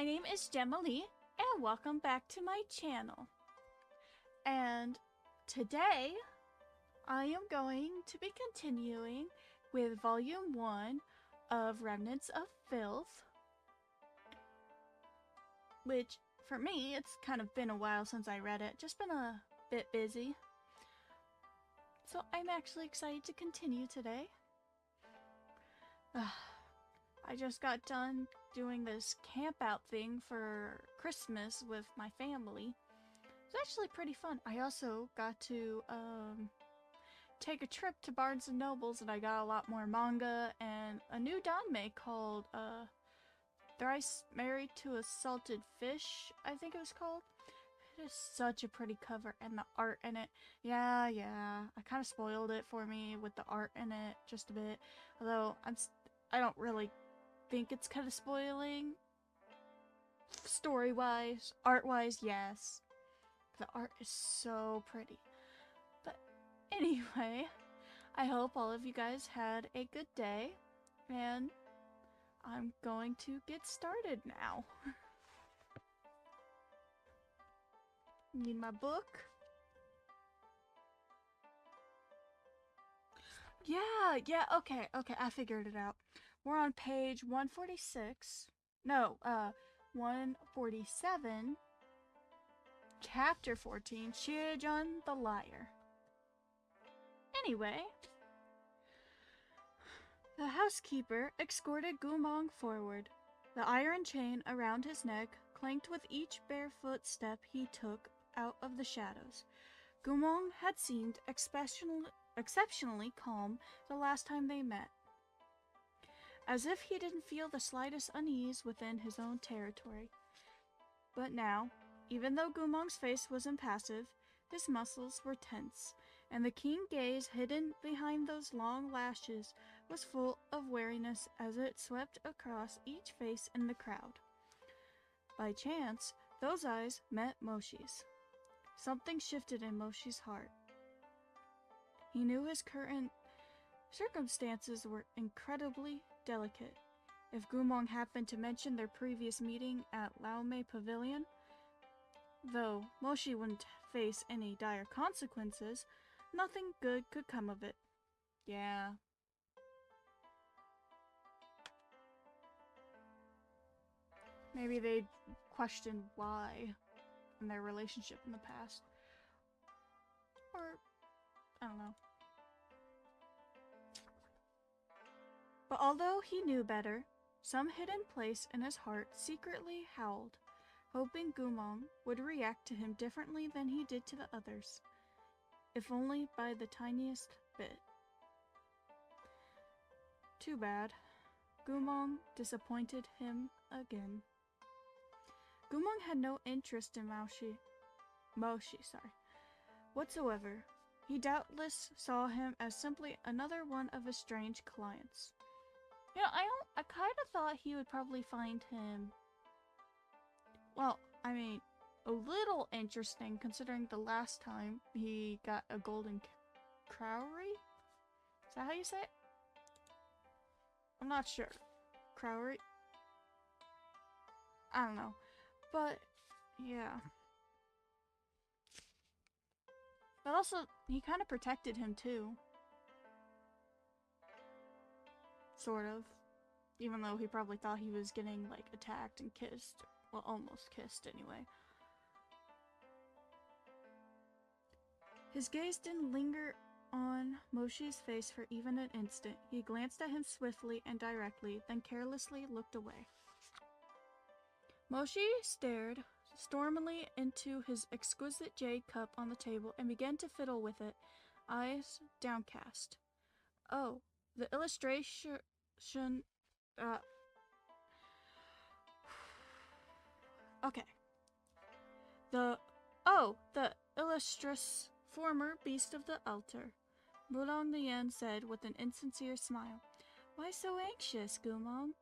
My name is Gemma Lee, and welcome back to my channel. And today, I am going to be continuing with Volume 1 of Remnants of Filth. Which, for me, it's kind of been a while since I read it. Just been a bit busy. So I'm actually excited to continue today. I just got done doing this camp out thing for Christmas with my family. It was actually pretty fun. I also got to take a trip to Barnes & Nobles, and I got a lot more manga and a new Danmei called Thrice Married to a Salted Fish, I think it was called. It is such a pretty cover, and the art in it. Yeah, I kind of spoiled it for me with the art in it just a bit. Although I don't really think it's kind of spoiling. Story-wise, art-wise, yes. The art is so pretty. But anyway, I hope all of you guys had a good day, and I'm going to get started now. Need my book. Yeah, okay, I figured it out. We're on page 146. No, 147. Chapter 14, Shijun the Liar. Anyway, the housekeeper escorted Gumong forward. The iron chain around his neck clanked with each barefoot step he took out of the shadows. Gumong had seemed exceptionally calm the last time they met, as if he didn't feel the slightest unease within his own territory. But now, even though Gumong's face was impassive, his muscles were tense, and the keen gaze hidden behind those long lashes was full of wariness as it swept across each face in the crowd. By chance, those eyes met Moshi's. Something shifted in Moshi's heart. He knew his current circumstances were incredibly delicate. If Gumong happened to mention their previous meeting at Laomei Pavilion, though Moshi wouldn't face any dire consequences, nothing good could come of it. Yeah. Maybe they'd question why in their relationship in the past. Or, I don't know. But although he knew better, some hidden place in his heart secretly howled, hoping Gumong would react to him differently than he did to the others, if only by the tiniest bit. Too bad. Gumong disappointed him again. Gumong had no interest in Moshi whatsoever. He doubtless saw him as simply another one of his strange clients. You know, I kind of thought he would probably find him, well, I mean, a little interesting considering the last time he got a golden crowry? Is that how you say it? I'm not sure. Crowry? I don't know. But, yeah. But also, he kind of protected him too. Sort of. Even though he probably thought he was getting, like, attacked and kissed. Well, almost kissed anyway. His gaze didn't linger on Moshi's face for even an instant. He glanced at him swiftly and directly, then carelessly looked away. Moshi stared stormily into his exquisite jade cup on the table and began to fiddle with it, eyes downcast. Oh, the illustration... Okay. The illustrious former beast of the altar, Mulong the Yen said with an insincere smile. Why so anxious, Gumong?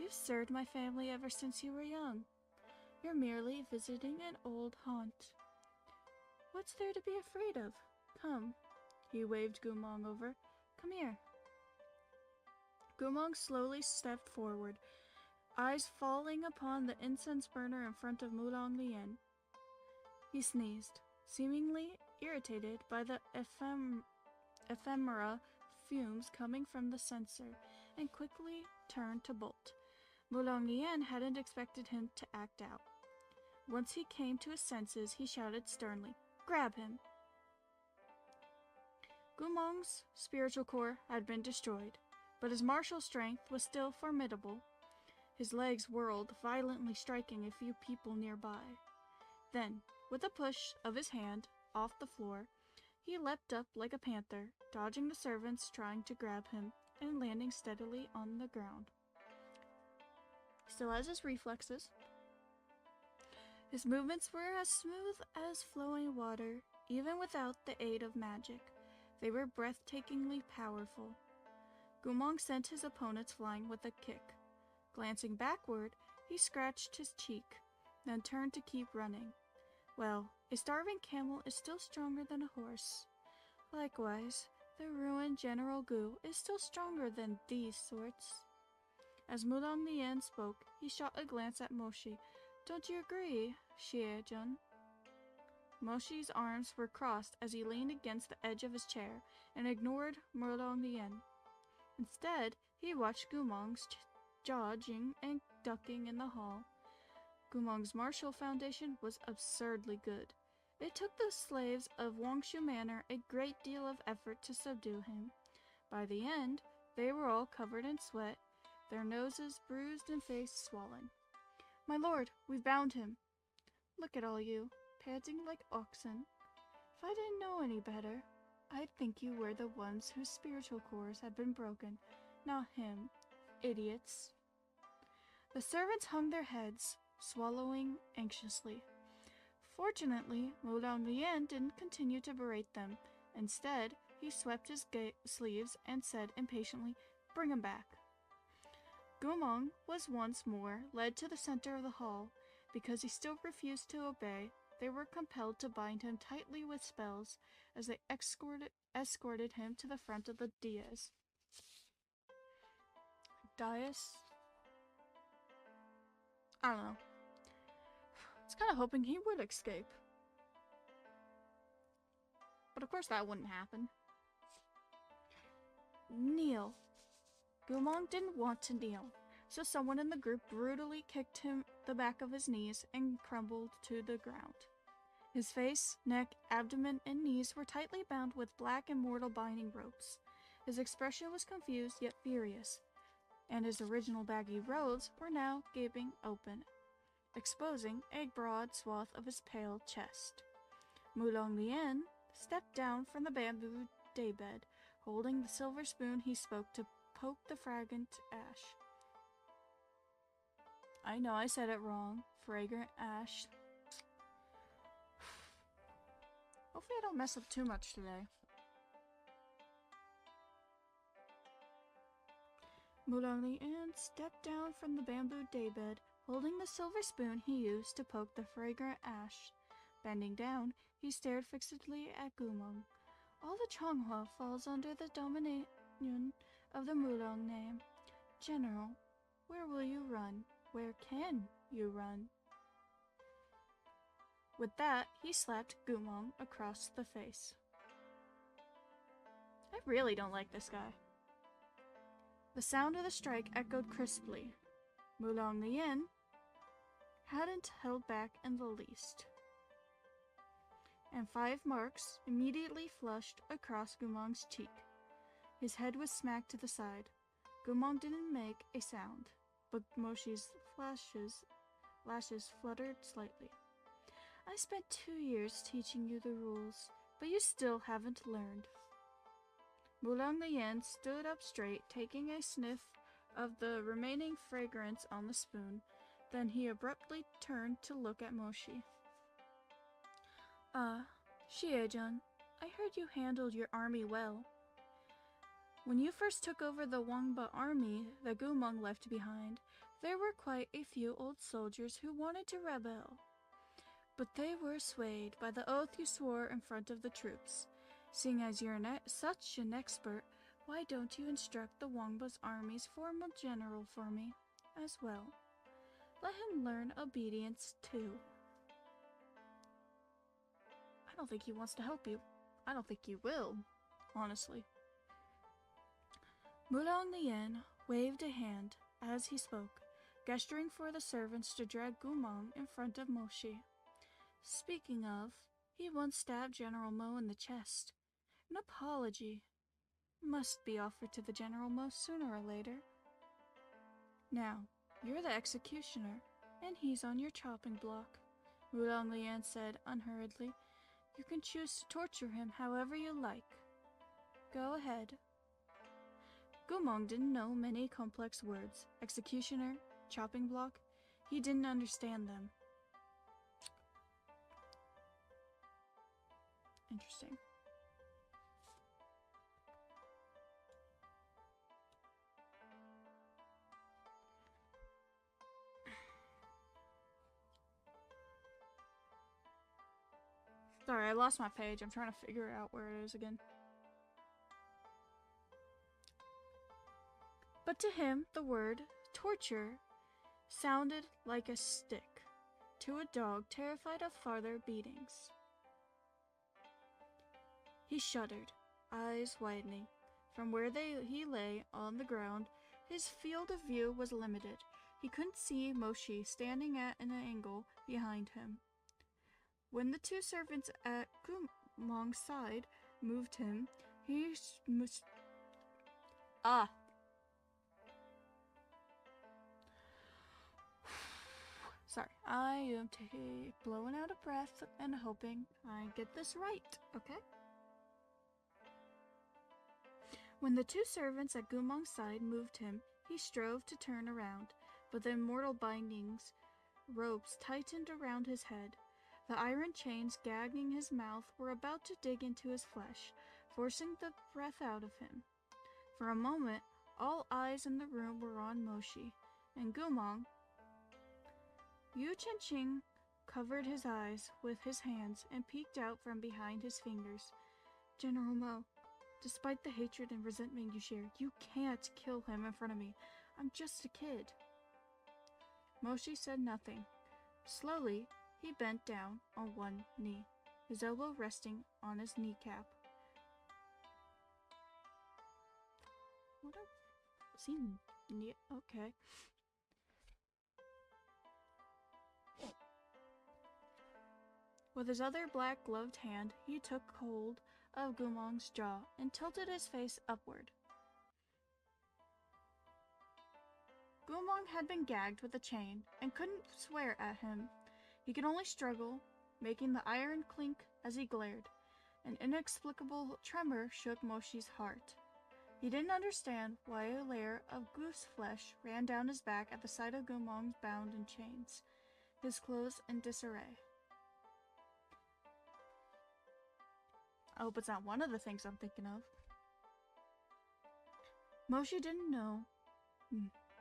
You've served my family ever since you were young. You're merely visiting an old haunt. What's there to be afraid of? Come. He waved Gumong over. Come here. Gumong slowly stepped forward, eyes falling upon the incense burner in front of Mulong Lien. He sneezed, seemingly irritated by the ephemera fumes coming from the censer, and quickly turned to bolt. Mulong Lien hadn't expected him to act out. Once he came to his senses, he shouted sternly, "Grab him!" Gumong's spiritual core had been destroyed, but his martial strength was still formidable. His legs whirled, violently striking a few people nearby. Then, with a push of his hand off the floor, he leapt up like a panther, dodging the servants trying to grab him, and landing steadily on the ground. Still has his reflexes. His movements were as smooth as flowing water, even without the aid of magic. They were breathtakingly powerful. Gumong sent his opponents flying with a kick. Glancing backward, he scratched his cheek, then turned to keep running. Well, a starving camel is still stronger than a horse. Likewise, the ruined General Gu is still stronger than these sorts. As Mulong Lien spoke, he shot a glance at Moshi. "Don't you agree, Xie-jun?" Moshi's arms were crossed as he leaned against the edge of his chair and ignored Mulong Lien. Instead, he watched Gumong's dodging and ducking in the hall. Gumong's martial foundation was absurdly good. It took the slaves of Wangshu Manor a great deal of effort to subdue him. By the end, they were all covered in sweat, their noses bruised and face swollen. "My lord, we've bound him. Look at all you, panting like oxen. If I didn't know any better, I'd think you were the ones whose spiritual cores had been broken, not him. Idiots." The servants hung their heads, swallowing anxiously. Fortunately, Mulong Lien didn't continue to berate them. Instead, he swept his sleeves and said impatiently, "Bring him back." Gumong was once more led to the center of the hall. Because he still refused to obey, they were compelled to bind him tightly with spells as they escorted him to the front of the dais. Dais? I don't know. I was kind of hoping he would escape. But of course that wouldn't happen. "Kneel." Gumong didn't want to kneel, so someone in the group brutally kicked him the back of his knees and crumbled to the ground. His face, neck, abdomen, and knees were tightly bound with black immortal binding ropes. His expression was confused yet furious, and his original baggy robes were now gaping open, exposing a broad swath of his pale chest. Mulong Lien stepped down from the bamboo daybed, holding the silver spoon he spoke to poke the fragrant ash. I know I said it wrong. Fragrant ash. Hopefully I don't mess up too much today. Mulong Lien stepped down from the bamboo daybed, holding the silver spoon he used to poke the fragrant ash. Bending down, he stared fixedly at Gumong. All the Changhua falls under the dominion of the Mulong name. General, where will you run? Where can you run? With that, he slapped Gumong across the face. I really don't like this guy. The sound of the strike echoed crisply. Mulong Lien hadn't held back in the least, and 5 marks immediately flushed across Gumong's cheek. His head was smacked to the side. Gumong didn't make a sound, but Moshi's lashes fluttered slightly. "I spent 2 years teaching you the rules, but you still haven't learned." Mulong Lien stood up straight, taking a sniff of the remaining fragrance on the spoon. Then he abruptly turned to look at Moshi. Xie-jun, I heard you handled your army well. When you first took over the Wangba army that Gumong left behind, there were quite a few old soldiers who wanted to rebel. But they were swayed by the oath you swore in front of the troops. Seeing as you're such an expert, why don't you instruct the Wangba's army's formal general for me, as well? Let him learn obedience too. I don't think he wants to help you. I don't think he will, honestly. Mulong Lian waved a hand as he spoke, gesturing for the servants to drag Gumong in front of Moshi. Speaking of, he once stabbed General Mo in the chest. An apology must be offered to the General Mo sooner or later. Now, you're the executioner, and he's on your chopping block, Mulong Lian said unhurriedly. You can choose to torture him however you like. Go ahead. Gumong didn't know many complex words. Executioner, chopping block. He didn't understand them. Interesting. Sorry, I lost my page. I'm trying to figure out where it is again. But to him, the word torture sounded like a stick to a dog terrified of farther beatings. He shuddered, eyes widening. From where he lay on the ground, his field of view was limited. He couldn't see Moshi standing at an angle behind him. When the two servants at Gumong's side moved him, he Sorry, I am blowing out a breath and hoping I get this right, okay? When the two servants at Gumong's side moved him, he strove to turn around, but the immortal bindings, ropes tightened around his head. The iron chains gagging his mouth were about to dig into his flesh, forcing the breath out of him. For a moment, all eyes in the room were on Moshi and Gumong. Yu Chenqing covered his eyes with his hands and peeked out from behind his fingers. General Mo, despite the hatred and resentment you share, you can't kill him in front of me. I'm just a kid. Moshi said nothing. Slowly, he bent down on one knee, his elbow resting on his kneecap. What a... Okay. With his other black-gloved hand, he took hold of Gumong's jaw and tilted his face upward. Gumong had been gagged with a chain and couldn't swear at him. He could only struggle, making the iron clink as he glared. An inexplicable tremor shook Moshi's heart. He didn't understand why a layer of goose flesh ran down his back at the sight of Gumong bound in chains, his clothes in disarray. I hope it's not one of the things I'm thinking of. Moshi didn't know.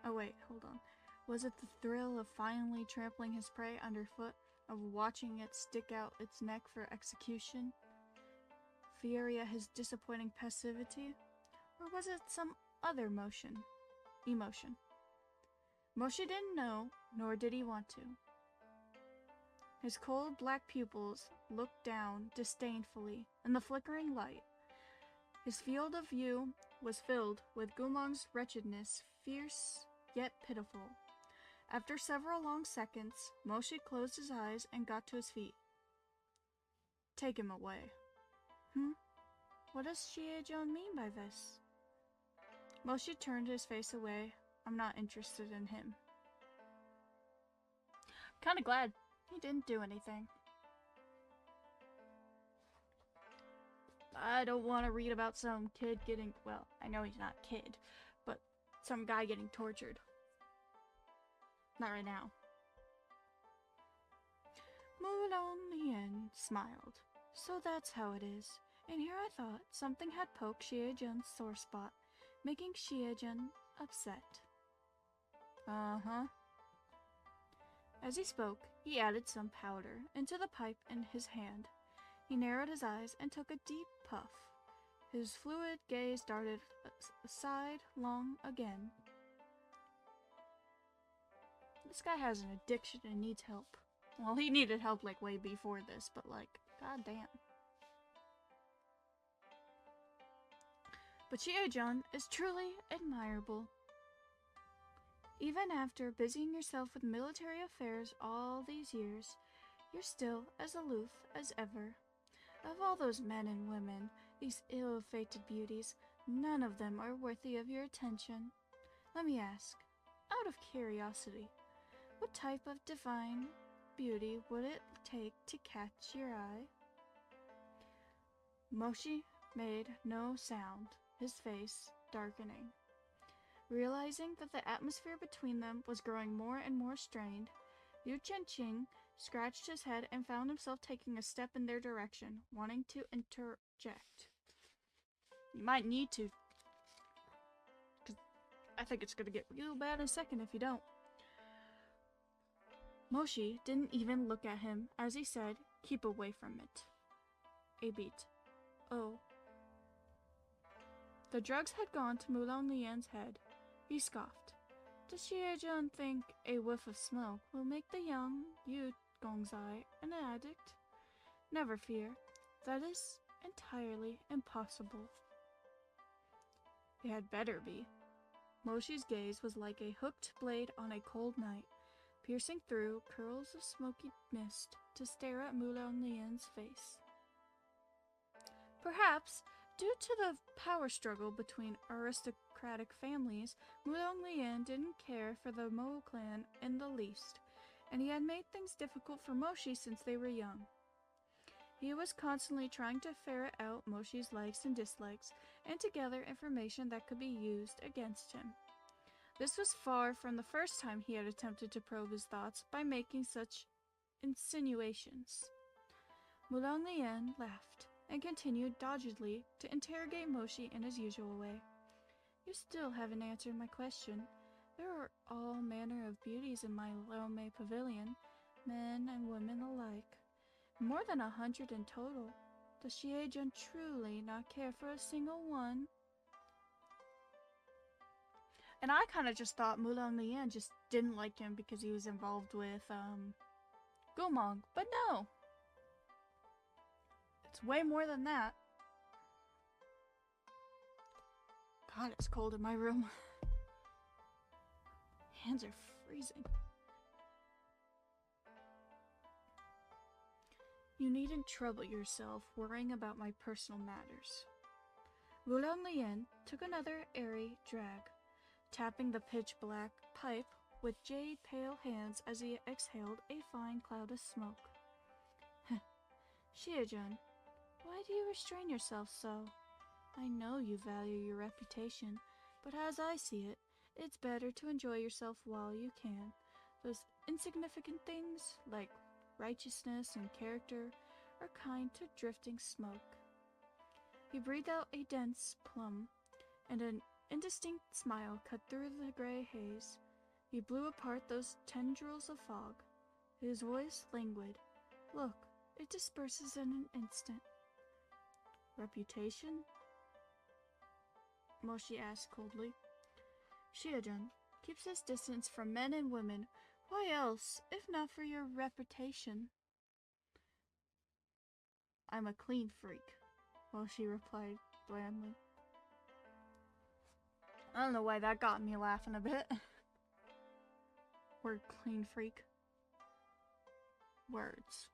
Oh wait, hold on. Was it the thrill of finally trampling his prey underfoot, of watching it stick out its neck for execution? Fury at his disappointing passivity? Or was it some other emotion? Moshi didn't know, nor did he want to. His cold black pupils looked down disdainfully in the flickering light. His field of view was filled with Gumong's wretchedness, fierce yet pitiful. After several long seconds, Moshi closed his eyes and got to his feet. Take him away. What does Shiejun mean by this? Moshi turned his face away. I'm not interested in him. Kinda glad he didn't do anything. I don't want to read about some kid getting, well, I know he's not a kid, but some guy getting tortured. Not right now. Mulong Lian smiled. So that's how it is. And here I thought something had poked Shiejun's sore spot, making Shiejun upset. As he spoke, he added some powder into the pipe in his hand. He narrowed his eyes and took a deep puff. His fluid gaze darted aside long again. This guy has an addiction and needs help. Well, he needed help like way before this, but like, goddamn. But Chie-jun is truly admirable. Even after busying yourself with military affairs all these years, you're still as aloof as ever. Of all those men and women, these ill-fated beauties, none of them are worthy of your attention. Let me ask, out of curiosity, what type of divine beauty would it take to catch your eye? Moshi made no sound, his face darkening. Realizing that the atmosphere between them was growing more and more strained, Yu Chenqing scratched his head and found himself taking a step in their direction, wanting to interject. You might need to, because I think it's going to get real bad in a second if you don't. Moshi didn't even look at him as he said, "Keep away from it." A beat. Oh. The drugs had gone to Mulong Lian's head. He scoffed. Does Chie-jun think a whiff of smoke will make the young Yu Gongzai an addict? Never fear. That is entirely impossible. It had better be. Moshi's gaze was like a hooked blade on a cold night, piercing through curls of smoky mist to stare at Mulong Lian's face. Perhaps, due to the power struggle between aristocratic families, Mulong Lian didn't care for the Mo clan in the least, and he had made things difficult for Moshi since they were young. He was constantly trying to ferret out Moshi's likes and dislikes, and to gather information that could be used against him. This was far from the first time he had attempted to probe his thoughts by making such insinuations. Mulong Lian laughed and continued doggedly to interrogate Moshi in his usual way. You still haven't answered my question. There are all manner of beauties in my Danmei pavilion, men and women alike. More than 100 in total. Does Chie-jun truly not care for a single one? And I kind of just thought Mulong Lian just didn't like him because he was involved with, Gumong. But no! It's way more than that. God, it's cold in my room. Hands are freezing. You needn't trouble yourself worrying about my personal matters. Mulong Lian took another airy drag, tapping the pitch-black pipe with jade-pale hands as he exhaled a fine cloud of smoke. Chie-jun, why do you restrain yourself so? I know you value your reputation, but as I see it, it's better to enjoy yourself while you can. Those insignificant things, like righteousness and character, are kind to drifting smoke. He breathed out a dense plum, and an indistinct smile cut through the gray haze. He blew apart those tendrils of fog. His voice languid. Look, it disperses in an instant. Reputation? Moshi asked coldly. Chie-jun keeps his distance from men and women. Why else, if not for your reputation? I'm a clean freak, Moshi replied blandly. I don't know why that got me laughing a bit. Word clean freak. Words.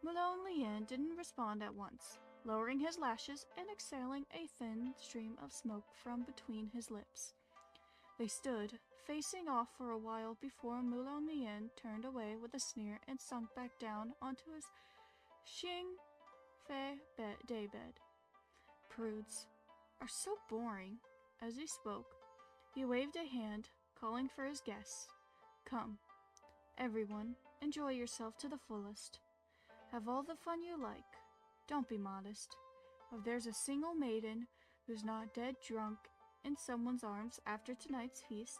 Mulong Lian didn't respond at once, lowering his lashes and exhaling a thin stream of smoke from between his lips. They stood, facing off for a while before Mulong Lian turned away with a sneer and sunk back down onto his Xing Fei daybed. Prudes are so boring. As he spoke, he waved a hand, calling for his guests. Come, everyone, enjoy yourself to the fullest. Have all the fun you like. Don't be modest. If there's a single maiden who's not dead drunk in someone's arms after tonight's feast,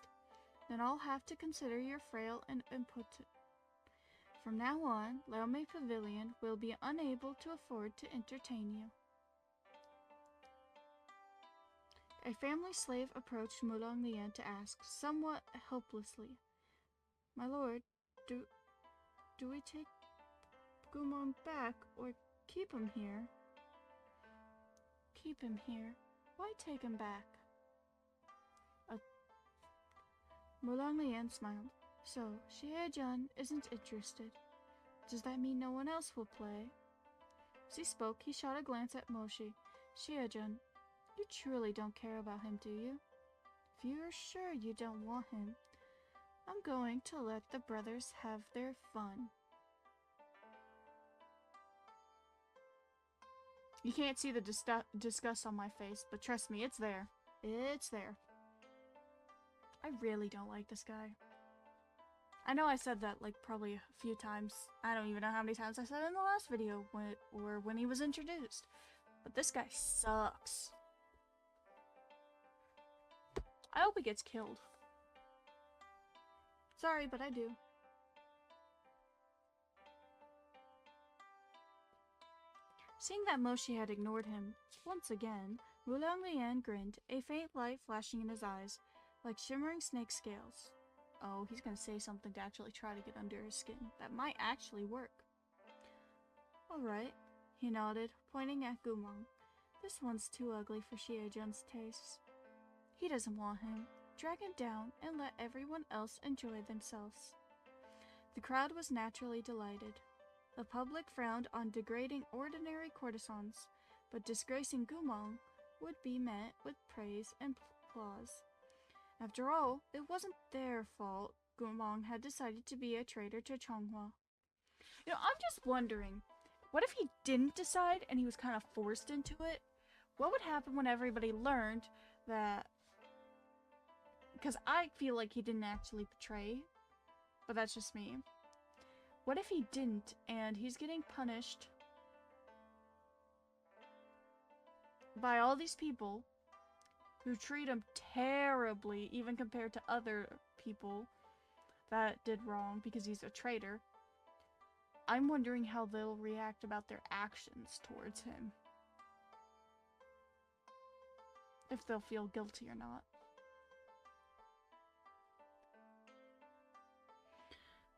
then I'll have to consider you're frail and impotent. From now on, Danmei Pavilion will be unable to afford to entertain you. A family slave approached Mulong Lian to ask, somewhat helplessly, My lord, do we take Gumong back or keep him here? Keep him here. Why take him back? Mulang Lian smiled. So, Xie isn't interested. Does that mean no one else will play? As he spoke, he shot a glance at Moshi. Xie, you truly don't care about him, do you? If you're sure you don't want him, I'm going to let the brothers have their fun. You can't see the disgust on my face, but trust me, it's there. It's there. I really don't like this guy. I know I said that like probably a few times. I don't even know how many times I said it in the last video when he was introduced. But this guy sucks. I hope he gets killed. Sorry, but I do. Seeing that Moshi had ignored him, once again, Mulang Lian grinned, a faint light flashing in his eyes, like shimmering snake scales. Oh, he's gonna say something to actually try to get under his skin. That might actually work. Alright, he nodded, pointing at Gumong. This one's too ugly for Xie tastes. He doesn't want him. Drag him down and let everyone else enjoy themselves. The crowd was naturally delighted. The public frowned on degrading ordinary courtesans, but disgracing Gumong would be met with praise and applause. After all, it wasn't their fault Gumong had decided to be a traitor to Changhua. You know, I'm just wondering, what if he didn't decide and he was kind of forced into it? What would happen when everybody learned that... Because I feel like he didn't actually betray, but that's just me. What if he didn't and he's getting punished by all these people who treat him terribly, even compared to other people that did wrong because he's a traitor? I'm wondering how they'll react about their actions towards him. If they'll feel guilty or not.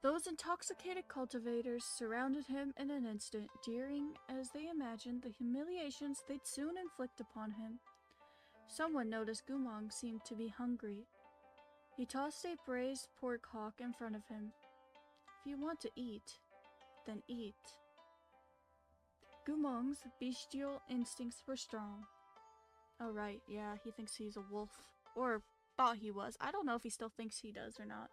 Those intoxicated cultivators surrounded him in an instant, jeering as they imagined the humiliations they'd soon inflict upon him. Someone noticed Gumong seemed to be hungry. He tossed a braised pork hock in front of him. If you want to eat, then eat. Gumong's bestial instincts were strong. Oh right, yeah, he thinks he's a wolf. Or thought he was. I don't know if he still thinks he does or not.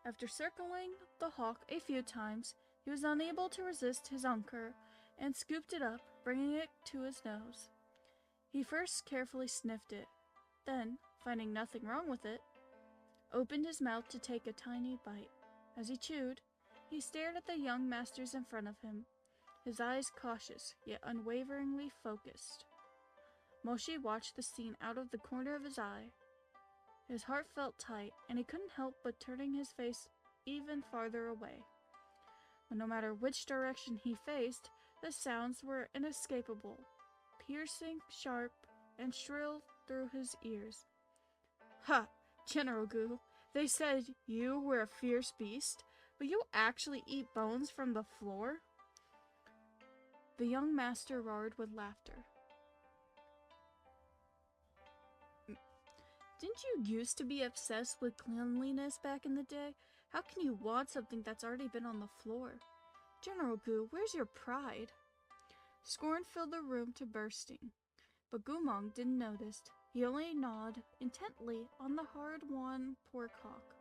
After circling the hawk a few times, he was unable to resist his hunger and scooped it up, bringing it to his nose. He first carefully sniffed it, then, finding nothing wrong with it, opened his mouth to take a tiny bite. As he chewed, he stared at the young masters in front of him, his eyes cautious yet unwaveringly focused. Moshi watched the scene out of the corner of his eye. His heart felt tight, and he couldn't help but turning his face even farther away. But no matter which direction he faced, the sounds were inescapable, piercing, sharp, and shrill through his ears. Ha! General Gu, they said you were a fierce beast, but you actually eat bones from the floor? The young master roared with laughter. Didn't you used to be obsessed with cleanliness back in the day? How can you want something that's already been on the floor? General Gu, where's your pride? Scorn filled the room to bursting, but Gumong didn't notice. He only gnawed intently on the hard-won pork hock.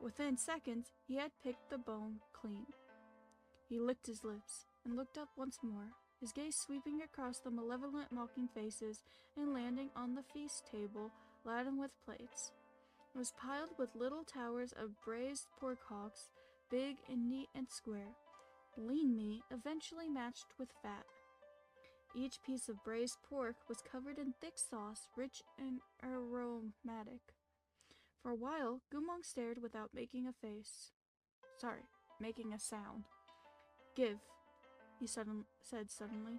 Within seconds, he had picked the bone clean. He licked his lips and looked up once more, his gaze sweeping across the malevolent mocking faces and landing on the feast table laden with plates. It was piled with little towers of braised pork hocks, big and neat and square. Lean meat eventually matched with fat. Each piece of braised pork was covered in thick sauce, rich and aromatic. For a while, Gumong stared without making a sound. Give, he said suddenly.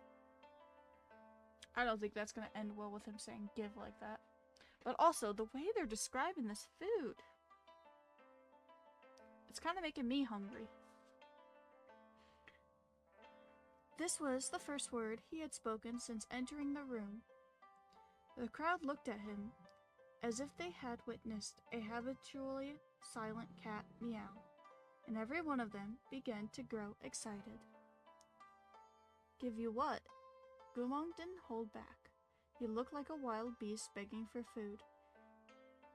I don't think that's going to end well with him saying give like that. But also, the way they're describing this food. It's kind of making me hungry. This was the first word he had spoken since entering the room. The crowd looked at him as if they had witnessed a habitually silent cat meow, and every one of them began to grow excited. Give you what? Guqin didn't hold back. He looked like a wild beast begging for food.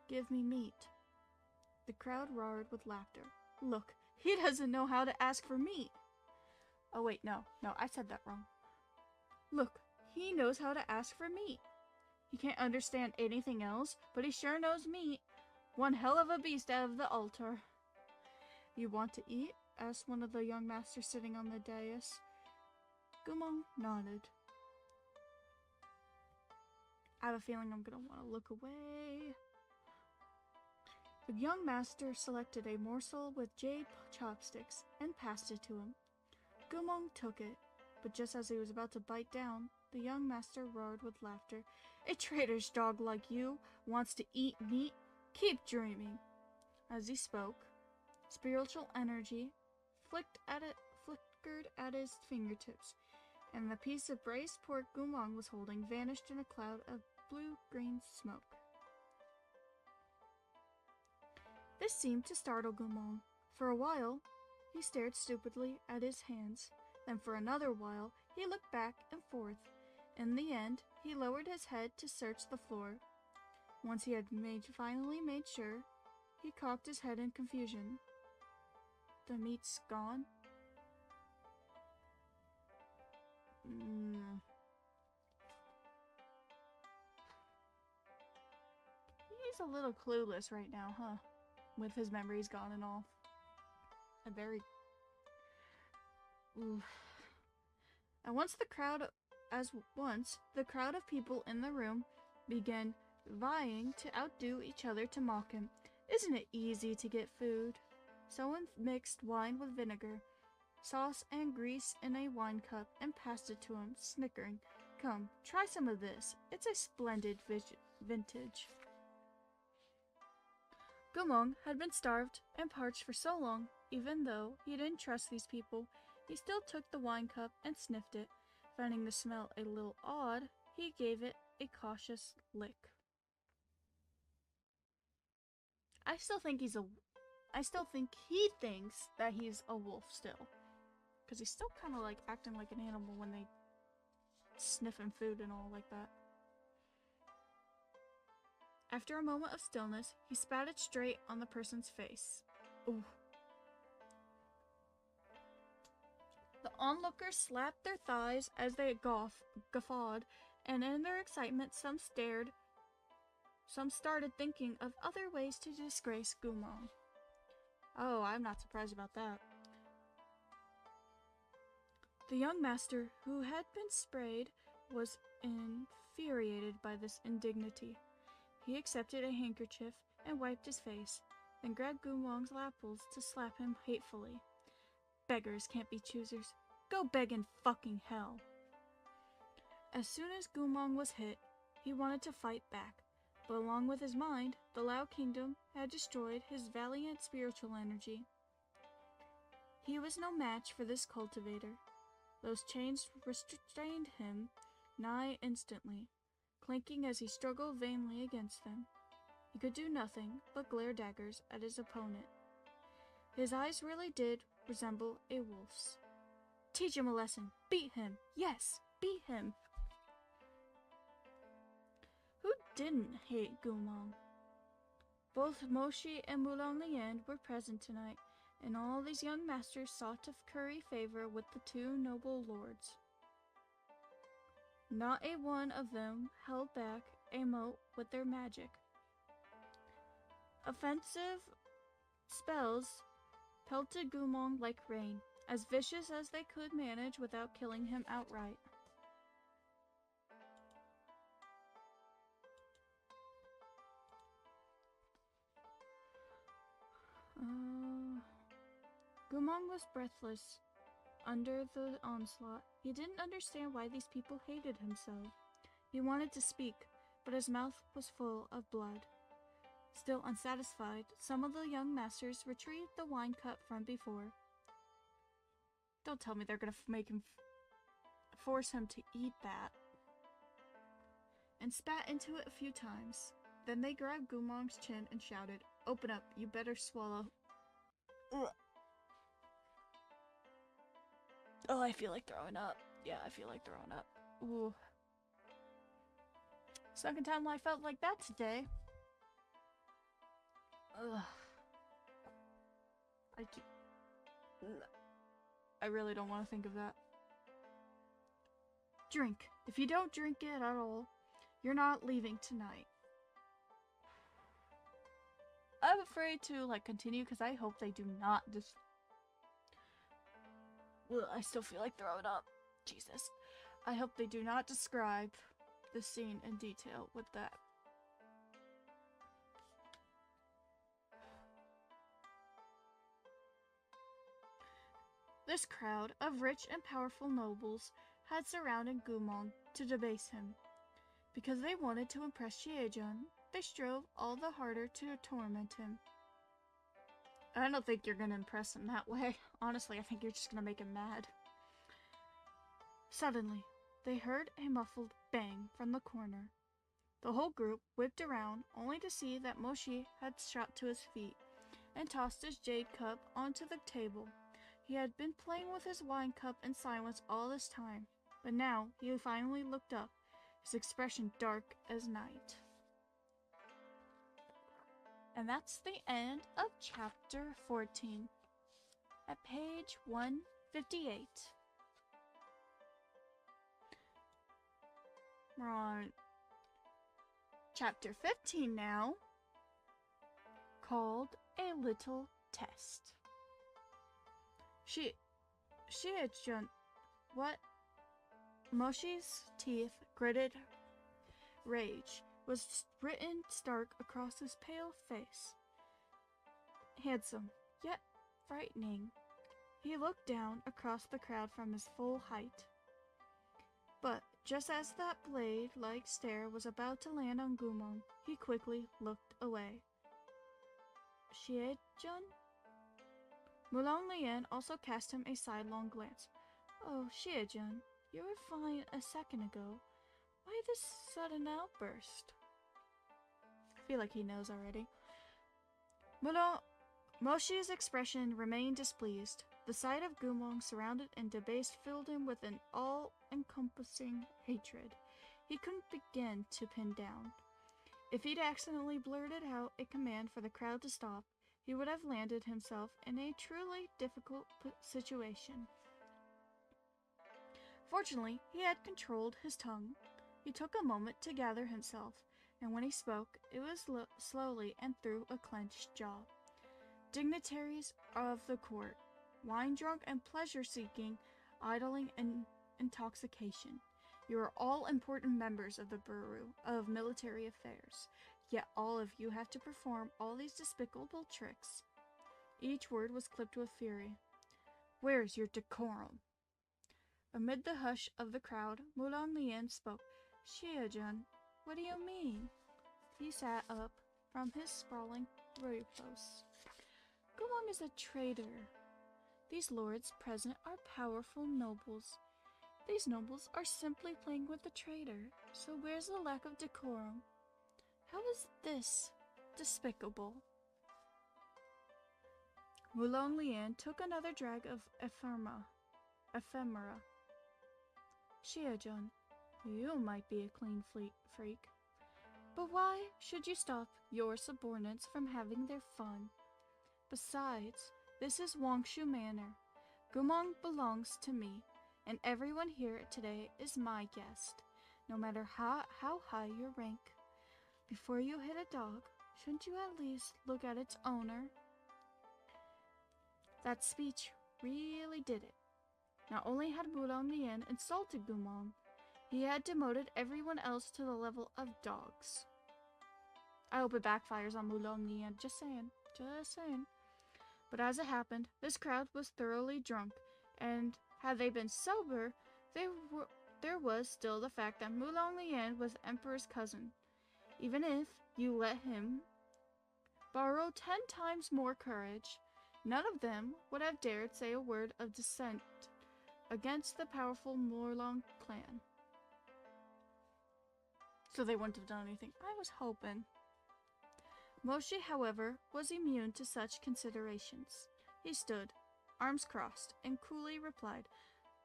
Give me meat. The crowd roared with laughter. Look, he doesn't know how to ask for meat. Oh wait, no, I said that wrong. Look, he knows how to ask for meat. He can't understand anything else, but he sure knows meat. One hell of a beast out of the altar. You want to eat? Asked one of the young masters sitting on the dais. Guqin nodded. I have a feeling I'm gonna want to look away. The young master selected a morsel with jade chopsticks and passed it to him. Guqin took it, but just as he was about to bite down, the young master roared with laughter. A traitor's dog like you wants to eat meat? Keep dreaming. As he spoke, spiritual energy flickered at his fingertips, and the piece of braised pork Guqin was holding vanished in a cloud of blue-green smoke. This seemed to startle Guqin. For a while, he stared stupidly at his hands. Then for another while, he looked back and forth. In the end, he lowered his head to search the floor. Once he had finally made sure, he cocked his head in confusion. The meat's gone? He's a little clueless right now, huh? With his memories gone and all. And once the crowd of people in the room began vying to outdo each other to mock him. Isn't it easy to get food? Someone mixed wine with vinegar, sauce and grease in a wine cup and passed it to him, snickering. Come, try some of this. It's a splendid vintage. Guqin had been starved and parched for so long, even though he didn't trust these people, he still took the wine cup and sniffed it. Finding the smell a little odd, he gave it a cautious lick. I still think he thinks that he's a wolf still. Because he's still kind of like acting like an animal when they sniffing food and all like that. After a moment of stillness, he spat it straight on the person's face. Ooh. The onlookers slapped their thighs as they guffawed, and in their excitement some started thinking of other ways to disgrace Guqin. Oh, I'm not surprised about that. The young master, who had been sprayed, was infuriated by this indignity. He accepted a handkerchief and wiped his face, then grabbed Guqin's lapels to slap him hatefully. Beggars can't be choosers. Go beg in fucking hell. As soon as Guqin was hit, he wanted to fight back, but along with his mind, the Lao Kingdom had destroyed his valiant spiritual energy. He was no match for this cultivator. Those chains restrained him nigh instantly, clanking as he struggled vainly against them. He could do nothing but glare daggers at his opponent. His eyes really did resemble a wolf's. Teach him a lesson. Beat him. Yes, beat him. Who didn't hate Guqin? Both Moshi and Mulan Lian were present tonight, and all these young masters sought to curry favor with the two noble lords. Not a one of them held back a mote with their magic. Offensive spells pelted Guqin like rain, as vicious as they could manage without killing him outright. Guqin was breathless under the onslaught. He didn't understand why these people hated him so. He wanted to speak, but his mouth was full of blood. Still unsatisfied, some of the young masters retrieved the wine cup from before. Don't tell me they're gonna make him force him to eat that. And spat into it a few times. Then they grabbed Gumong's chin and shouted, "Open up, you better swallow." Ugh. Oh, I feel like throwing up. Yeah, I feel like throwing up. Ooh. Second time I felt like that today. Ugh. I really don't want to think of that. Drink. If you don't drink it at all, you're not leaving tonight. I'm afraid to continue because I hope they do not just. I still feel like throwing up. Jesus. I hope they do not describe the scene in detail with that. This crowd of rich and powerful nobles had surrounded Gumong to debase him. Because they wanted to impress Shiejun, they strove all the harder to torment him. I don't think you're gonna impress him that way. Honestly, I think you're just gonna make him mad. Suddenly, they heard a muffled bang from the corner. The whole group whipped around, only to see that Moshi had shot to his feet and tossed his jade cup onto the table. He had been playing with his wine cup in silence all this time, but now he finally looked up, his expression dark as night. And that's the end of chapter 14. At page 158. We're on chapter 15 now, called A Little Test. Shiejun, what? Moshi's teeth gritted rage was written stark across his pale face. Handsome, yet frightening, he looked down across the crowd from his full height. But just as that blade-like stare was about to land on Gumong, he quickly looked away. Shiejun? Mulong Lian also cast him a sidelong glance. Oh, Shiejun, you were fine a second ago. Why this sudden outburst? I feel like he knows already. Moshi's expression remained displeased. The sight of Gumong surrounded and debased filled him with an all-encompassing hatred he couldn't begin to pin down. If he'd accidentally blurted out a command for the crowd to stop, he would have landed himself in a truly difficult situation. Fortunately, he had controlled his tongue. He took a moment to gather himself, and when he spoke, it was slowly and through a clenched jaw. Dignitaries of the court, wine-drunk and pleasure-seeking, idling and intoxication. You are all important members of the Bureau of Military Affairs, yet all of you have to perform all these despicable tricks. Each word was clipped with fury. Where's your decorum? Amid the hush of the crowd, Mulong Lian spoke. Shiejun, what do you mean? He sat up from his sprawling repose. Gumong is a traitor. These lords present are powerful nobles. These nobles are simply playing with the traitor, so where's the lack of decorum? How is this despicable? Mulong Lian took another drag of ephemera. Shiejun, you might be a clean freak, but why should you stop your subordinates from having their fun? Besides, this is Wangshu Manor. Gumong belongs to me, and everyone here today is my guest, no matter how high your rank. Before you hit a dog, shouldn't you at least look at its owner? That speech really did it. Not only had Mulong Lian insulted Gumong, he had demoted everyone else to the level of dogs. I hope it backfires on Mulong Lian, just saying. But as it happened, this crowd was thoroughly drunk, and had they been sober, there was still the fact that Mulong Lian was Emperor's cousin. Even if you let him borrow 10 times more courage. None of them would have dared say a word of dissent against the powerful Morlong clan. So they wouldn't have done anything. I was hoping. Moshi, however, was immune to such considerations. He stood, arms crossed, and coolly replied,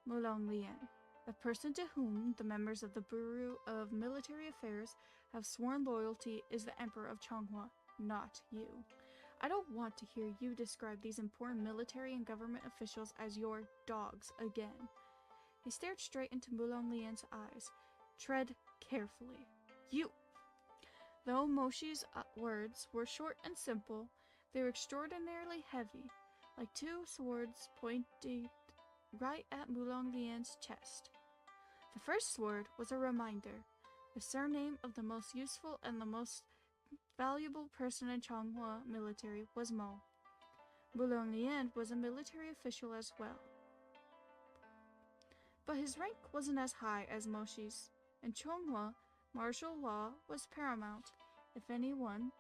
Mulong Lian, the person to whom the members of the Bureau of Military Affairs have sworn loyalty is the Emperor of Changhua, not you. I don't want to hear you describe these important military and government officials as your dogs again. He stared straight into Mulong Lian's eyes. Tread carefully. You! Though Moshi's words were short and simple, they were extraordinarily heavy, like two swords pointed right at Mulong Lian's chest. The first sword was a reminder. The surname of the most useful and the most valuable person in Changhua military was Mo. Mulong Lian was a military official as well. But his rank wasn't as high as Moshi's. In Changhua, martial law was paramount. If anyone,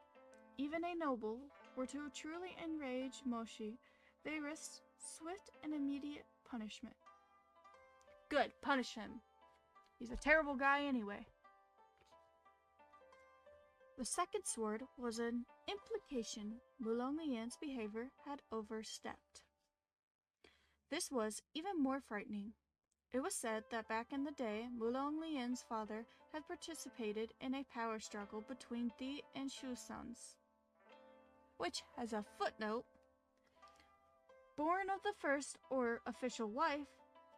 even a noble, were to truly enrage Moshi, they risked swift and immediate punishment. Good, punish him. He's a terrible guy anyway. The second sword was an implication Mulong Lian's behavior had overstepped. This was even more frightening. It was said that back in the day, Mulong Lian's father had participated in a power struggle between Di and Shu sons, which, as a footnote, born of the first or official wife,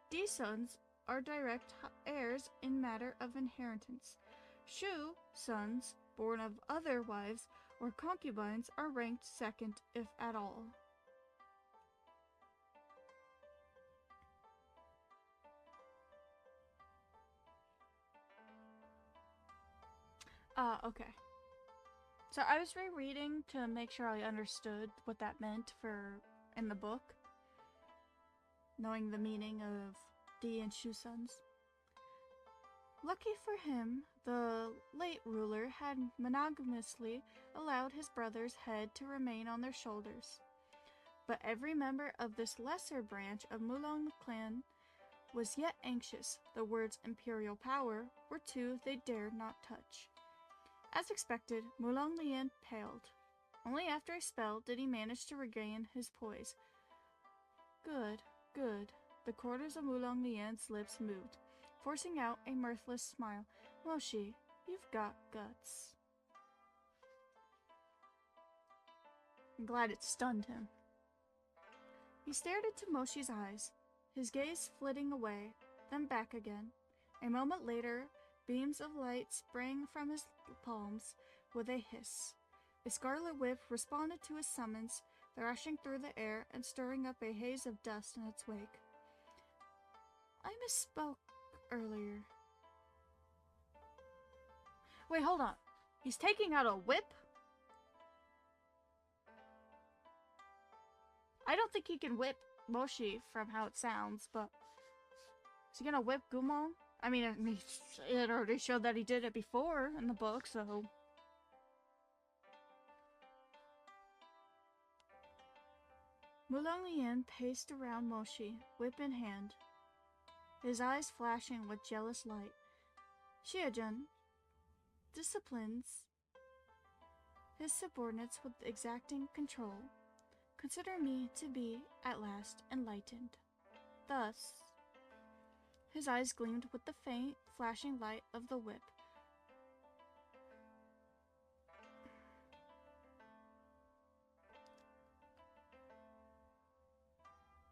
Di sons are direct heirs in matter of inheritance. Shu sons, born of other wives or concubines, are ranked second, if at all. Okay. So I was rereading to make sure I understood what that meant in the book, knowing the meaning of Di and Shu sons. Lucky for him, the late ruler had monogamously allowed his brother's head to remain on their shoulders. But every member of this lesser branch of Mulong clan was yet anxious. The words imperial power were two they dared not touch. As expected, Mulong Lian paled. Only after a spell did he manage to regain his poise. Good, good. The corners of Mulong Lian's lips moved, forcing out a mirthless smile. Moshi, you've got guts. I'm glad it stunned him. He stared into Moshi's eyes, his gaze flitting away, then back again. A moment later, beams of light sprang from his palms with a hiss. A scarlet whip responded to his summons, thrashing through the air and stirring up a haze of dust in its wake. I misspoke earlier. Wait, hold on. He's taking out a whip? I don't think he can whip Moshi from how it sounds, but is he gonna whip Gumong? I mean, it already showed that he did it before in the book, so... Mulong Lian paced around Moshi, whip in hand, his eyes flashing with jealous light. Xiajun disciplines his subordinates with exacting control. Consider me to be, at last, enlightened. Thus, his eyes gleamed with the faint, flashing light of the whip.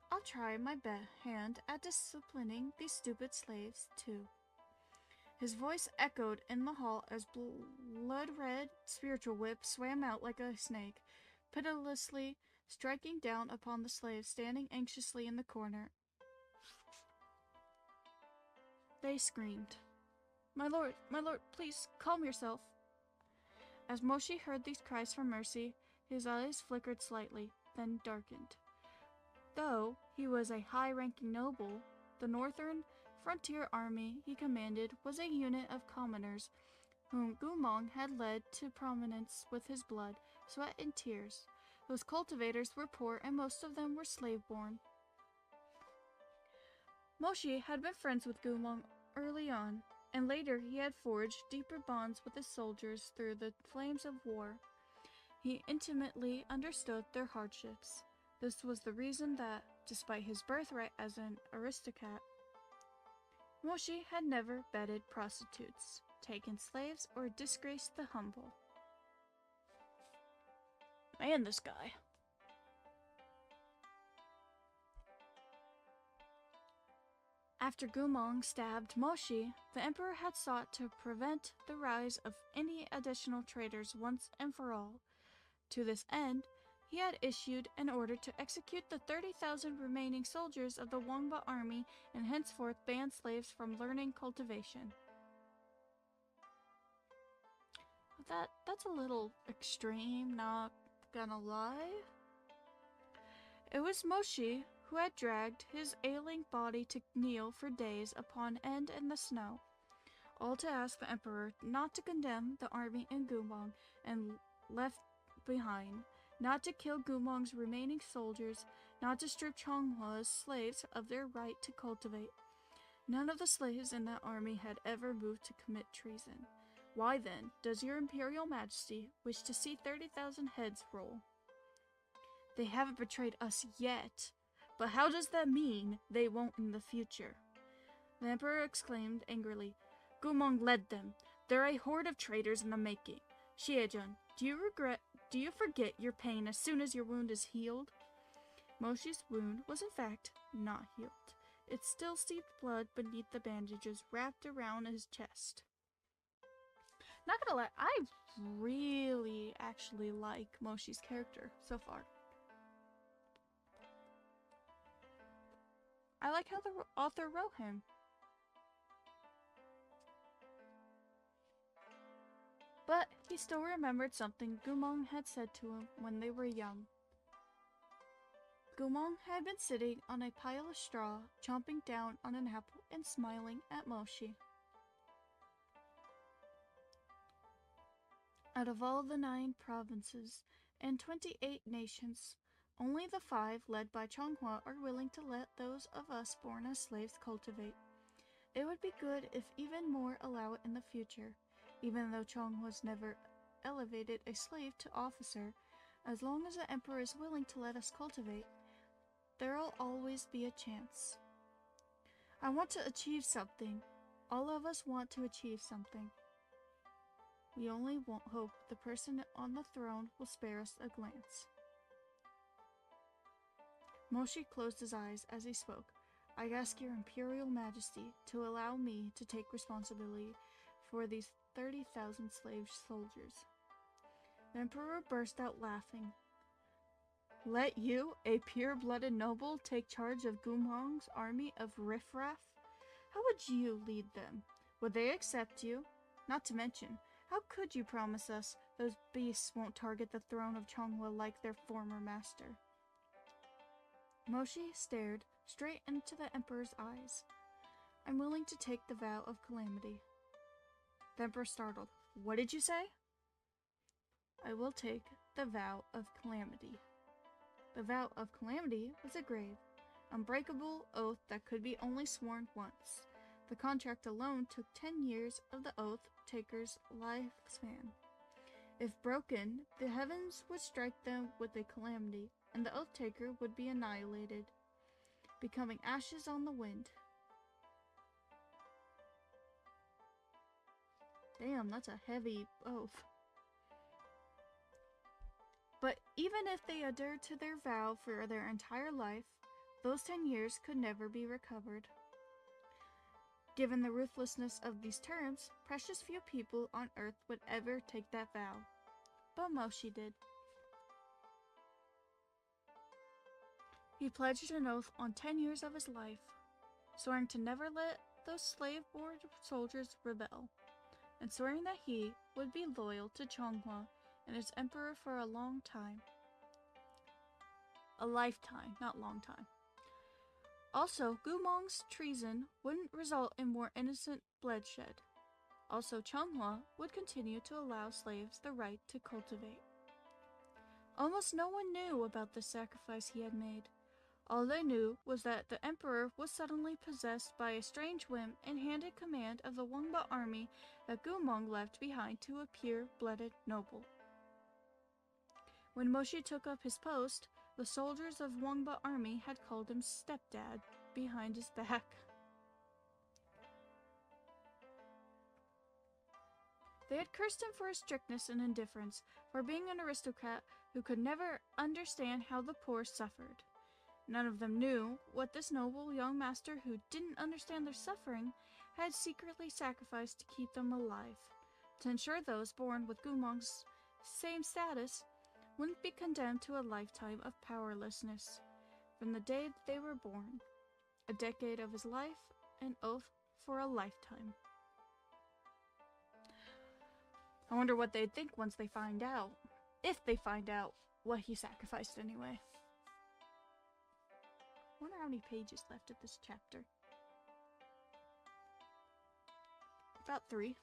I'll try my hand at disciplining these stupid slaves, too. His voice echoed in the hall as blood-red spiritual whip swam out like a snake, pitilessly striking down upon the slaves standing anxiously in the corner. They screamed. My lord, please, calm yourself." As Moshi heard these cries for mercy, his eyes flickered slightly, then darkened. Though he was a high-ranking noble, the northern frontier army he commanded was a unit of commoners whom Gumong had led to prominence with his blood, sweat, and tears. Those cultivators were poor, and most of them were slave-born. Moshi had been friends with Gumong early on, and later he had forged deeper bonds with his soldiers through the flames of war. He intimately understood their hardships. This was the reason that, despite his birthright as an aristocrat, Moshi had never bedded prostitutes, taken slaves, or disgraced the humble. Man, this guy. After Gumong stabbed Moshi, the emperor had sought to prevent the rise of any additional traitors once and for all. To this end, he had issued an order to execute the 30,000 remaining soldiers of the Wangba army and henceforth ban slaves from learning cultivation. That's a little extreme, not gonna lie. It was Moshi who had dragged his ailing body to kneel for days upon end in the snow, all to ask the emperor not to condemn the army in Gumong and left behind, not to kill Gumong's remaining soldiers, not to strip Chonghua's slaves of their right to cultivate. None of the slaves in that army had ever moved to commit treason. Why then does your Imperial Majesty wish to see 30,000 heads roll? They haven't betrayed us yet, but how does that mean they won't in the future? The emperor exclaimed angrily. Gumong led them. They're a horde of traitors in the making. Xiejun, do you forget your pain as soon as your wound is healed? Moshi's wound was in fact not healed. It still seeped blood beneath the bandages wrapped around his chest. Not gonna lie, I really actually like Moshi's character so far. I like how the author wrote him. But he still remembered something Gumong had said to him when they were young. Gumong had been sitting on a pile of straw, chomping down on an apple and smiling at Moshi. Out of all the 9 provinces and 28 nations, only the 5 led by Chonghua are willing to let those of us born as slaves cultivate. It would be good if even more allow it in the future, even though Chonghua's never elevated a slave to officer. As long as the emperor is willing to let us cultivate, there'll always be a chance. I want to achieve something. All of us want to achieve something. We only hope the person on the throne will spare us a glance. Moshi closed his eyes as he spoke. I ask your Imperial Majesty to allow me to take responsibility for these 30,000 slave soldiers. The emperor burst out laughing. Let you, a pure-blooded noble, take charge of Gumong's army of riffraff? How would you lead them? Would they accept you? Not to mention, how could you promise us those beasts won't target the throne of Chonghua like their former master? Moshi stared straight into the emperor's eyes. I'm willing to take the vow of calamity. The emperor startled. What did you say? I will take the vow of calamity. The vow of calamity was a grave, unbreakable oath that could be only sworn once. The contract alone took 10 years of the oath taker's lifespan. If broken, the heavens would strike them with a calamity, and the oath taker would be annihilated, becoming ashes on the wind. Damn, that's a heavy oath. But even if they adhered to their vow for their entire life, those 10 years could never be recovered. Given the ruthlessness of these terms, precious few people on Earth would ever take that vow. But Moshi did. He pledged an oath on 10 years of his life, swearing to never let those slave-born soldiers rebel, and swearing that he would be loyal to Chonghua and its emperor for a long time. A lifetime, not long time. Also, Gumong's treason wouldn't result in more innocent bloodshed. Also, Chonghua would continue to allow slaves the right to cultivate. Almost no one knew about the sacrifice he had made. All they knew was that the emperor was suddenly possessed by a strange whim and handed command of the Wangba army that Gumong left behind to a pure-blooded noble. When Moshi took up his post, the soldiers of Wangba army had called him stepdad behind his back. They had cursed him for his strictness and indifference, for being an aristocrat who could never understand how the poor suffered. None of them knew what this noble young master who didn't understand their suffering had secretly sacrificed to keep them alive, to ensure those born with Gumong's same status wouldn't be condemned to a lifetime of powerlessness from the day they were born. A decade of his life, an oath for a lifetime. I wonder what they'd think once they find out. If they find out what he sacrificed anyway. I wonder how many pages left of this chapter. About 3.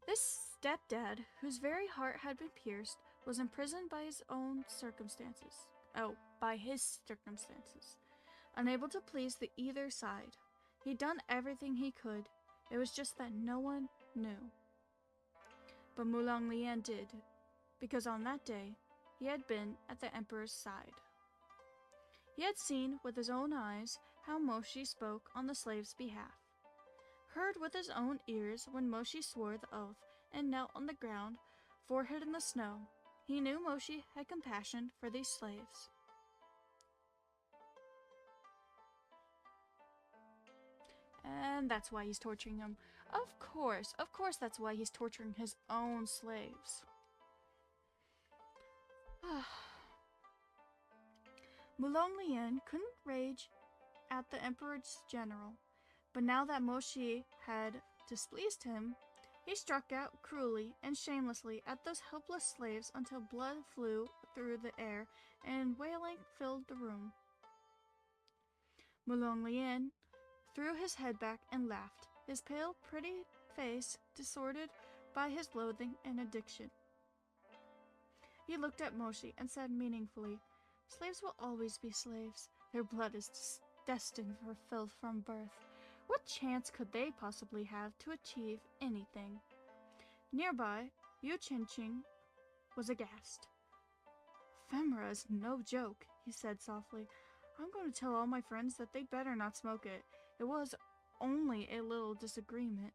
This stepdad, whose very heart had been pierced, was imprisoned by his own circumstances. By his circumstances. Unable to please the either side. He'd done everything he could. It was just that no one knew. But Mulong Lian did, because on that day, he had been at the emperor's side. He had seen with his own eyes how Moshi spoke on the slave's behalf. Heard with his own ears when Moshi swore the oath and knelt on the ground, forehead in the snow. He knew Moshi had compassion for these slaves. And that's why he's torturing them. Of course that's why he's torturing his own slaves. Mulong Lian couldn't rage at the emperor's general, but now that Moshi had displeased him, he struck out cruelly and shamelessly at those helpless slaves until blood flew through the air and wailing filled the room. Mulong Lian threw his head back and laughed, his pale, pretty face distorted by his loathing and addiction. He looked at Moshi and said meaningfully, "Slaves will always be slaves. Their blood is destined for filth from birth. What chance could they possibly have to achieve anything?" Nearby, Yu Chenqing was aghast. "Femra is no joke," he said softly. "I'm going to tell all my friends that they better not smoke it. It was only a little disagreement.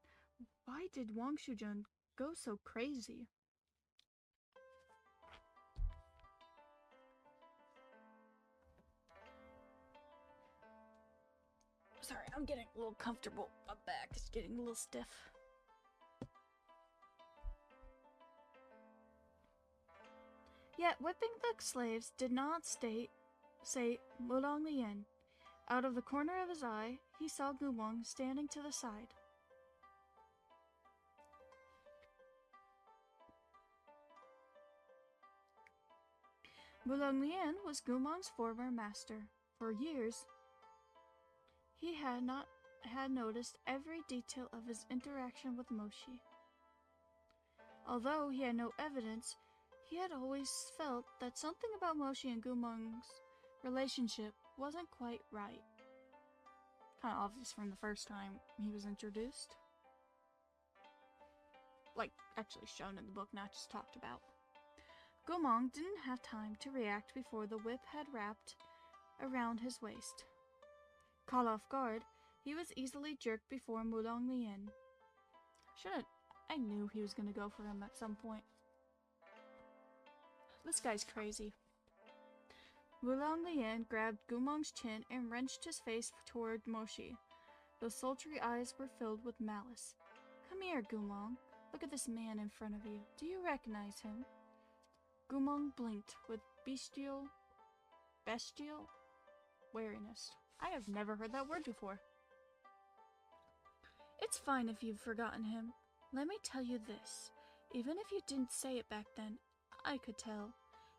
Why did Wang Shujun go so crazy?" Sorry, I'm getting a little comfortable. My back is getting a little stiff. Yet whipping the slaves did not say Mulong Lian. Out of the corner of his eye, he saw Gumong standing to the side. Mulong Lian was Gumong's former master. For years, he had noticed every detail of his interaction with Moshi. Although he had no evidence, he had always felt that something about Moshi and Gumong's relationship wasn't quite right. Kind of obvious from the first time he was introduced. Like, actually shown in the book, not just talked about. Gumong didn't have time to react before the whip had wrapped around his waist. Caught off guard, he was easily jerked before Mulong Lian. I knew he was gonna go for him at some point. This guy's crazy. Mulong Lian grabbed Gumong's chin and wrenched his face toward Moshi. Those sultry eyes were filled with malice. "Come here, Gumong. Look at this man in front of you. Do you recognize him?" Gumong blinked with bestial wariness. I have never heard that word before. "It's fine if you've forgotten him. Let me tell you this. Even if you didn't say it back then, I could tell.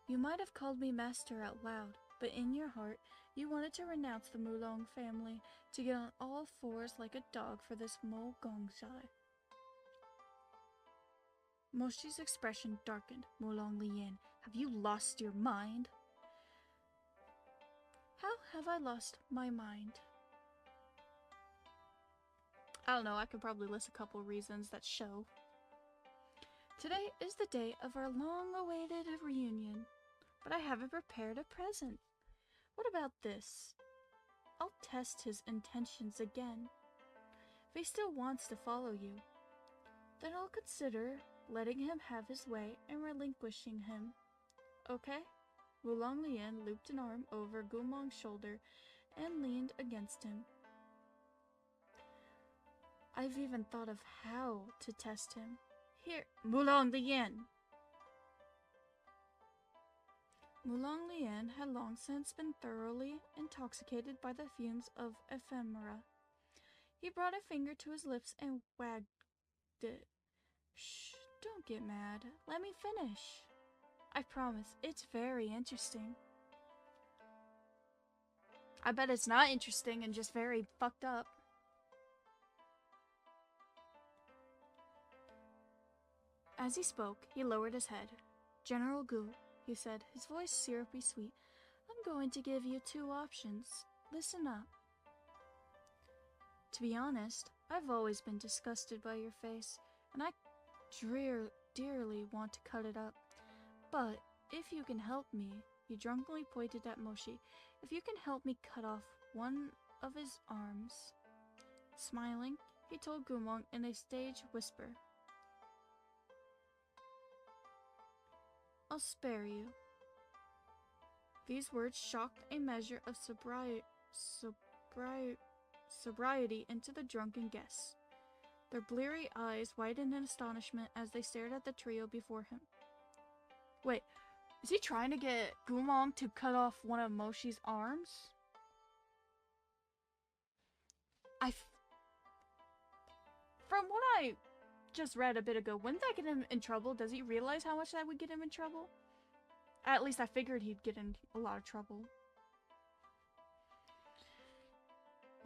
You might have called me master out loud, but in your heart, you wanted to renounce the Mulong family, to get on all fours like a dog for this Mo Gongshai." Moshi's expression darkened. Mulong Lian, have you lost your mind? How have I lost my mind? I don't know, I could probably list a couple reasons that show. Today is the day of our long-awaited reunion, but I haven't prepared a present. What about this? I'll test his intentions again. If he still wants to follow you, then I'll consider letting him have his way and relinquishing him. Okay? Wulong Lian looped an arm over Gumong's shoulder and leaned against him. I've even thought of how to test him. Here, Wulong Lian! Wulong Lian had long since been thoroughly intoxicated by the fumes of ephemera. He brought a finger to his lips and wagged it. Shh, don't get mad. Let me finish. I promise, it's very interesting. I bet it's not interesting and just very fucked up. As he spoke, he lowered his head. General Gu, he said, his voice syrupy sweet, I'm going to give you two options. Listen up. To be honest, I've always been disgusted by your face, and I dearly want to cut it up. But if you can help me, he drunkenly pointed at Moshi, if you can help me cut off one of his arms. Smiling, he told Gumong in a stage whisper, I'll spare you. These words shocked a measure of sobriety into the drunken guests. Their bleary eyes widened in astonishment as they stared at the trio before him. Wait, is he trying to get Gumong to cut off one of Moshi's arms? From what I just read a bit ago, wouldn't that get him in trouble? Does he realize how much that would get him in trouble? At least I figured he'd get in a lot of trouble.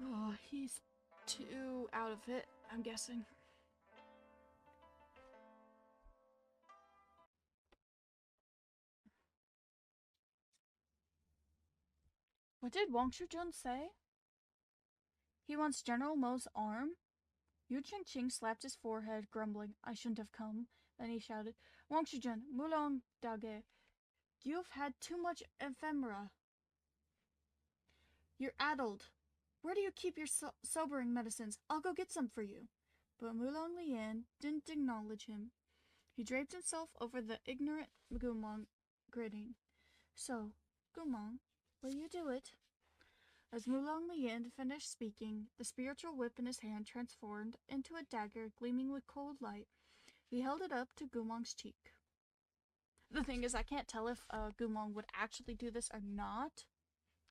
Oh, he's too out of it, I'm guessing. What did Wang Shujun say? He wants General Mo's arm? Yu Ching slapped his forehead, grumbling, I shouldn't have come. Then he shouted, Wang Shujun, Mulong Dage, you've had too much ephemera. You're addled. Where do you keep your sobering medicines? I'll go get some for you. But Mulong Lian didn't acknowledge him. He draped himself over the ignorant Gumong, grinning. So, Gumong, will you do it? As Mulong Lian finished speaking, the spiritual whip in his hand transformed into a dagger gleaming with cold light. He held it up to Gumong's cheek. The thing is, I can't tell if Gumong would actually do this or not,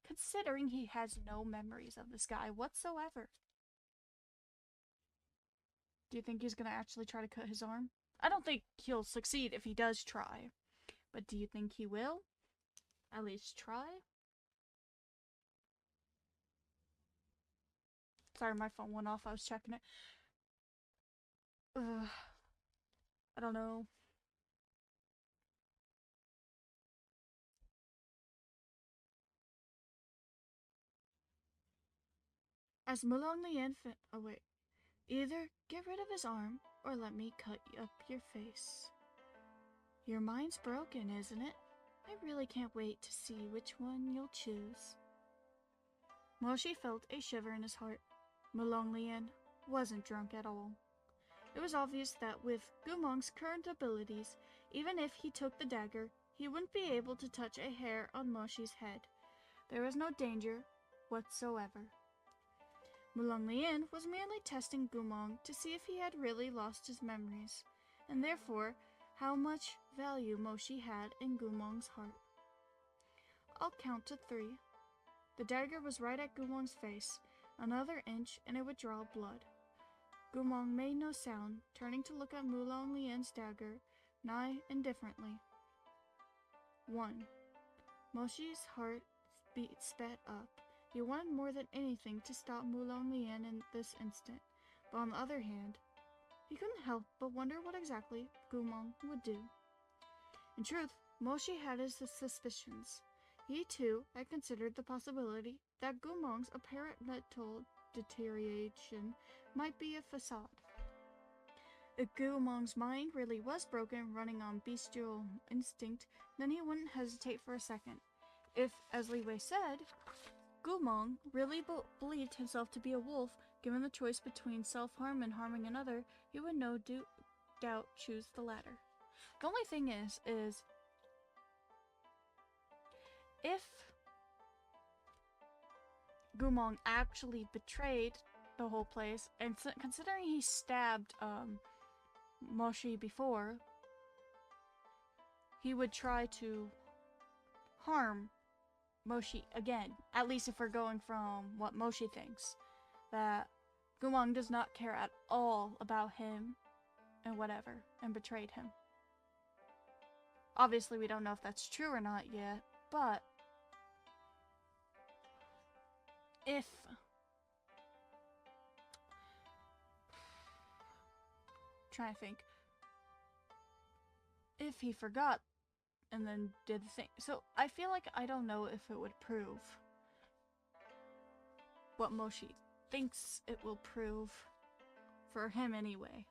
considering he has no memories of this guy whatsoever. Do you think he's gonna actually try to cut his arm? I don't think he'll succeed if he does try. But do you think he will? At least try? Sorry, my phone went off. I was checking it. I don't know. As Mulong Lian oh wait. Either get rid of his arm, or let me cut up your face. Your mind's broken, isn't it? I really can't wait to see which one you'll choose. Moshi felt a shiver in his heart. Mulong Lian wasn't drunk at all. It was obvious that with Gumong's current abilities, even if he took the dagger, he wouldn't be able to touch a hair on Moshi's head. There was no danger whatsoever. Mulong Lian was merely testing Gumong to see if he had really lost his memories, and therefore how much value Moshi had in Gumong's heart. I'll count to 3. The dagger was right at Gumong's face, another inch and it would draw blood. Gumong made no sound, turning to look at Mulong Lian's dagger, nigh indifferently. 1. Moshi's heart beat sped up. He wanted more than anything to stop Mulong Lian in this instant, but on the other hand, He couldn't help but wonder what exactly Gumong would do. In truth, Moshi had his suspicions. He, too, had considered the possibility that Gumong's apparent mental deterioration might be a facade. If Gumong's mind really was broken, running on bestial instinct, then he wouldn't hesitate for a second. If, as Li Wei said, Gumong really believed himself to be a wolf, given the choice between self-harm and harming another, he would no doubt choose the latter. The only thing is if Gumong actually betrayed the whole place, and considering he stabbed Moshi before, he would try to harm Moshi again. At least if we're going from what Moshi thinks, that Gumong does not care at all about him and whatever, and betrayed him. Obviously we don't know if that's true or not yet, but if trying to think, if he forgot and then did the thing, so I feel like I don't know if it would prove what Moshi thinks it will prove for him anyway.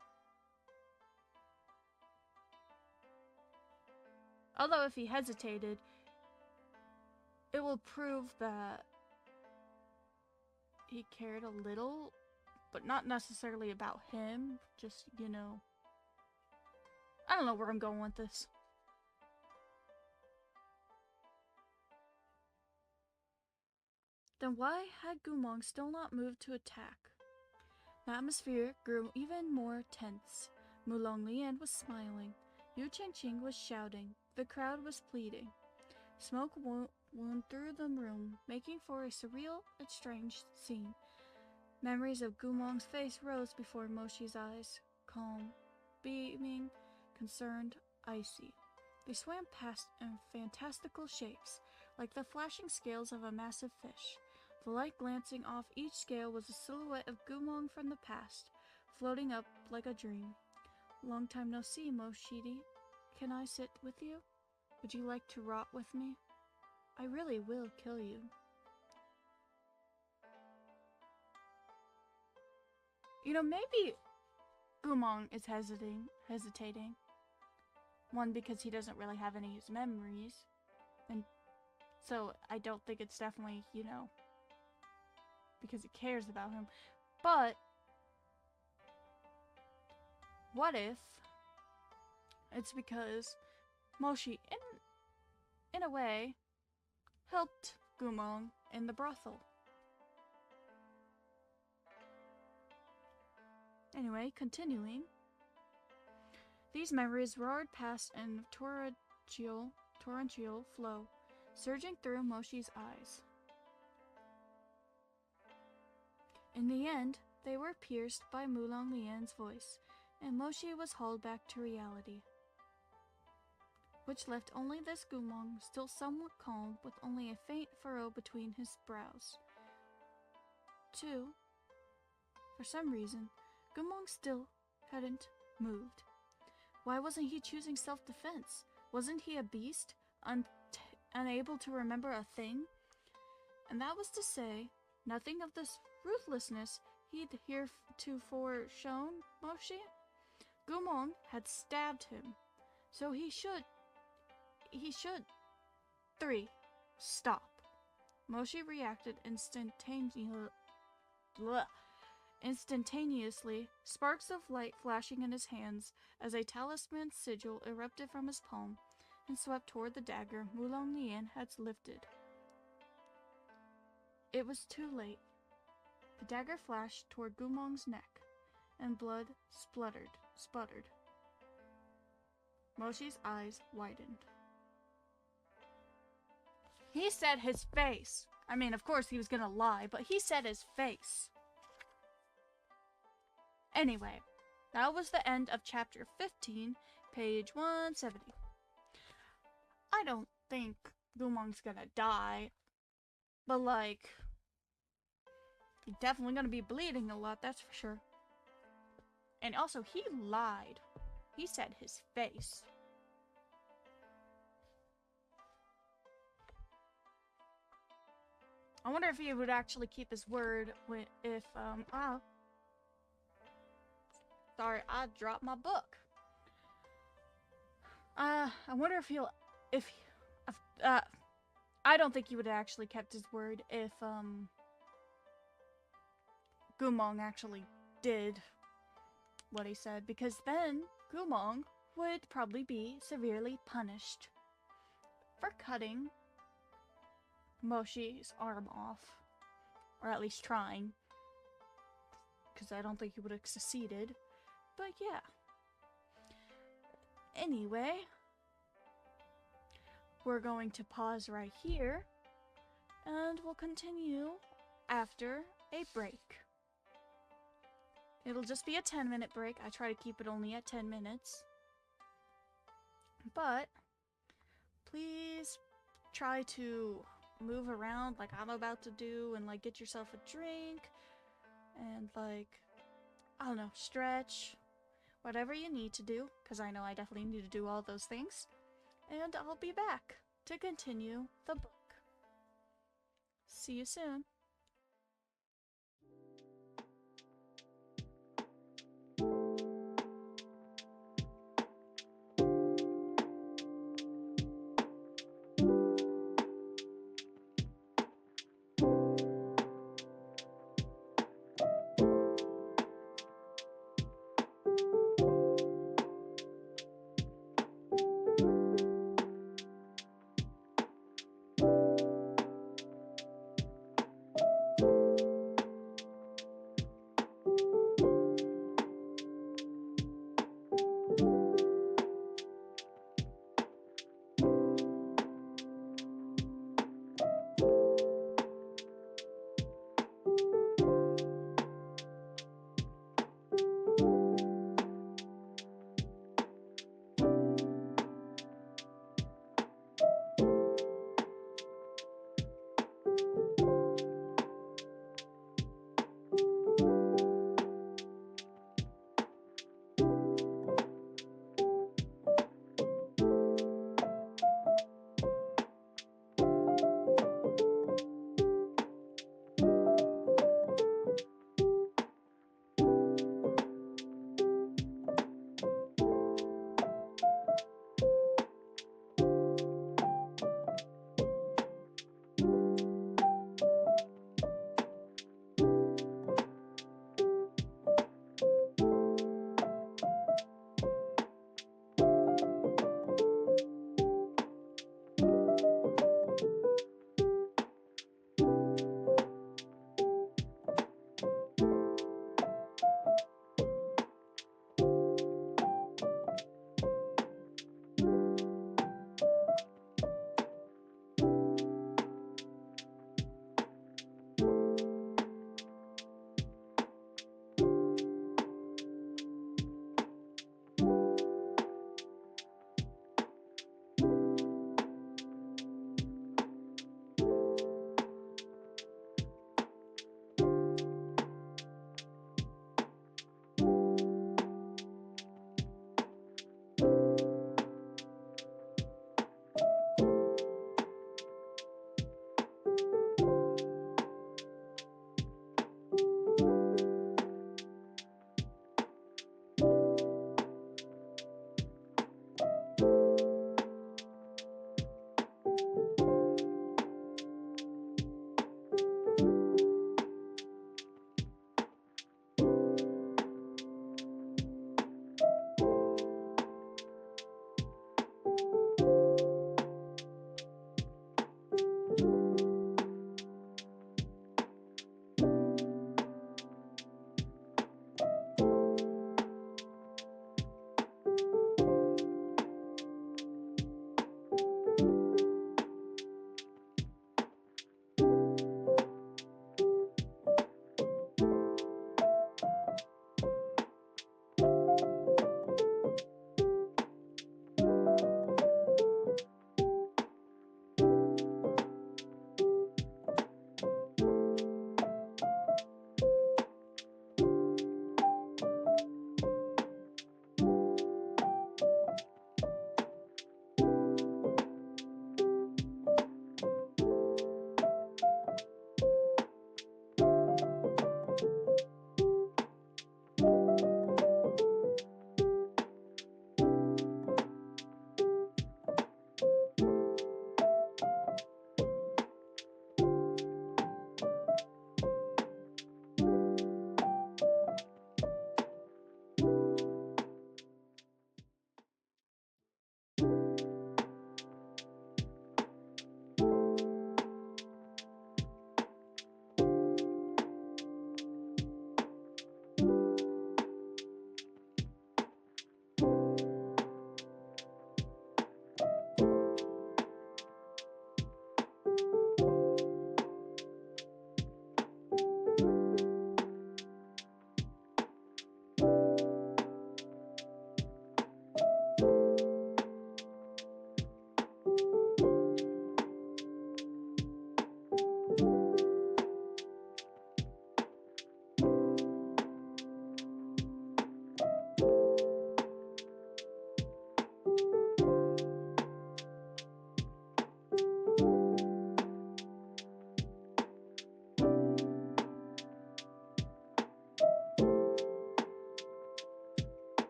Although if he hesitated, it will prove that he cared a little, but not necessarily about him, just, you know. I don't know where I'm going with this. Then why had Gumong still not moved to attack? The atmosphere grew even more tense. Mulong Lian was smiling. Yu Chengqing was shouting. The crowd was pleading. Smoke wound through the room, making for a surreal and strange scene. Memories of Gumong's face rose before Moshi's eyes. Calm, beaming, concerned, icy. They swam past in fantastical shapes, like the flashing scales of a massive fish. The light glancing off each scale was a silhouette of Gumong from the past, floating up like a dream. Long time no see, Moshidi. Can I sit with you? Would you like to rot with me? I really will kill you. You know, maybe Gumong is hesitating. One, because he doesn't really have any of his memories. And so I don't think it's definitely, you know, because he cares about him. But what if it's because Moshi, in a way, helped Gumong in the brothel? Anyway, continuing. These memories roared past in torrential flow, surging through Moshi's eyes. In the end, they were pierced by Mulong Lian's voice, and Moshi was hauled back to reality, which left only this Gumong, still somewhat calm, with only a faint furrow between his brows. 2. For some reason, Gumong still hadn't moved. Why wasn't he choosing self-defense? Wasn't he a beast, unable to remember a thing? And that was to say, nothing of this ruthlessness he'd heretofore shown Moshi? Gumong had stabbed him, so he should. 3. Stop. Moshi reacted instantaneously, sparks of light flashing in his hands as a talisman sigil erupted from his palm and swept toward the dagger Mulong Lian had lifted. It was too late. The dagger flashed toward Gumong's neck, and blood sputtered. Moshi's eyes widened. He said his face. I mean, of course he was gonna lie, but he said his face. Anyway, that was the end of chapter 15, page 170. I don't think Gumong's gonna die, but like, he's definitely gonna be bleeding a lot, that's for sure. And also, he lied. He said his face. I wonder if he would actually keep his word if, sorry, I dropped my book. I wonder if I don't think he would have actually kept his word if, Gumong actually did what he said, because then Gumong would probably be severely punished for cutting Moshi's arm off, or at least trying, because I don't think he would have succeeded, but yeah. Anyway, we're going to pause right here, and we'll continue after a break. It'll just be a 10-minute break. I try to keep it only at 10 minutes. But please try to move around like I'm about to do, and like get yourself a drink and like, I don't know, stretch, whatever you need to do, because I know I definitely need to do all those things. And I'll be back to continue the book. See you soon.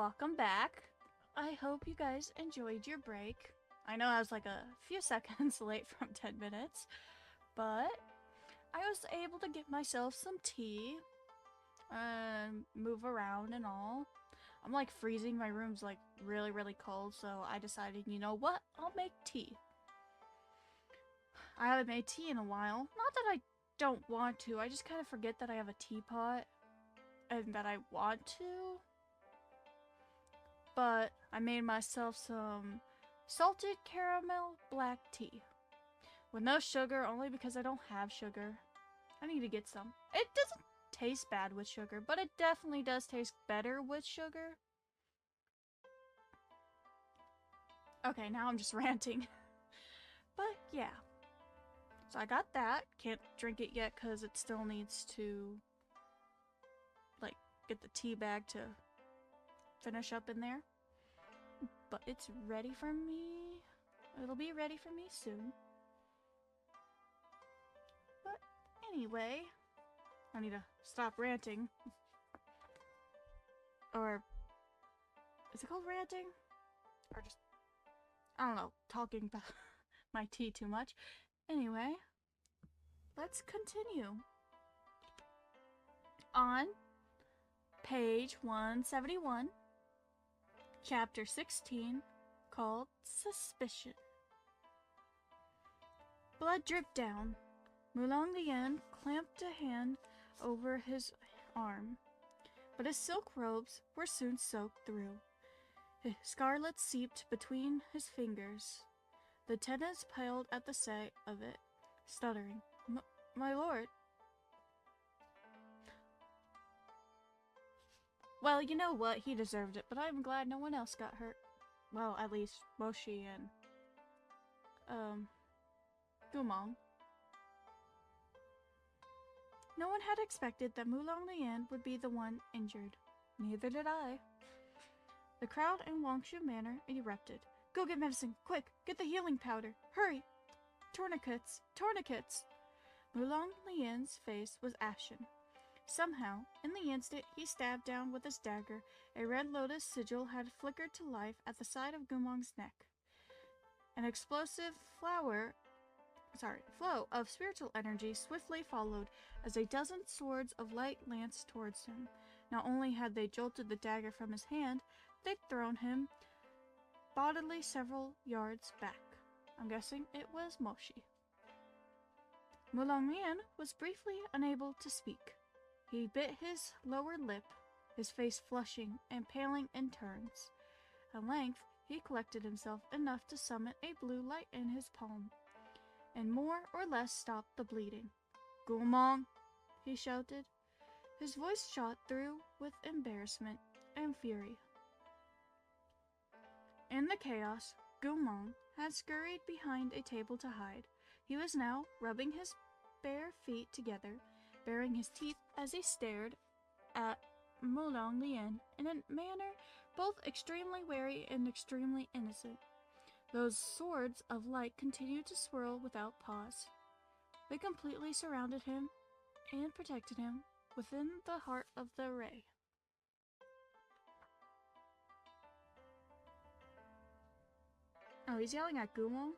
welcome back. I hope you guys enjoyed your break. I know I was like a few seconds late from 10 minutes, but I was able to get myself some tea and move around and all. I'm like freezing, my room's like really, really cold, so I decided, you know what, I'll make tea. I haven't made tea in a while. Not that I don't want to, I just kind of forget that I have a teapot and that I want to. But I made myself some salted caramel black tea. With no sugar, only because I don't have sugar. I need to get some. It doesn't taste bad with sugar, but it definitely does taste better with sugar. Okay, now I'm just ranting. But yeah. So I got that. Can't drink it yet because it still needs to, like, get the tea bag to finish up in there. But it's ready for me. It'll be ready for me soon. But anyway, I need to stop ranting. Or is it called ranting? Or just, I don't know, talking about my tea too much. Anyway, let's continue. On page 171, chapter 16, called Suspicion. Blood dripped down. Mulong Lian clamped a hand over his arm, but his silk robes were soon soaked through. Scarlet seeped between his fingers. The tenants paled at the sight of it, stuttering, My lord. Well, you know what? He deserved it, but I'm glad no one else got hurt. Well, at least Moshi and, Gumong. No one had expected that Mulong Lian would be the one injured. Neither did I. The crowd in Wangshu Manor erupted. Go get medicine, quick! Get the healing powder! Hurry! Tourniquets! Tourniquets! Mulong Lian's face was ashen. Somehow, in the instant he stabbed down with his dagger, a red lotus sigil had flickered to life at the side of Gumong's neck. An explosive flow of spiritual energy swiftly followed as a dozen swords of light lanced towards him. Not only had they jolted the dagger from his hand, they'd thrown him bodily several yards back. I'm guessing it was Moshi. Mulong Lian was briefly unable to speak. He bit his lower lip, his face flushing and paling in turns. At length, he collected himself enough to summon a blue light in his palm, and more or less stopped the bleeding. Gumong, he shouted. His voice shot through with embarrassment and fury. In the chaos, Gumong had scurried behind a table to hide. He was now rubbing his bare feet together, baring his teeth as he stared at Mulong Lian in a manner both extremely wary and extremely innocent. Those swords of light continued to swirl without pause. They completely surrounded him and protected him within the heart of the ray. Oh, he's yelling at Gumong?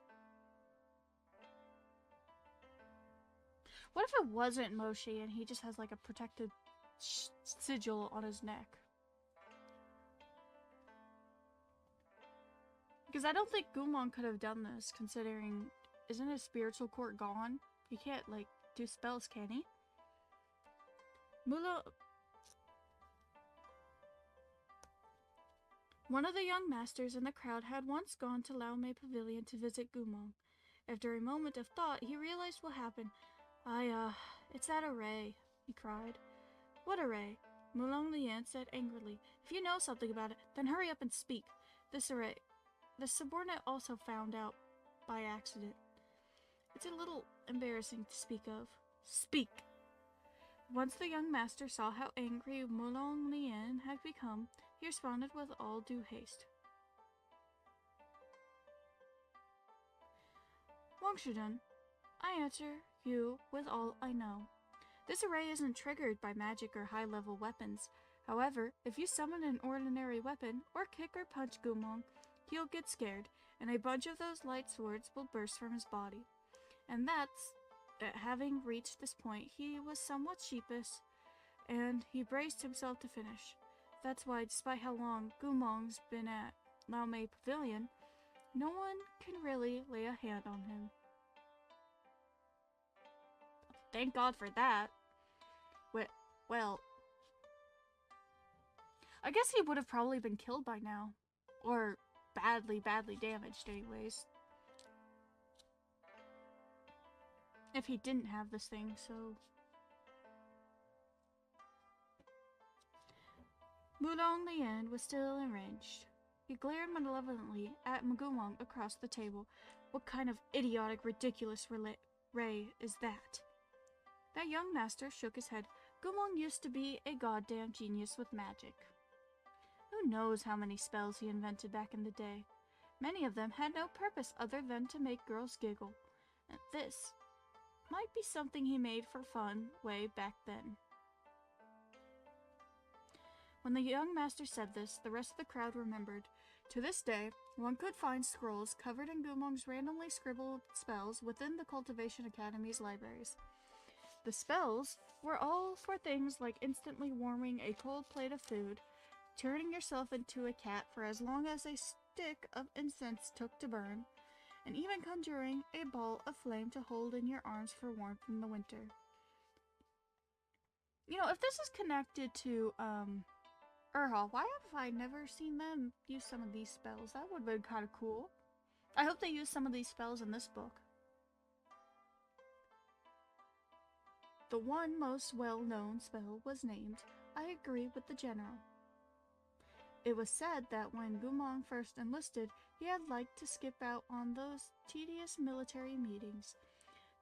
What if it wasn't Moshi and he just has like a protected sigil on his neck? Because I don't think Gumong could have done this, considering, isn't his spiritual court gone? He can't, like, do spells, can he? One of the young masters in the crowd had once gone to Laomei Pavilion to visit Gumong. After a moment of thought, he realized what happened. It's that array, he cried. What array? Mulong Lian said angrily. If you know something about it, then hurry up and speak. This array. The subordinate also found out by accident. It's a little embarrassing to speak of. Speak! Once the young master saw how angry Mulong Lian had become, he responded with all due haste. Wangshudan, I answer you with all I know. This array isn't triggered by magic or high-level weapons. However, if you summon an ordinary weapon, or kick or punch Gumong, he'll get scared, and a bunch of those light swords will burst from his body. And having reached this point, he was somewhat sheepish, and he braced himself to finish. That's why, despite how long Gumong's been at Danmei Pavilion, no one can really lay a hand on him. Thank God for that. Well, I guess he would have probably been killed by now. Or badly damaged anyways. If he didn't have this thing, so... Mulong Lian was still enraged. He glared malevolently at Gumong across the table. What kind of idiotic, ridiculous ray is that? That young master shook his head. Gumong used to be a goddamn genius with magic. Who knows how many spells he invented back in the day? Many of them had no purpose other than to make girls giggle. And this might be something he made for fun way back then. When the young master said this, the rest of the crowd remembered. To this day, one could find scrolls covered in Gumong's randomly scribbled spells within the Cultivation Academy's libraries. The spells were all for things like instantly warming a cold plate of food, turning yourself into a cat for as long as a stick of incense took to burn, and even conjuring a ball of flame to hold in your arms for warmth in the winter. You know, if this is connected to, Urha, why have I never seen them use some of these spells? That would have been kind of cool. I hope they use some of these spells in this book. The one most well-known spell was named, I agree with the general. It was said that when Gumong first enlisted, he had liked to skip out on those tedious military meetings.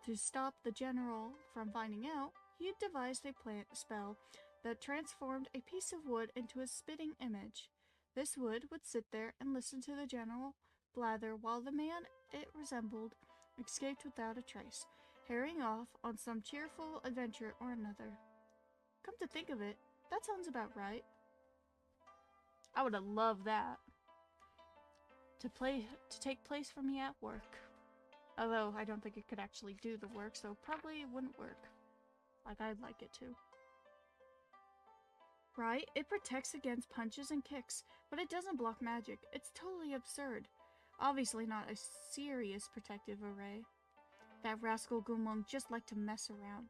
To stop the general from finding out, he had devised a spell that transformed a piece of wood into a spitting image. This wood would sit there and listen to the general blather while the man it resembled escaped without a trace, hurrying off on some cheerful adventure or another. Come to think of it, that sounds about right. I would have loved that. To take place for me at work. Although I don't think it could actually do the work, so probably it wouldn't work. Like I'd like it to. Right? It protects against punches and kicks, but it doesn't block magic. It's totally absurd. Obviously not a serious protective array. That rascal Gumong just liked to mess around.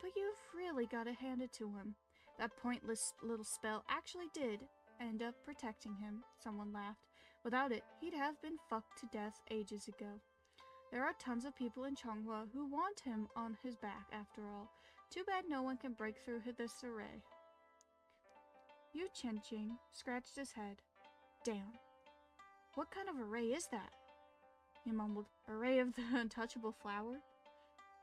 But you've really got to hand it to him. That pointless little spell actually did end up protecting him, someone laughed. Without it, he'd have been fucked to death ages ago. There are tons of people in Changhua who want him on his back after all. Too bad no one can break through this array. Yu Chenqing scratched his head. Damn. What kind of array is that? He mumbled. Array of the untouchable flower?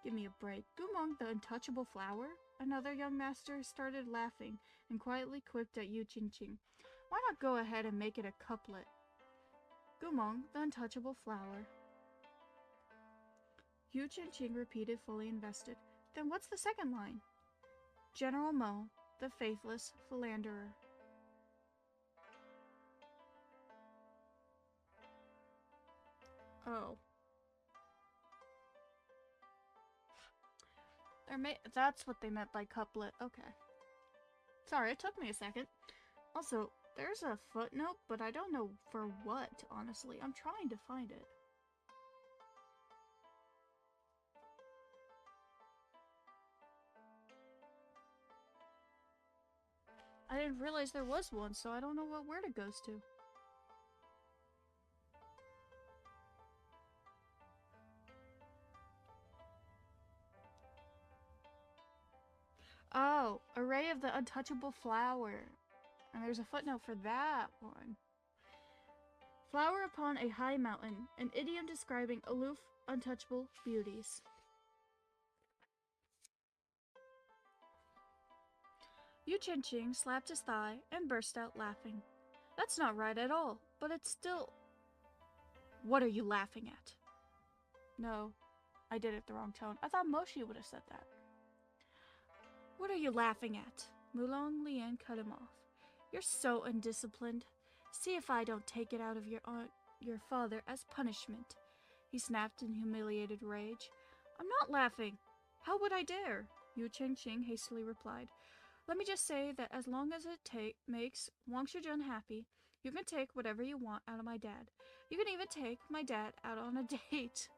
Give me a break. Gumong, the untouchable flower? Another young master started laughing and quietly quipped at Yu Chenqing. Why not go ahead and make it a couplet? Gumong, the untouchable flower. Yu Chenqing repeated, fully invested. Then what's the second line? General Mo, the faithless philanderer. Oh. That's what they meant by couplet. Okay. Sorry, it took me a second. Also, there's a footnote, but I don't know for what, honestly. I'm trying to find it. I didn't realize there was one, so I don't know what word it goes to. Oh, array of the untouchable flower. And there's a footnote for that one. Flower upon a high mountain, an idiom describing aloof, untouchable beauties. Yu Chenqing slapped his thigh and burst out laughing. That's not right at all, but it's still... What are you laughing at? No, I did it the wrong tone. I thought Moshi would have said that. What are you laughing at? Mulong Lian cut him off. You're so undisciplined. See if I don't take it out of your father as punishment. He snapped in humiliated rage. I'm not laughing. How would I dare? Yu Chengqing hastily replied. Let me just say that as long as it makes Wang Shujun happy, you can take whatever you want out of my dad. You can even take my dad out on a date.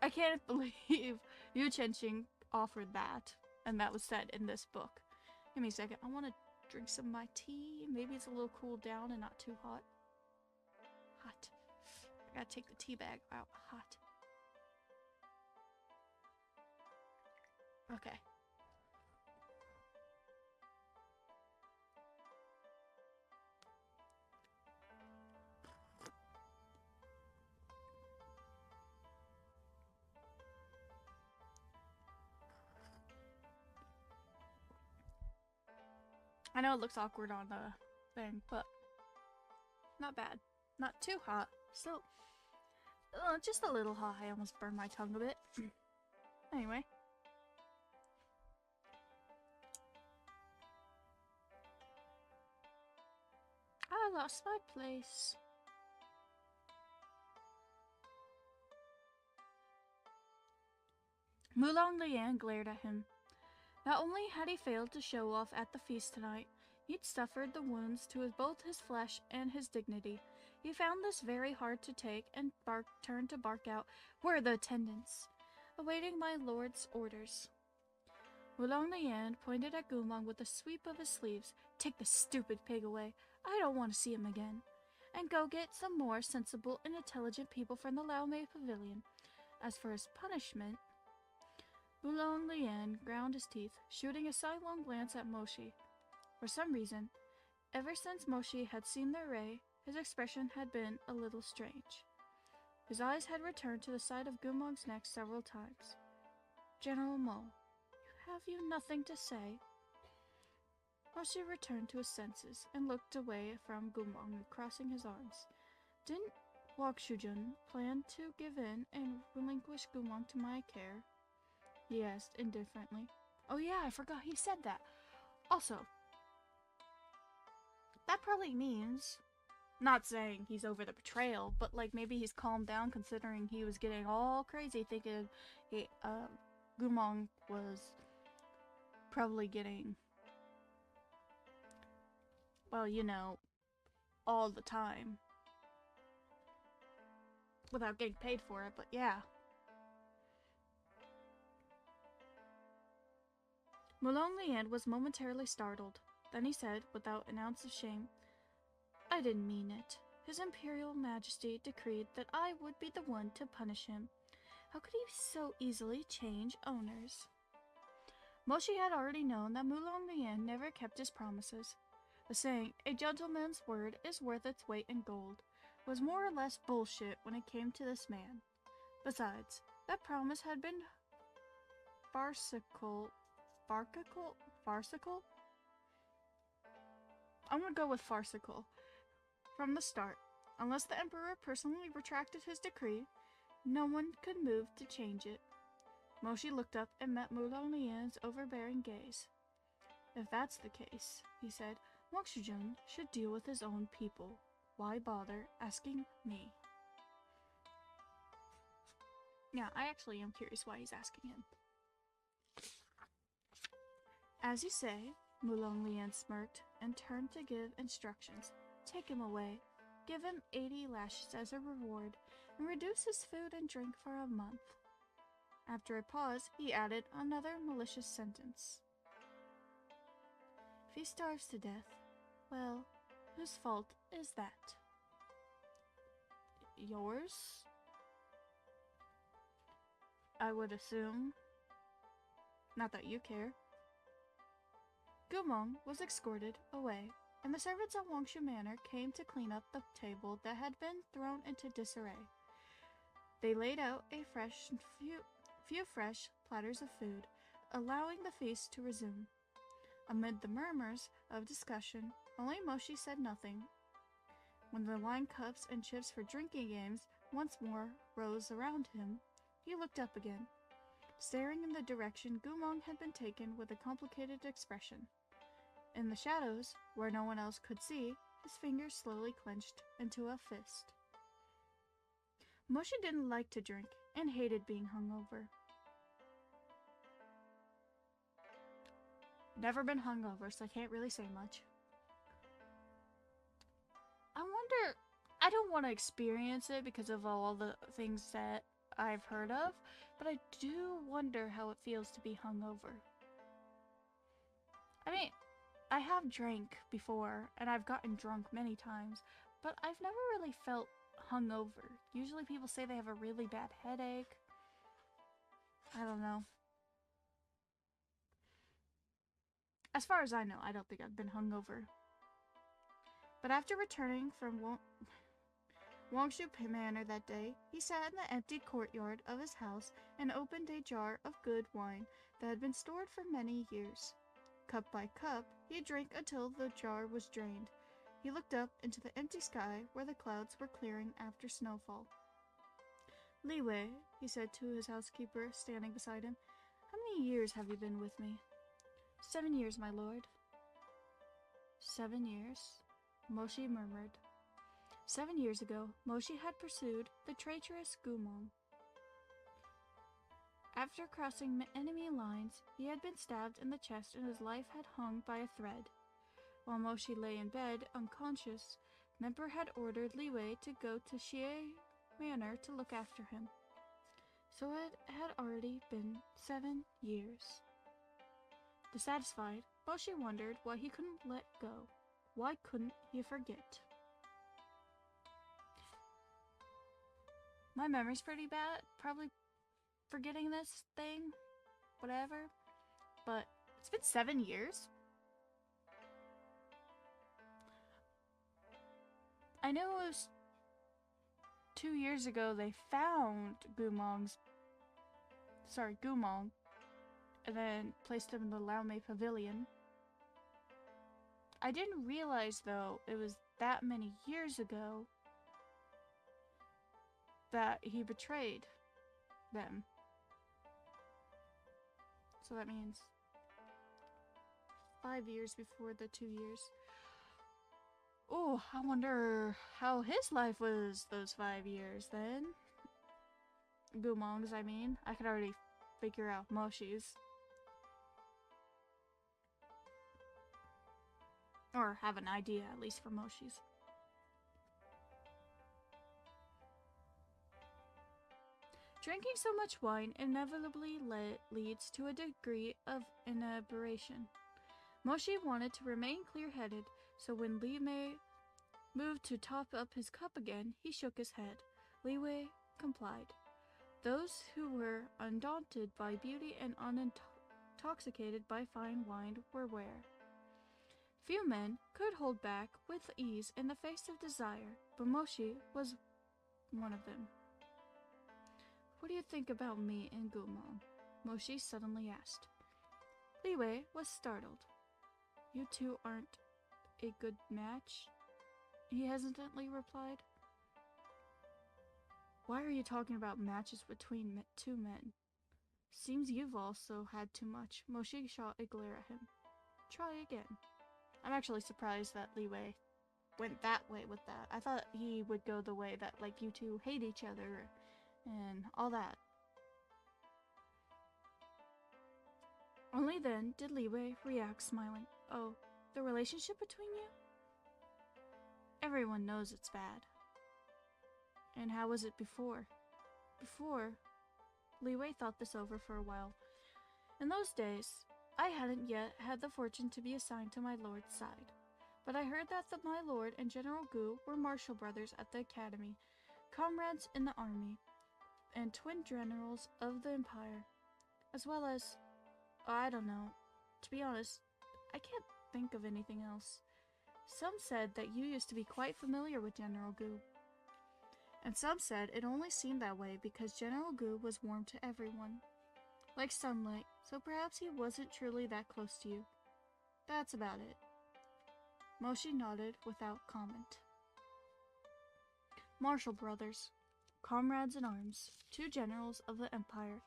I can't believe Yu Chengqing offered that, and that was said in this book. Give me a second. I want to drink some of my tea. Maybe it's a little cooled down and not too hot. Hot. I gotta take the tea bag out. Hot. Okay. I know it looks awkward on the thing, but not bad. Not too hot. Still, just a little hot. I almost burned my tongue a bit. Anyway. I lost my place. Mulong Lian glared at him. Not only had he failed to show off at the feast tonight, he'd suffered the wounds to both his flesh and his dignity. He found this very hard to take and turned to bark out, "Where are the attendants?" awaiting my lord's orders. Mulong Lian pointed at Gumong with a sweep of his sleeves. Take the stupid pig away. I don't want to see him again. And go get some more sensible and intelligent people from the Laomei Pavilion. As for his punishment... Mulong Lian ground his teeth, shooting a sidelong glance at Moshi. For some reason, ever since Moshi had seen the ray, his expression had been a little strange. His eyes had returned to the side of Gumong's neck several times. General Mo, have you nothing to say? Moshi returned to his senses and looked away from Gumong, crossing his arms. Didn't Wang Shujun plan to give in and relinquish Gumong to my care? He asked indifferently. Oh yeah, I forgot he said that. Also, that probably means, not saying he's over the betrayal, but like maybe he's calmed down considering he was getting all crazy thinking Gumong was probably getting, well, you know, all the time without getting paid for it, but yeah. Mulong Lian was momentarily startled. Then he said, without an ounce of shame, I didn't mean it. His Imperial Majesty decreed that I would be the one to punish him. How could he so easily change owners? Moshi had already known that Mulong Lian never kept his promises. The saying, a gentleman's word is worth its weight in gold, was more or less bullshit when it came to this man. Besides, that promise had been farcical? I'm gonna go with farcical. From the start, unless the Emperor personally retracted his decree, no one could move to change it. Moshi looked up and met Mulong Lian's overbearing gaze. If that's the case, he said, Wang Shujun should deal with his own people. Why bother asking me? Yeah, I actually am curious why he's asking him. As you say, Mulong Lian smirked and turned to give instructions. Take him away, give him 80 lashes as a reward, and reduce his food and drink for a month. After a pause, he added another malicious sentence. If he starves to death, well, whose fault is that? Yours? I would assume. Not that you care. Gumong was escorted away, and the servants at Wangshu Manor came to clean up the table that had been thrown into disarray. They laid out a few fresh platters of food, allowing the feast to resume. Amid the murmurs of discussion, only Moshi said nothing. When the wine cups and chips for drinking games once more rose around him, he looked up again. staring in the direction Gumong had been taken with a complicated expression. In the shadows, where no one else could see, his fingers slowly clenched into a fist. Moshi didn't like to drink and hated being hungover. Never been hungover, so I can't really say much. I wonder, I don't want to experience it because of all the things that I've heard of, but I do wonder how it feels to be hungover. I mean, I have drank before, and I've gotten drunk many times, but I've never really felt hungover. Usually people say they have a really bad headache. I don't know. As far as I know, I don't think I've been hungover. But after returning from Wangshu Manor that day, he sat in the empty courtyard of his house and opened a jar of good wine that had been stored for many years. Cup by cup, he drank until the jar was drained. He looked up into the empty sky where the clouds were clearing after snowfall. "Liwei," he said to his housekeeper standing beside him, "how many years have you been with me?" 7 years, my lord." 7 years, Moshi murmured. 7 years ago, Moshi had pursued the traitorous Gumong. After crossing enemy lines, he had been stabbed in the chest and his life had hung by a thread. While Moshi lay in bed, unconscious, Memper had ordered Liwei to go to Xie Manor to look after him. So it had already been 7 years. Dissatisfied, Moshi wondered why he couldn't let go. Why couldn't he forget? My memory's pretty bad, probably forgetting this thing, whatever, but it's been 7 years? I know it was 2 years ago they found Gumong, and then placed him in the Danmei Pavilion. I didn't realize, though, it was that many years ago that he betrayed them. So that means 5 years before the 2 years. Oh, I wonder how his life was those 5 years then. Gumong's, I mean. I could already figure out Moshi's. Or have an idea, at least for Moshi's. Drinking so much wine inevitably leads to a degree of inebriation. Moshi wanted to remain clear-headed, so when Liwei moved to top up his cup again, he shook his head. Liwei complied. Those who were undaunted by beauty and unintoxicated by fine wine were rare. Few men could hold back with ease in the face of desire, but Moshi was one of them. "What do you think about me and Gumong?" Moshi suddenly asked. Liwei was startled. "You two aren't a good match?" he hesitantly replied. "Why are you talking about matches between two men? Seems you've also had too much." Moshi shot a glare at him. "Try again." I'm actually surprised that Liwei went that way with that. I thought he would go the way that, like, you two hate each other and all that. Only then did Liwei react, smiling. "Oh, the relationship between you? Everyone knows it's bad." "And how was it before?" "Before?" Liwei thought this over for a while. "In those days, I hadn't yet had the fortune to be assigned to my lord's side. But I heard that my lord and General Gu were martial brothers at the academy, comrades in the army, and twin generals of the empire, as well as, I don't know. To be honest, I can't think of anything else. Some said that you used to be quite familiar with General Gu. And some said it only seemed that way because General Gu was warm to everyone, like sunlight, so perhaps he wasn't truly that close to you. That's about it." Moshi nodded without comment. Martial brothers, comrades in arms, two generals of the empire.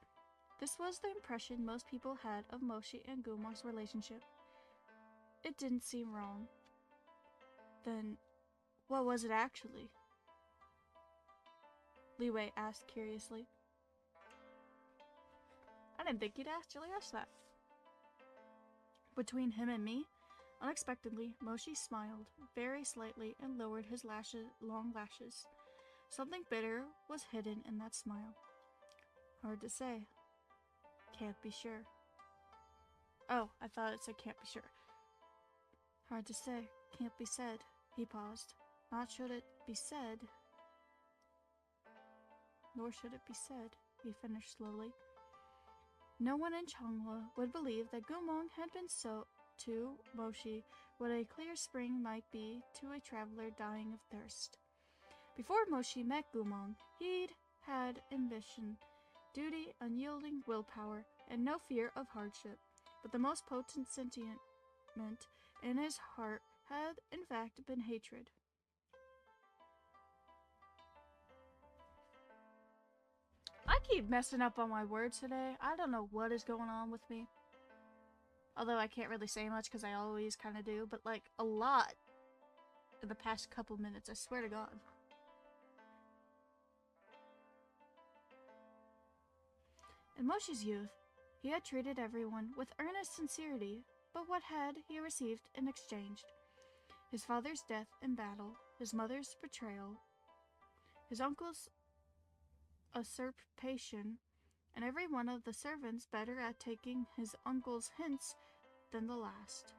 This was the impression most people had of Moshi and Gumong's relationship. It didn't seem wrong. Then, what was it actually? Li Wei asked curiously. I didn't think you'd actually ask that. Between him and me, unexpectedly, Moshi smiled very slightly and lowered his long lashes. Something bitter was hidden in that smile. Hard to say. Can't be sure. Oh, I thought it said can't be sure. Hard to say. Can't be said. He paused. Not should it be said. Nor should it be said, he finished slowly. No one in Changhua would believe that Gumong had been so to Moshi what a clear spring might be to a traveler dying of thirst. Before Moshi met Gumong, he'd had ambition, duty, unyielding willpower, and no fear of hardship. But the most potent sentiment in his heart had, in fact, been hatred. I keep messing up on my words today. I don't know what is going on with me. Although I can't really say much because I always kind of do, but like a lot in the past couple minutes, I swear to God. In Moshi's youth, he had treated everyone with earnest sincerity, but what had he received in exchange? His father's death in battle, his mother's betrayal, his uncle's usurpation, and every one of the servants better at taking his uncle's hints than the last.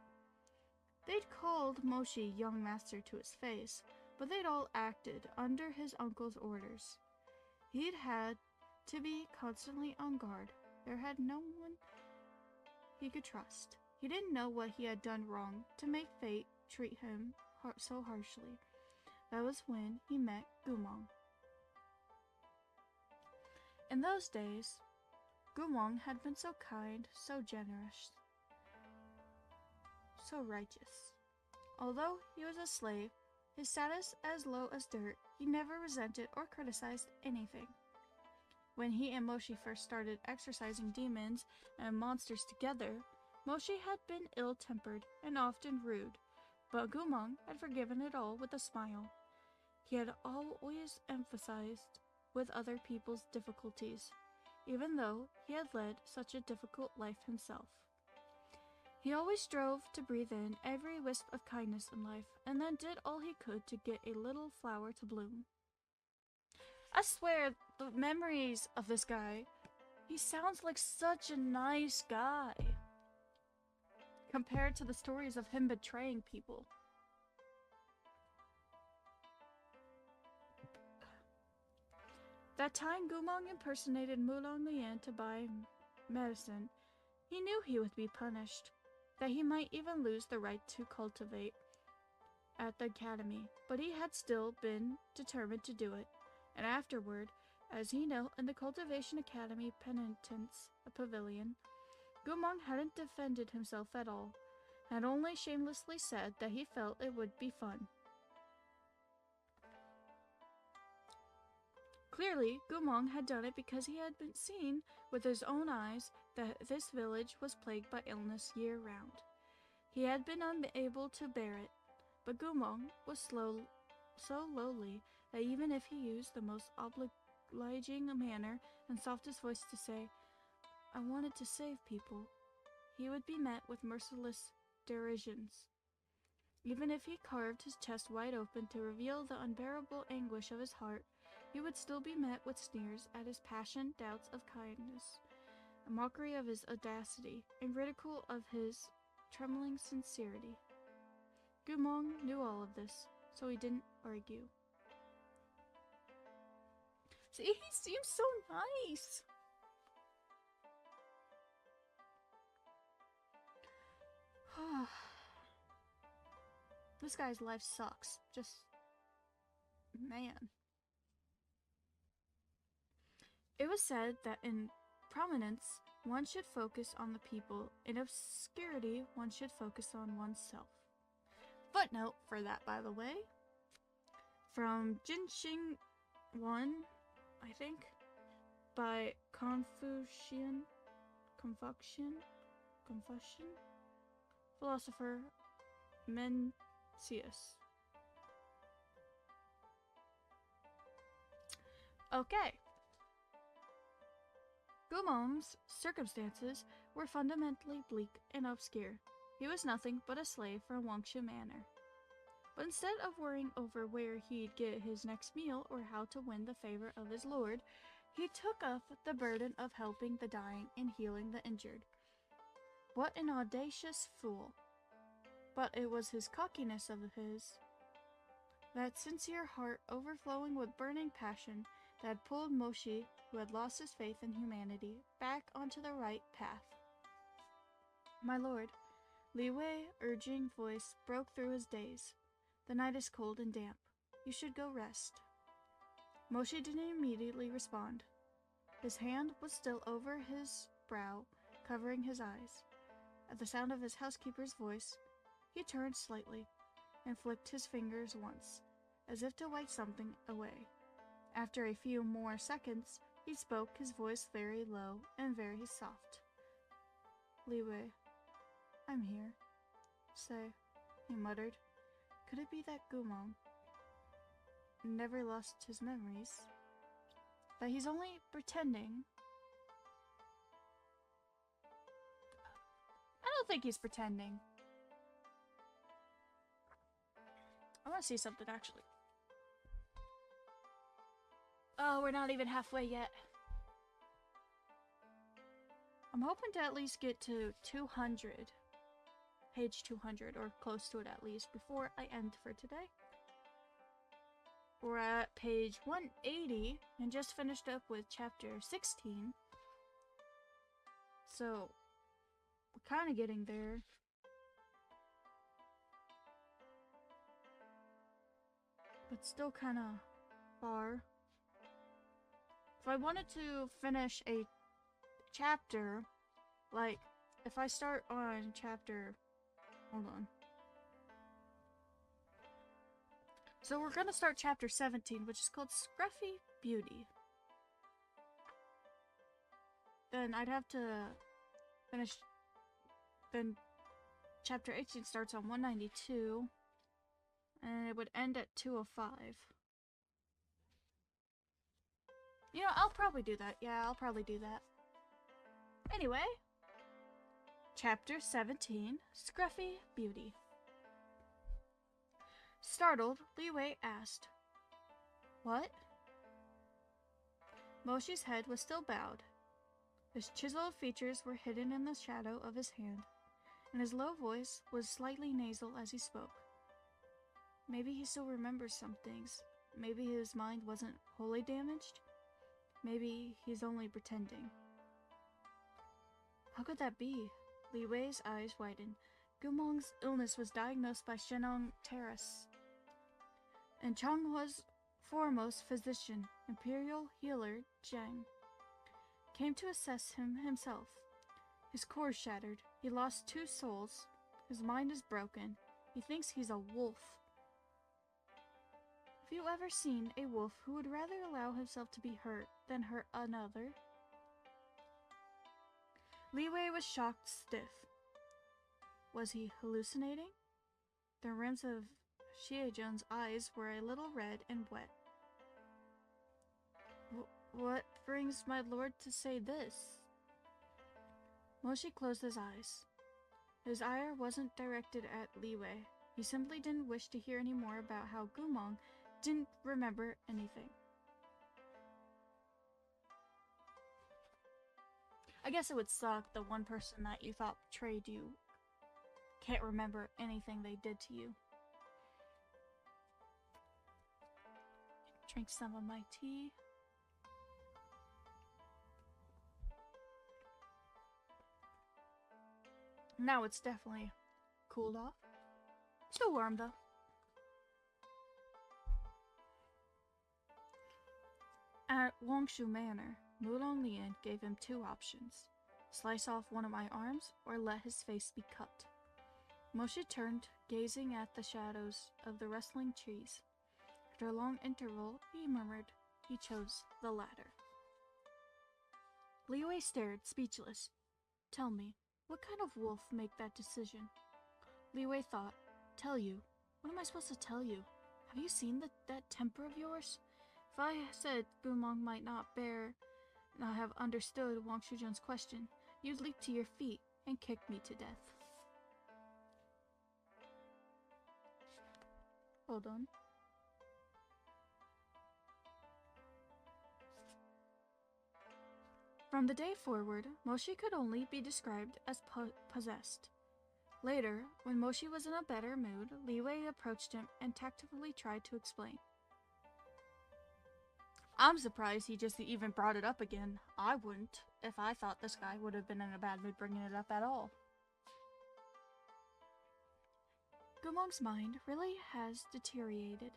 They'd called Moshi young master to his face, but they'd all acted under his uncle's orders. He'd had to be constantly on guard. There had no one he could trust. He didn't know what he had done wrong to make fate treat him so harshly. That was when he met Gumong. In those days, Gumong had been so kind, so generous, so righteous. Although he was a slave, his status as low as dirt, he never resented or criticized anything. When he and Moshi first started exorcising demons and monsters together, Moshi had been ill-tempered and often rude, but Gumong had forgiven it all with a smile. He had always emphasized with other people's difficulties, even though he had led such a difficult life himself. He always strove to breathe in every wisp of kindness in life, and then did all he could to get a little flower to bloom. I swear, the memories of this guy, he sounds like such a nice guy, compared to the stories of him betraying people. That time Gumong impersonated Mulong Lian to buy medicine, he knew he would be punished, that he might even lose the right to cultivate at the academy, but he had still been determined to do it, and afterward, as he knelt in the cultivation academy penitence pavilion, Gumong hadn't defended himself at all, had only shamelessly said that he felt it would be fun. Clearly, Gumong had done it because he had been seen with his own eyes that this village was plagued by illness year-round. He had been unable to bear it, but Gumong was so lowly that even if he used the most obliging manner and softest voice to say, "I wanted to save people," he would be met with merciless derisions. Even if he carved his chest wide open to reveal the unbearable anguish of his heart, he would still be met with sneers at his passion, doubts of kindness, a mockery of his audacity, and ridicule of his trembling sincerity. Gumong knew all of this, so he didn't argue. See, he seems so nice! This guy's life sucks. Just... man. It was said that in prominence, one should focus on the people. In obscurity, one should focus on oneself. Footnote for that, by the way. From Jinxing 1, I think. by Confucian philosopher Mencius. Okay. Gumong's circumstances were fundamentally bleak and obscure. He was nothing but a slave from Wangshu Manor. But instead of worrying over where he'd get his next meal or how to win the favor of his lord, he took up the burden of helping the dying and healing the injured. What an audacious fool. But it was his cockiness of his, that sincere heart overflowing with burning passion, that had pulled Moshi, who had lost his faith in humanity, back onto the right path. My lord, Li Wei's urging voice broke through his daze. The night is cold and damp. You should go rest. Moshi didn't immediately respond. His hand was still over his brow, covering his eyes. At the sound of his housekeeper's voice, he turned slightly and flicked his fingers once, as if to wipe something away. After a few more seconds, he spoke, his voice very low and very soft. Li Wei, I'm here. Say, he muttered. Could it be that Gumong never lost his memories? That he's only pretending? I don't think he's pretending. I want to see something, actually. Oh, we're not even halfway yet. I'm hoping to at least get to 200. Page 200, or close to it at least, before I end for today. We're at page 180, and just finished up with chapter 16. So, we're kind of getting there. But still kind of far. If I wanted to finish a chapter, like, if I start on chapter... Hold on. So we're gonna start chapter 17, which is called Scruffy Beauty. Then I'd have to finish... Then chapter 18 starts on 192. And it would end at 205. You know, I'll probably do that. Yeah, I'll probably do that. Anyway. Chapter 17, Scruffy Beauty. Startled, Li Wei asked, What? Moshi's head was still bowed. His chiseled features were hidden in the shadow of his hand, and his low voice was slightly nasal as he spoke. Maybe he still remembers some things. Maybe his mind wasn't wholly damaged. Maybe he's only pretending. How could that be? Li Wei's eyes widened. Gumong's illness was diagnosed by Shenong Terrace, and Changhua's foremost physician, imperial healer Zhang, came to assess him himself. His core shattered. He lost 2 souls. His mind is broken. He thinks he's a wolf. Have you ever seen a wolf who would rather allow himself to be hurt than hurt another? Li Wei was shocked stiff. Was he hallucinating? The rims of Xiejun's eyes were a little red and wet. What brings my lord to say this? Moshi closed his eyes. His ire wasn't directed at Li Wei. He simply didn't wish to hear any more about how Gumong didn't remember anything. I guess it would suck the one person that you thought betrayed you can't remember anything they did to you. Drink some of my tea. Now it's definitely cooled off. Still warm though. At Wangshu Manor, Mulong Lian gave him 2 options. Slice off one of my arms or let his face be cut. Moshi turned, gazing at the shadows of the rustling trees. After a long interval, he murmured he chose the latter. Liwei stared, speechless. Tell me, what kind of wolf make that decision? Liwei thought. Tell you? What am I supposed to tell you? Have you seen that temper of yours? If I said Gumong might not have understood Wang Shujun's question, you'd leap to your feet and kick me to death. Hold on. From the day forward, Moshi could only be described as possessed. Later, when Moshi was in a better mood, Liwei approached him and tactfully tried to explain. I'm surprised he just even brought it up again. I wouldn't, if I thought this guy would have been in a bad mood bringing it up at all. Gumong's mind really has deteriorated.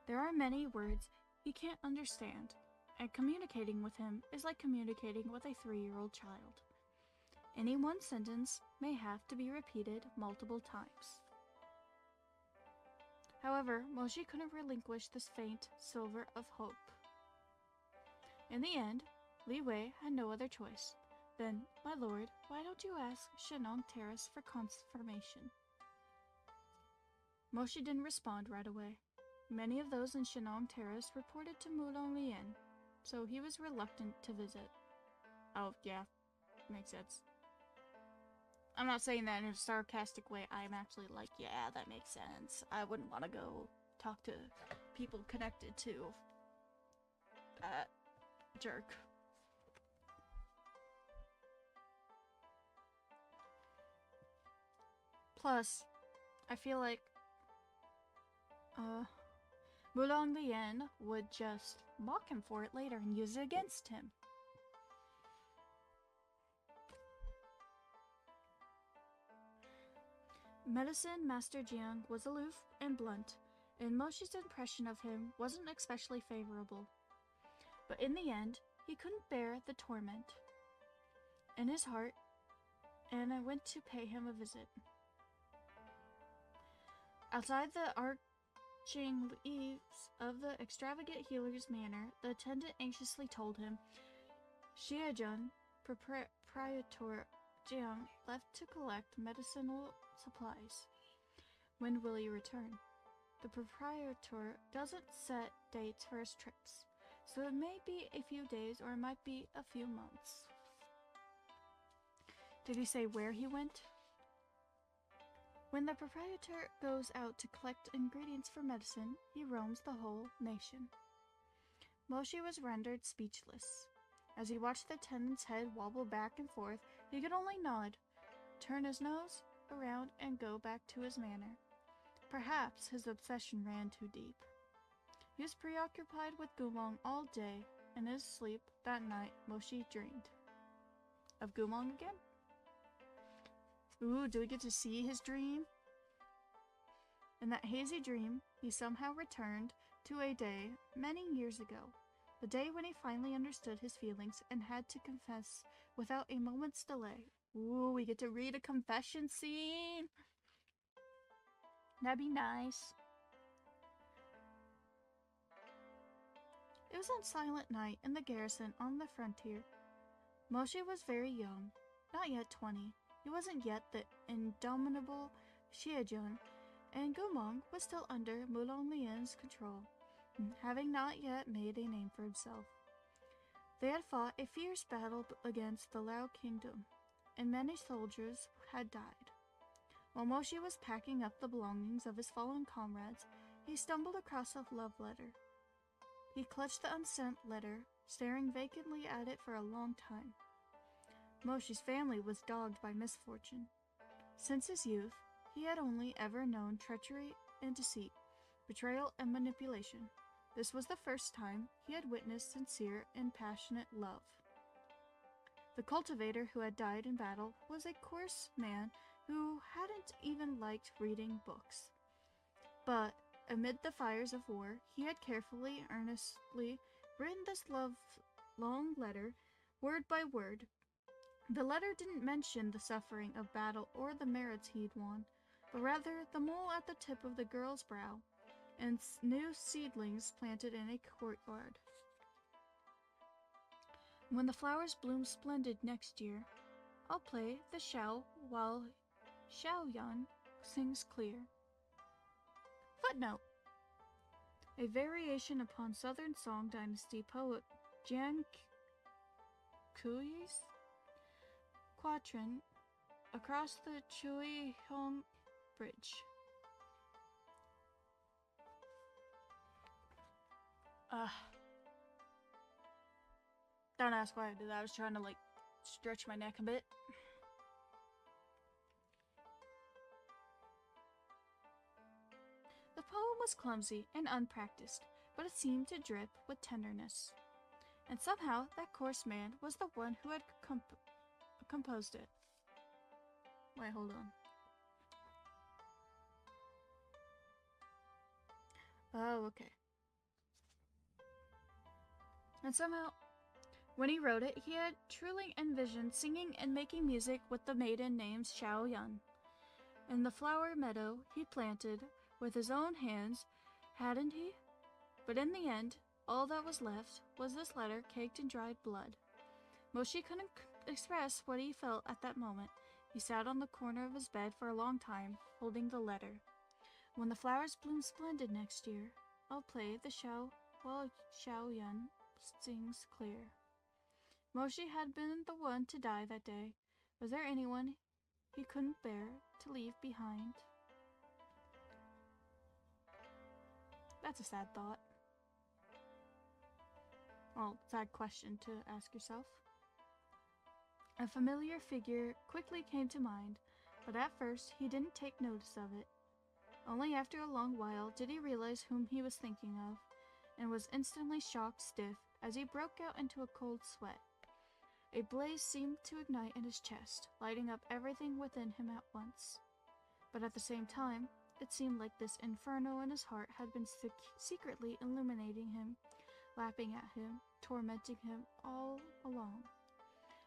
There are many words he can't understand, and communicating with him is like communicating with a 3-year-old child. Any one sentence may have to be repeated multiple times. However, Moshi couldn't relinquish this faint silver of hope. In the end, Liwei had no other choice. Then, my lord, why don't you ask Shenong Terrace for confirmation? Moshi didn't respond right away. Many of those in Shenong Terrace reported to Mulong Lian, so he was reluctant to visit. Oh, yeah, makes sense. I'm not saying that in a sarcastic way. I'm actually like, yeah, that makes sense. I wouldn't want to go talk to people connected to that jerk. Plus, I feel like Mulong Lian would just mock him for it later and use it against him. Medicine Master Jiang was aloof and blunt, and Moshi's impression of him wasn't especially favorable. But in the end, he couldn't bear the torment in his heart, and I went to pay him a visit. Outside the arching eaves of the extravagant healer's manor, the attendant anxiously told him Xiejun, proprietor Jiang, left to collect medicinal supplies. When will he return? The proprietor doesn't set dates for his trips, so it may be a few days or it might be a few months. Did he say where he went? When the proprietor goes out to collect ingredients for medicine, he roams the whole nation. Moshi was rendered speechless. As he watched the attendant's head wobble back and forth, he could only nod, turn his nose around, and go back to his manor. Perhaps his obsession ran too deep. He was preoccupied with Gumong all day. In his sleep that night, Moshi dreamed. Of Gumong again? Ooh, do we get to see his dream? In that hazy dream, he somehow returned to a day many years ago. The day when he finally understood his feelings and had to confess without a moment's delay. Ooh, we get to read a confession scene! That'd be nice. It was a silent night in the garrison on the frontier. Moshi was very young, not yet 20. He wasn't yet the indomitable Xiejun, and Gumong was still under Mulong Lian's control, having not yet made a name for himself. They had fought a fierce battle against the Lao kingdom, and many soldiers had died. While Moshi was packing up the belongings of his fallen comrades, he stumbled across a love letter. He clutched the unsent letter, staring vacantly at it for a long time. Moshi's family was dogged by misfortune. Since his youth, he had only ever known treachery and deceit, betrayal and manipulation. This was the first time he had witnessed sincere and passionate love. The cultivator who had died in battle was a coarse man who hadn't even liked reading books. But amid the fires of war, he had carefully, earnestly written this long letter, word by word. The letter didn't mention the suffering of battle or the merits he'd won, but rather the mole at the tip of the girl's brow and new seedlings planted in a courtyard. When the flowers bloom splendid next year, I'll play the Xiao while Xiaoyan sings clear. Footnote: a variation upon Southern Song Dynasty poet Jiang Kui's quatrain across the Chuihong Bridge. Don't ask why I did that. I was trying to stretch my neck a bit. The poem was clumsy and unpracticed, but it seemed to drip with tenderness. And somehow that coarse man was the one who had composed it. Wait, hold on. Oh, okay. And somehow, when he wrote it, he had truly envisioned singing and making music with the maiden named Xiaoyan. In the flower meadow he planted with his own hands, hadn't he? But in the end, all that was left was this letter caked in dried blood. Moshi couldn't express what he felt at that moment. He sat on the corner of his bed for a long time, holding the letter. When the flowers bloom splendid next year, I'll play the Xiao while Xiaoyan sings clear. Moshi had been the one to die that day. Was there anyone he couldn't bear to leave behind? That's a sad thought. Well, sad question to ask yourself. A familiar figure quickly came to mind, but at first he didn't take notice of it. Only after a long while did he realize whom he was thinking of, and was instantly shocked stiff as he broke out into a cold sweat. A blaze seemed to ignite in his chest, lighting up everything within him at once. But at the same time, it seemed like this inferno in his heart had been secretly illuminating him, lapping at him, tormenting him all along.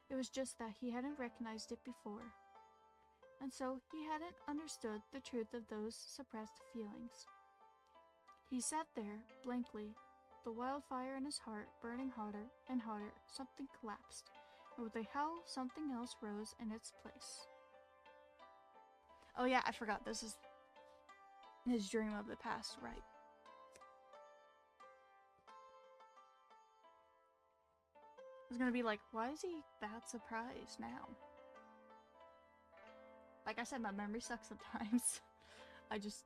It was just that he hadn't recognized it before, and so he hadn't understood the truth of those suppressed feelings. He sat there, blankly, the wildfire in his heart burning hotter and hotter. Something collapsed, and with a howl, something else rose in its place. Oh yeah, I forgot, this is his dream of the past, right? I was gonna be like, why is he that surprised now? Like I said, my memory sucks sometimes. I just...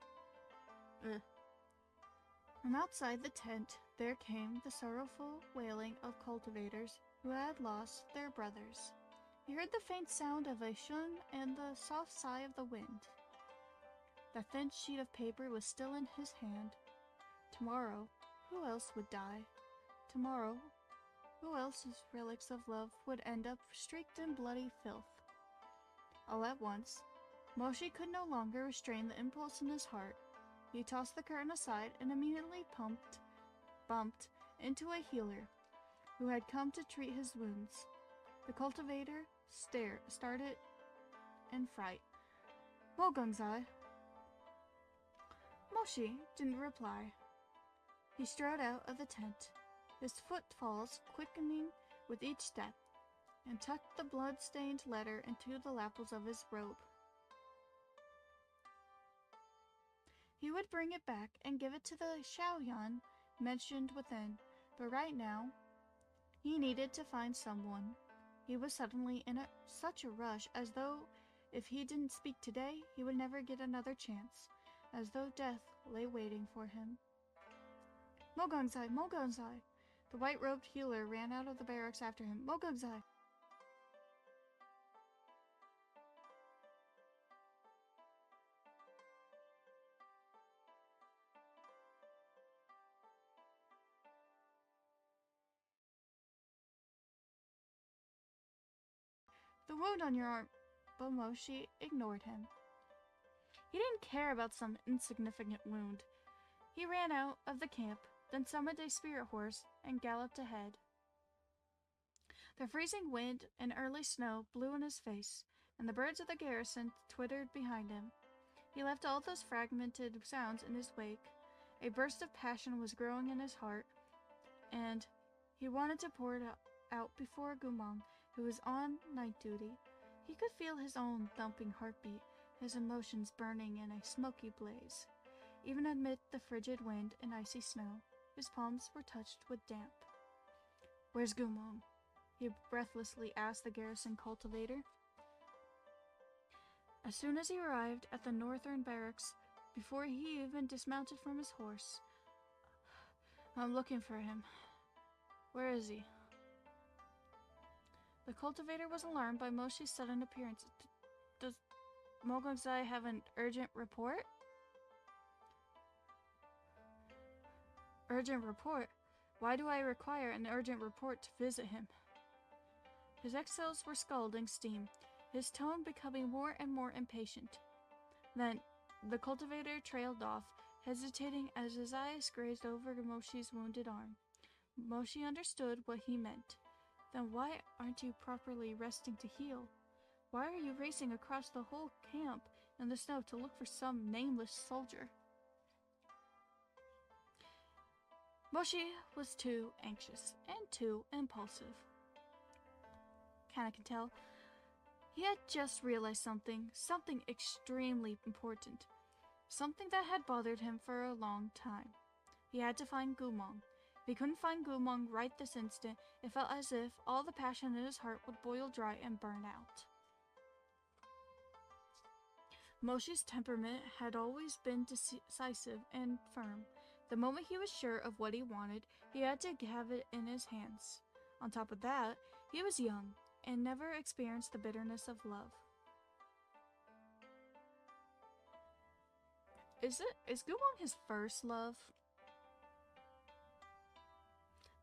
From outside the tent, there came the sorrowful wailing of cultivators who had lost their brothers. He heard the faint sound of a shun and the soft sigh of the wind. The thin sheet of paper was still in his hand. Tomorrow, who else would die? Tomorrow, who else's relics of love would end up streaked in bloody filth? All at once, Moshi could no longer restrain the impulse in his heart. He tossed the curtain aside and immediately bumped into a healer who had come to treat his wounds. The cultivator started in fright. Mogungzai. Moshi didn't reply. He strode out of the tent, his footfalls quickening with each step, and tucked the blood-stained letter into the lapels of his robe. He would bring it back and give it to the Xiaoyan mentioned within, but right now, he needed to find someone. He was suddenly in such a rush, as though if he didn't speak today, he would never get another chance, as though death lay waiting for him. Mogungzai! Mogungzai! The white-robed healer ran out of the barracks after him. Mogungzai! The wound on your arm, but Moshi ignored him. He didn't care about some insignificant wound. He ran out of the camp, then summoned a spirit horse and galloped ahead. The freezing wind and early snow blew in his face, and the birds of the garrison twittered behind him. He left all those fragmented sounds in his wake. A burst of passion was growing in his heart, and he wanted to pour it out before Gumong, who was on night duty. He could feel his own thumping heartbeat, his emotions burning in a smoky blaze. Even amid the frigid wind and icy snow, his palms were touched with damp. "Where's Gumong?" he breathlessly asked the garrison cultivator. As soon as he arrived at the northern barracks, before he even dismounted from his horse, "I'm looking for him. Where is he?" The cultivator was alarmed by Moshi's sudden appearance. "Does Mogongzai have an urgent report?" "Urgent report? Why do I require an urgent report to visit him?" His exhales were scalding steam, his tone becoming more and more impatient. Then the cultivator trailed off, hesitating as his eyes grazed over Moshi's wounded arm. Moshi understood what he meant. "Then why aren't you properly resting to heal? Why are you racing across the whole camp in the snow to look for some nameless soldier?" Moshi was too anxious and too impulsive. Kana could tell. He had just realized something extremely important, something that had bothered him for a long time. He had to find Gumong. If he couldn't find Gumong right this instant, it felt as if all the passion in his heart would boil dry and burn out. Moshi's temperament had always been decisive and firm. The moment he was sure of what he wanted, he had to have it in his hands. On top of that, he was young and never experienced the bitterness of love. Is Gumong his first love?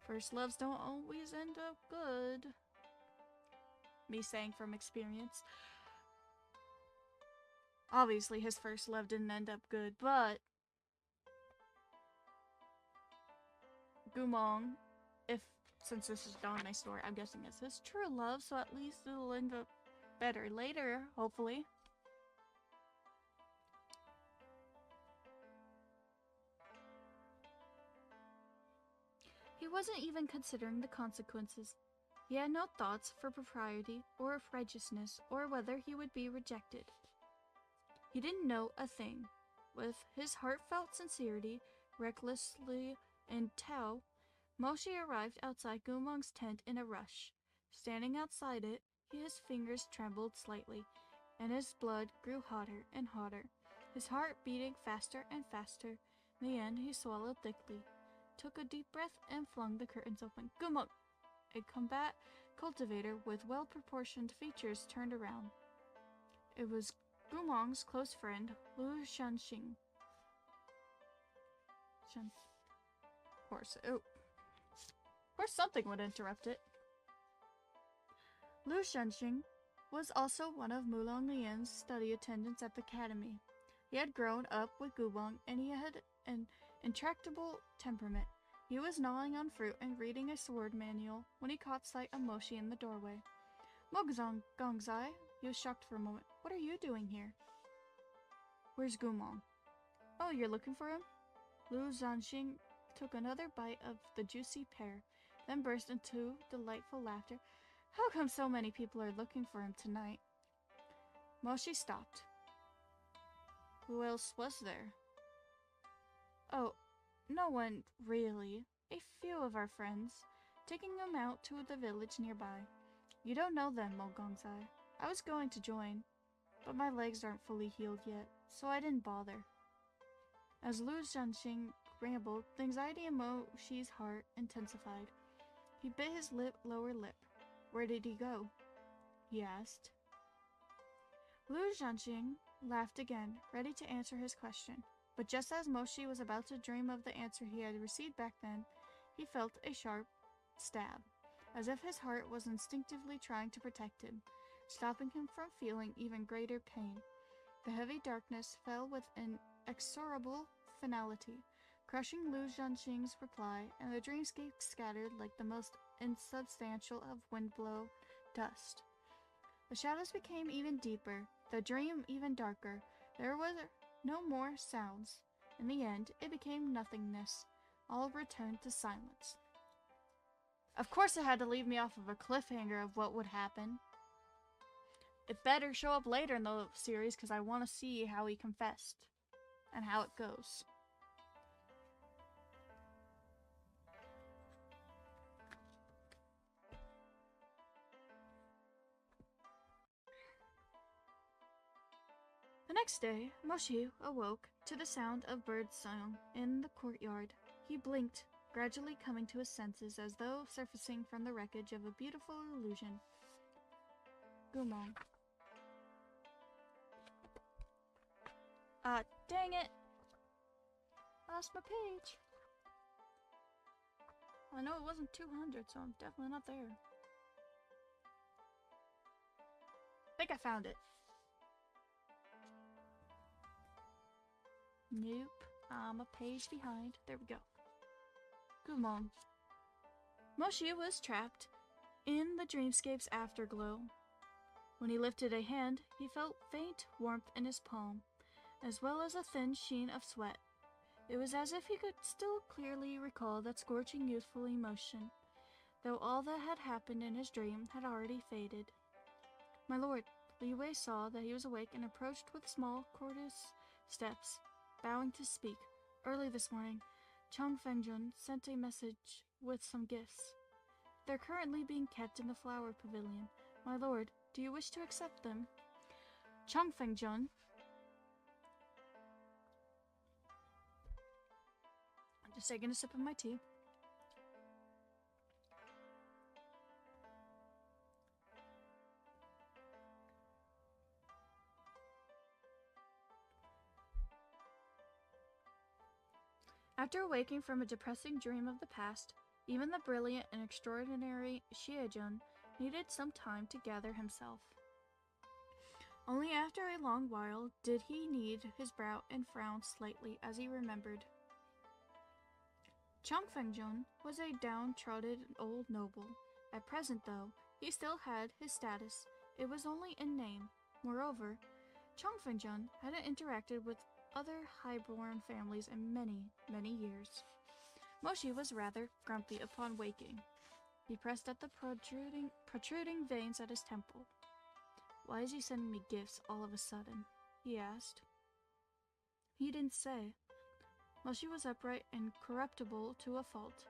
First loves don't always end up good. Me saying from experience. Obviously, his first love didn't end up good, but Gumong, since this is Danmei's story, I'm guessing it's his true love, so at least it'll end up better later, hopefully. He wasn't even considering the consequences. He had no thoughts for propriety or of righteousness or whether he would be rejected. He didn't know a thing. With his heartfelt sincerity, recklessly in tow, Moshi arrived outside Gumong's tent in a rush. Standing outside it, his fingers trembled slightly, and his blood grew hotter and hotter, his heart beating faster and faster. In the end, he swallowed thickly, took a deep breath, and flung the curtains open. Gumong! A combat cultivator with well-proportioned features turned around. It was Gumong's close friend, Lu Shanxing. Of course something would interrupt it. Lu Shanxing was also one of Mulong Lian's study attendants at the academy. He had grown up with Gumong, and he had an intractable temperament. He was gnawing on fruit and reading a sword manual when he caught sight of Moshi in the doorway. "Mogongzai," he was shocked for a moment. "What are you doing here?" "Where's Gumong?" "Oh, you're looking for him?" Lu Zhanxing took another bite of the juicy pear, then burst into delightful laughter. "How come so many people are looking for him tonight?" Moshi stopped. "Who else was there?" "Oh, no one, really. A few of our friends, taking him out to the village nearby. You don't know them, Mogongzai. I was going to join, but my legs aren't fully healed yet, so I didn't bother." As Lu Zhanxing rambled, the anxiety in Moshi's heart intensified. He bit his lower lip. "Where did he go?" he asked. Lu Zhanxing laughed again, ready to answer his question. But just as Moshi was about to dream of the answer he had received back then, he felt a sharp stab, as if his heart was instinctively trying to protect him, stopping him from feeling even greater pain. The heavy darkness fell with inexorable finality, crushing Lu Zhanxing's reply, and the dreamscape scattered like the most insubstantial of windblown dust. The shadows became even deeper, the dream even darker. There were no more sounds. In the end, it became nothingness. All returned to silence. Of course it had to leave me off of a cliffhanger of what would happen. It better show up later in the series because I want to see how he confessed and how it goes. The next day, Moshi awoke to the sound of bird song in the courtyard. He blinked, gradually coming to his senses as though surfacing from the wreckage of a beautiful illusion. Gumong. Dang it! I lost my page. I know it wasn't 200, so I'm definitely not there. I think I found it. Nope, I'm a page behind. There we go. Gumong. Moshi was trapped in the dreamscape's afterglow. When he lifted a hand, he felt faint warmth in his palm, as well as a thin sheen of sweat. It was as if he could still clearly recall that scorching youthful emotion, though all that had happened in his dream had already faded. My lord, Li Wei saw that he was awake and approached with small, courteous steps, bowing to speak. Early this morning, Chang Fengjun sent a message with some gifts. They're currently being kept in the flower pavilion. My lord, do you wish to accept them? Chang Fengjun. I'm just taking a sip of my tea. After awaking from a depressing dream of the past, even the brilliant and extraordinary Xiejun needed some time to gather himself. Only after a long while did he knead his brow and frown slightly as he remembered. Chang Fengjun was a downtrodden old noble. At present, though, he still had his status. It was only in name. Moreover, Chang Fengjun hadn't interacted with other highborn families in many, many years. Moshi was rather grumpy upon waking. He pressed at the protruding veins at his temple. Why is he sending me gifts all of a sudden? He asked. He didn't say. Moshi was upright and corruptible to a fault.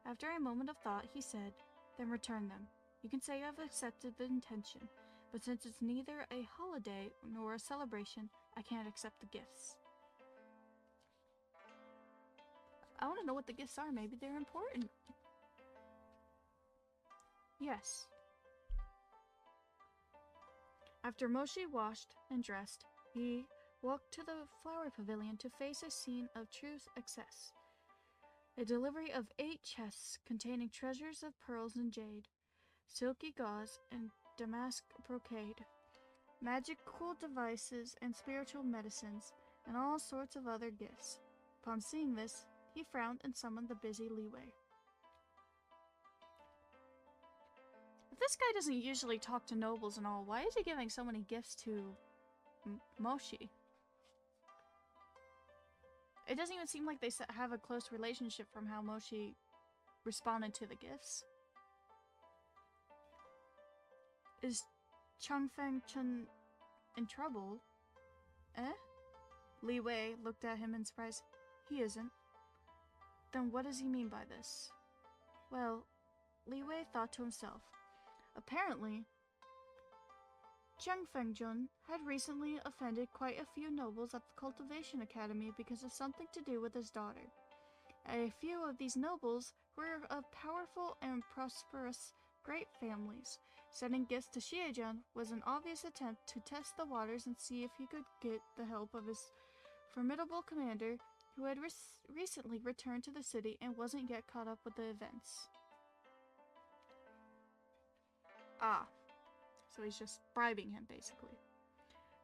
After a moment of thought, he said, Then return them. You can say I've accepted the intention, but since it's neither a holiday nor a celebration, I can't accept the gifts. I want to know what the gifts are. Maybe they're important. Yes. After Moshi washed and dressed, he walked to the flower pavilion to face a scene of true excess. A delivery of 8 chests containing treasures of pearls and jade, silky gauze and damask brocade, magical devices and spiritual medicines, and all sorts of other gifts. Upon seeing this, he frowned and summoned the busy Li Wei. If this guy doesn't usually talk to nobles and all, why is he giving so many gifts to Moshi? It doesn't even seem like they have a close relationship from how Moshi responded to the gifts. Is Chang Fengjun in trouble? Eh? Li Wei looked at him in surprise. He isn't. Then what does he mean by this? Well, Li Wei thought to himself. Apparently, Chang Fengjun had recently offended quite a few nobles at the Cultivation Academy because of something to do with his daughter. A few of these nobles were of powerful and prosperous great families. Sending gifts to Xiejun was an obvious attempt to test the waters and see if he could get the help of his formidable commander who had recently returned to the city and wasn't yet caught up with the events. Ah, so he's just bribing him, basically.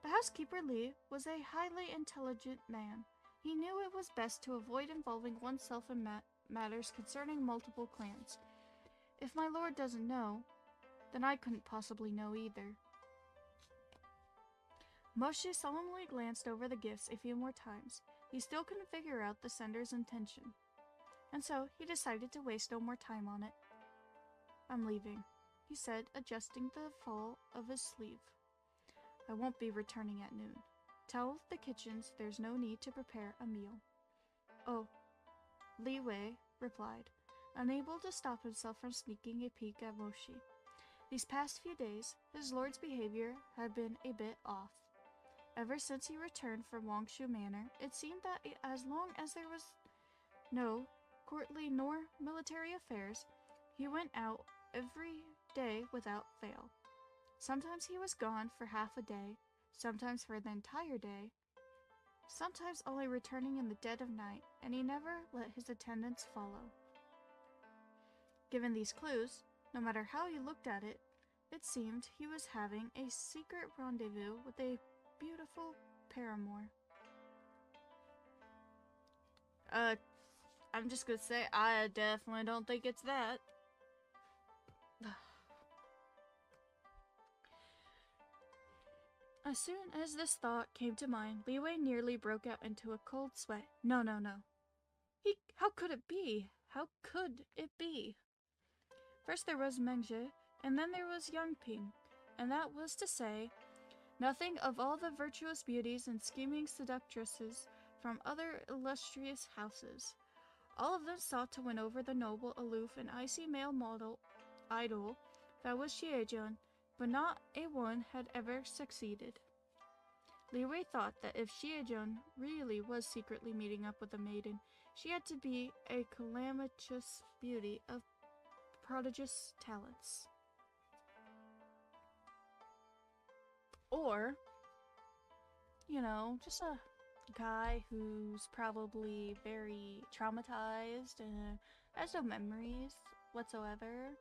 The housekeeper Li was a highly intelligent man. He knew it was best to avoid involving oneself in matters concerning multiple clans. If my lord doesn't know, then I couldn't possibly know either. Moshi solemnly glanced over the gifts a few more times. He still couldn't figure out the sender's intention, and so he decided to waste no more time on it. I'm leaving," he said, adjusting the fall of his sleeve. "I won't be returning at noon. Tell the kitchens there's no need to prepare a meal." "Oh," Li Wei replied, unable to stop himself from sneaking a peek at Moshi. These past few days, his lord's behavior had been a bit off. Ever since he returned from Wangshu Manor, it seemed that as long as there was no courtly nor military affairs, he went out every day without fail. Sometimes he was gone for half a day, sometimes for the entire day, sometimes only returning in the dead of night, and he never let his attendants follow. Given these clues, no matter how you looked at it, it seemed he was having a secret rendezvous with a beautiful paramour. I'm just gonna say, I definitely don't think it's that. As soon as this thought came to mind, Li Wei nearly broke out into a cold sweat. No. How could it be? How could it be? First there was Mengzhe, and then there was Yangping, and that was to say, nothing of all the virtuous beauties and scheming seductresses from other illustrious houses. All of them sought to win over the noble, aloof, and icy male idol that was Xiejun, but not a one had ever succeeded. Li Wei thought that if Xiejun really was secretly meeting up with a maiden, she had to be a calamitous beauty of prodigious talents. Or, just a guy who's probably very traumatized and has no memories whatsoever.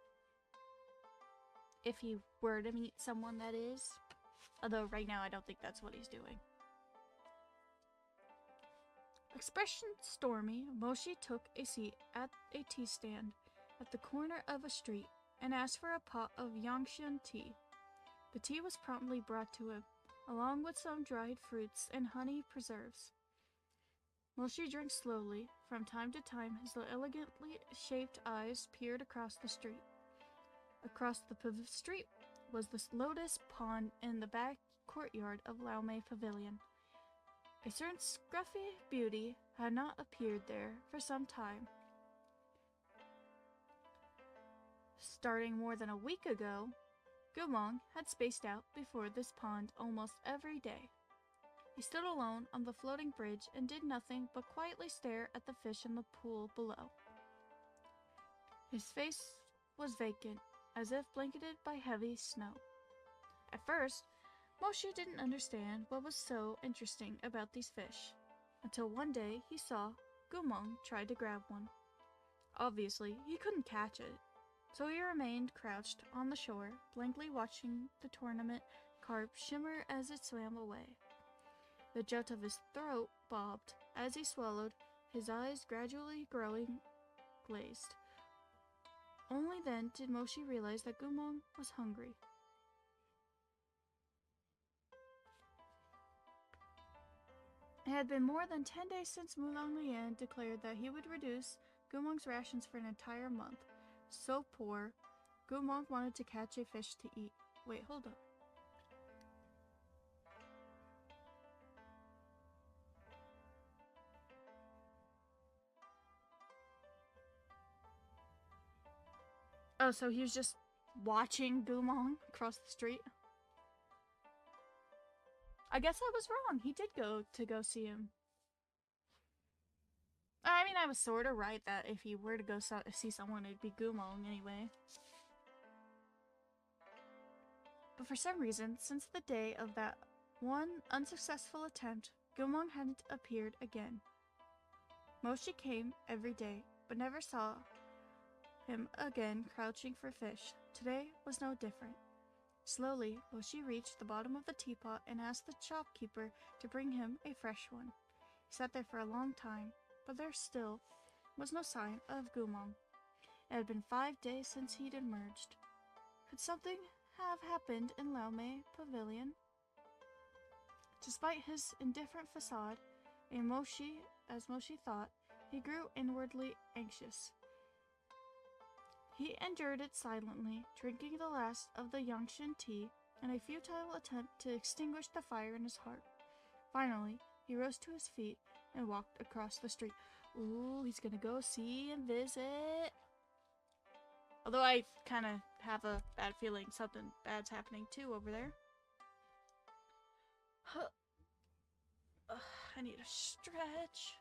If he were to meet someone, that is. Although right now I don't think that's what he's doing. Expression stormy, Moshi took a seat at a tea stand at the corner of a street and asked for a pot of Yangshan tea. The tea was promptly brought to him, along with some dried fruits and honey preserves. Moshi drank slowly. From time to time, his elegantly shaped eyes peered across the street. Across the street was the lotus pond in the back courtyard of Laomei Pavilion. A certain scruffy beauty had not appeared there for some time. Starting more than a week ago, Gumong had spaced out before this pond almost every day. He stood alone on the floating bridge and did nothing but quietly stare at the fish in the pool below. His face was vacant, as if blanketed by heavy snow. At first, Moshi didn't understand what was so interesting about these fish, until one day he saw Gumong try to grab one. Obviously, he couldn't catch it, so he remained crouched on the shore, blankly watching the tournament carp shimmer as it swam away. The jut of his throat bobbed as he swallowed, his eyes gradually growing glazed. Only then did Moshi realize that Gumong was hungry. It had been more than 10 days since Mulan Lian declared that he would reduce Gumong's rations for an entire month. So poor, Gumong wanted to catch a fish to eat. Wait, hold up. Oh, so he was just watching Gumong across the street? I guess I was wrong. He did go see him. I mean, I was sort of right that if he were to go see someone, it'd be Gumong anyway. But for some reason, since the day of that one unsuccessful attempt, Gumong hadn't appeared again. Moshi came every day, but never saw him again crouching for fish. Today was no different. Slowly, Moshi reached the bottom of the teapot and asked the shopkeeper to bring him a fresh one. He sat there for a long time, but there still was no sign of Gumong. It had been 5 days since he'd emerged. Could something have happened in Laomei Pavilion? Despite his indifferent facade, as Moshi thought, he grew inwardly anxious. He endured it silently, drinking the last of the Yangshin tea in a futile attempt to extinguish the fire in his heart. Finally, he rose to his feet and walked across the street. Ooh, he's gonna go see and visit. Although I kind of have a bad feeling something bad's happening too over there. Huh. I need a stretch.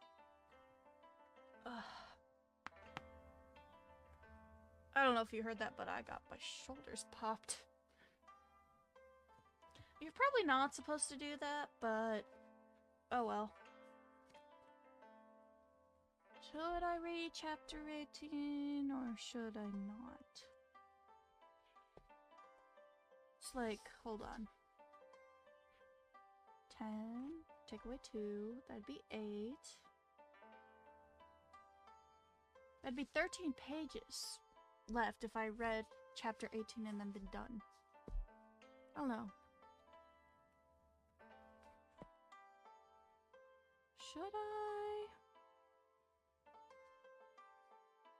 I don't know if you heard that, but I got my shoulders popped. You're probably not supposed to do that, but oh well. Should I read chapter 18 or should I not? It's like, hold on. 10, take away 2, that'd be 8. That'd be 13 pages left if I read chapter 18 and then been done. I don't know. Should I?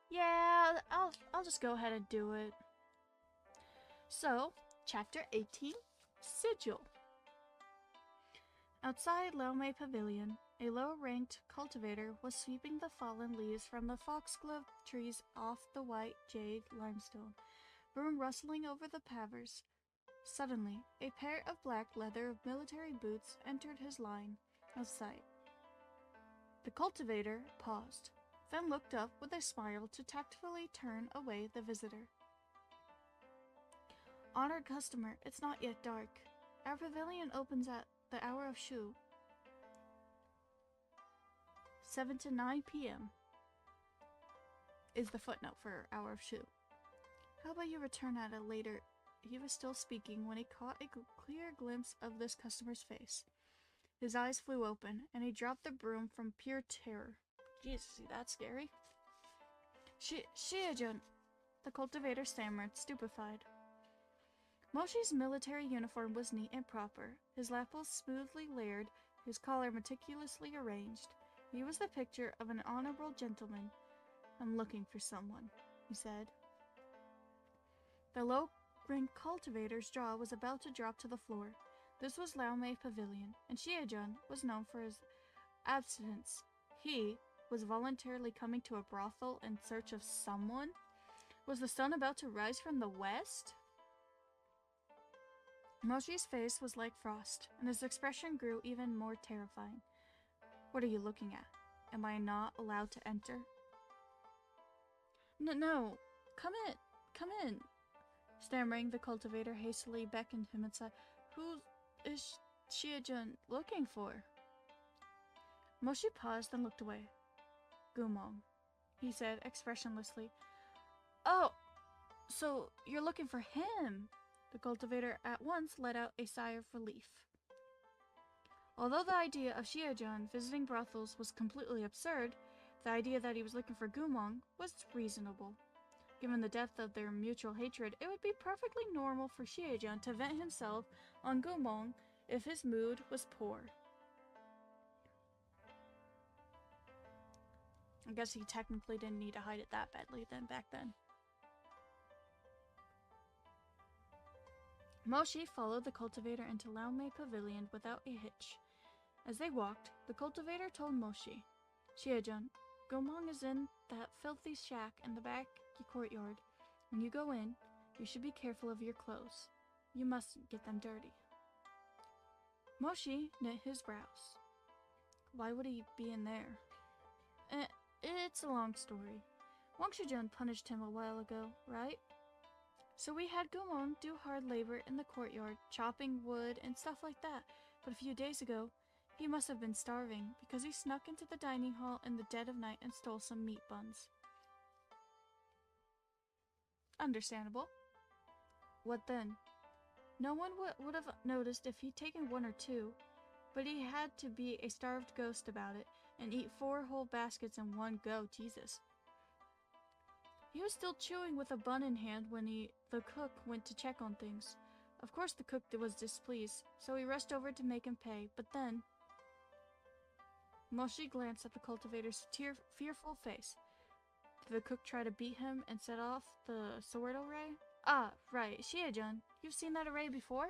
Yeah, I'll just go ahead and do it. So, chapter 18, Sigil. Outside Laomei Pavilion, a low-ranked cultivator was sweeping the fallen leaves from the foxglove trees off the white jade limestone, broom rustling over the pavers. Suddenly, a pair of black leather military boots entered his line of sight. The cultivator paused, then looked up with a smile to tactfully turn away the visitor. Honored customer, it's not yet dark. Our pavilion opens at the hour of Shu. 7 to 9 p.m. is the footnote for hour of Shu. How about you return at a later? He was still speaking when he caught a clear glimpse of this customer's face. His eyes flew open, and he dropped the broom from pure terror. Jesus, that's scary. Shiejun, the cultivator stammered, stupefied. Moshi's military uniform was neat and proper, his lapels smoothly layered, his collar meticulously arranged. He was the picture of an honorable gentleman. I'm looking for someone, he said. The low-ranked cultivator's jaw was about to drop to the floor. This was Laomei Pavilion, and Shiejun was known for his abstinence. He was voluntarily coming to a brothel in search of someone? Was the sun about to rise from the west? Moshi's face was like frost, and his expression grew even more terrifying. What are you looking at? Am I not allowed to enter? No, come in. Stammering, the cultivator hastily beckoned him inside. Who is Shiejun looking for? Moshi paused and looked away. Gumong, he said expressionlessly. Oh, so you're looking for him? The cultivator at once let out a sigh of relief. Although the idea of Shiejun visiting brothels was completely absurd, the idea that he was looking for Gumong was reasonable. Given the depth of their mutual hatred, it would be perfectly normal for Shiejun to vent himself on Gumong if his mood was poor. I guess he technically didn't need to hide it that badly back then. Moshi followed the cultivator into Laomei Pavilion without a hitch. As they walked, the cultivator told Moshi, Shiejun, Gumong is in that filthy shack in the back courtyard. When you go in, you should be careful of your clothes. You mustn't get them dirty. Moshi knit his brows. Why would he be in there? It's a long story. Wang Shijun punished him a while ago, right? So we had Gumong do hard labor in the courtyard, chopping wood and stuff like that. But a few days ago, he must have been starving because he snuck into the dining hall in the dead of night and stole some meat buns. Understandable. What then? No one would have noticed if he'd taken one or two, but he had to be a starved ghost about it and eat 4 whole baskets in one go, Jesus. He was still chewing with a bun in hand when the cook went to check on things. Of course the cook was displeased, so he rushed over to make him pay, but then... Moshi glanced at the cultivator's fearful face. Did the cook try to beat him and set off the sword array? Ah, right. Shia-jun, you've seen that array before?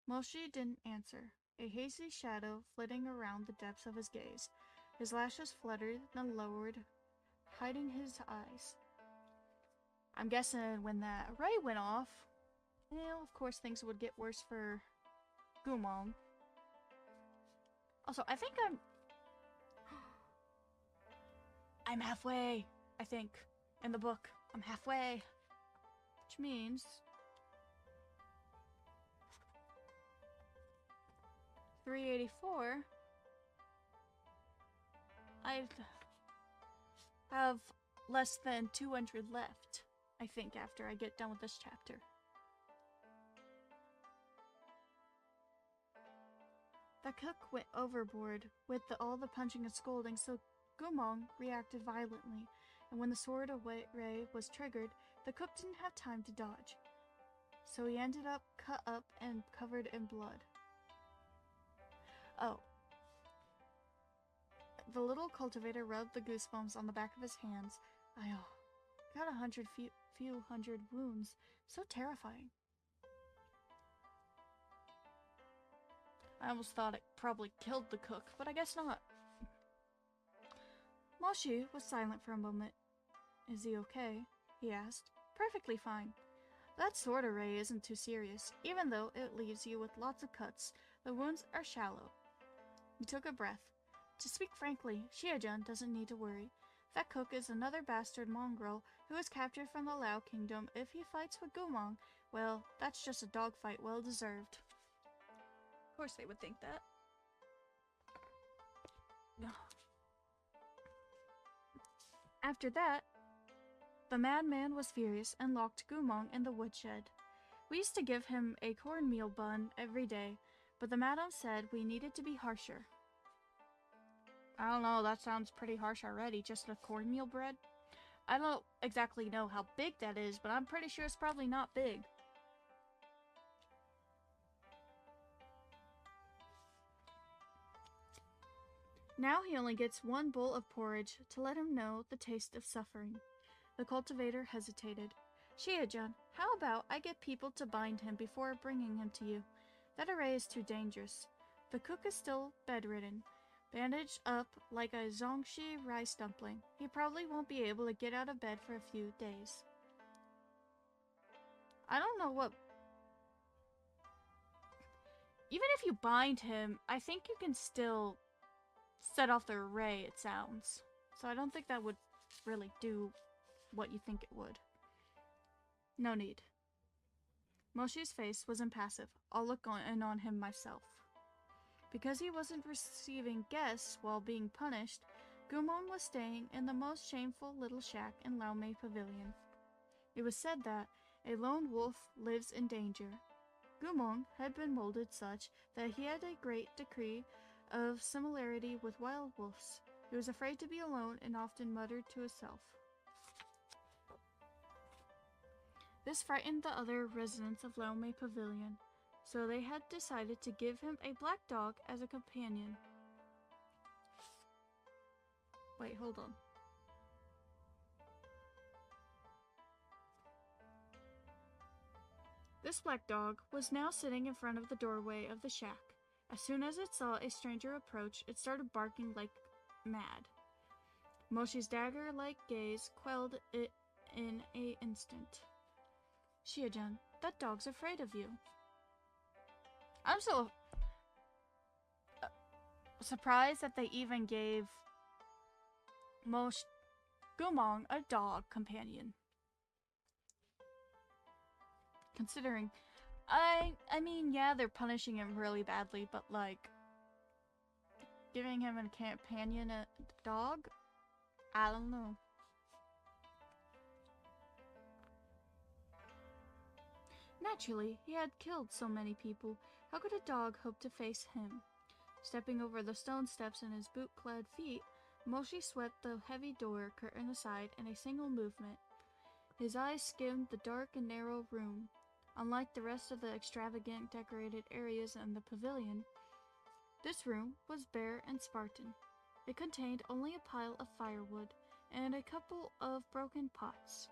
Moshi didn't answer, a hazy shadow flitting around the depths of his gaze. His lashes fluttered, then lowered, hiding his eyes. I'm guessing when that array went off, well, of course things would get worse for Gumong. Also, I think I'm halfway, I think, in the book. I'm halfway. Which means 384. I have less than 200 left, I think, after I get done with this chapter. The cook went overboard with all the punching and scolding, so Gumong reacted violently, and when the sword array was triggered, the cook didn't have time to dodge. So he ended up cut up and covered in blood. Oh. The little cultivator rubbed the goosebumps on the back of his hands. I got a few hundred wounds. So terrifying. I almost thought it probably killed the cook, but I guess not. Moshi was silent for a moment. Is he okay? He asked. Perfectly fine. That sword array isn't too serious. Even though it leaves you with lots of cuts, the wounds are shallow. He took a breath. To speak frankly, Shia-jun doesn't need to worry. That cook is another bastard mongrel who was captured from the Lao kingdom. If he fights with Gumong, well, that's just a dogfight well deserved. Of course they would think that. After that, the madman was furious and locked Gumong in the woodshed. We used to give him a cornmeal bun every day, but the madam said we needed to be harsher. I don't know, that sounds pretty harsh already, just a cornmeal bread. I don't exactly know how big that is, but I'm pretty sure it's probably not big. Now he only gets one bowl of porridge to let him know the taste of suffering. The cultivator hesitated. Shia-jun, how about I get people to bind him before bringing him to you? That array is too dangerous. The cook is still bedridden, bandaged up like a zongshi rice dumpling. He probably won't be able to get out of bed for a few days. I don't know what... Even if you bind him, I think you can still set off the array, it sounds. So I don't think that would really do what you think it would. No need. Moshi's face was impassive. I'll look in on him myself. Because he wasn't receiving guests while being punished, Gumong was staying in the most shameful little shack in Danmei Pavilion. It was said that a lone wolf lives in danger. Gumong had been molded such that he had a great degree of similarity with wild wolves. He was afraid to be alone and often muttered to himself. This frightened the other residents of Danmei Pavilion, so they had decided to give him a black dog as a companion. Wait, hold on. This black dog was now sitting in front of the doorway of the shack. As soon as it saw a stranger approach, it started barking like mad. Moshi's dagger-like gaze quelled it in an instant. Shia-jun, that dog's afraid of you. I'm so surprised that they even gave Gumong a dog companion. Considering, I mean, yeah, they're punishing him really badly, but like, giving him a companion, a dog? I don't know. Naturally, he had killed so many people. How could a dog hope to face him? Stepping over the stone steps in his boot-clad feet, Moshi swept the heavy door curtain aside in a single movement. His eyes skimmed the dark and narrow room. Unlike the rest of the extravagant decorated areas in the pavilion, this room was bare and Spartan. It contained only a pile of firewood, and a couple of broken pots.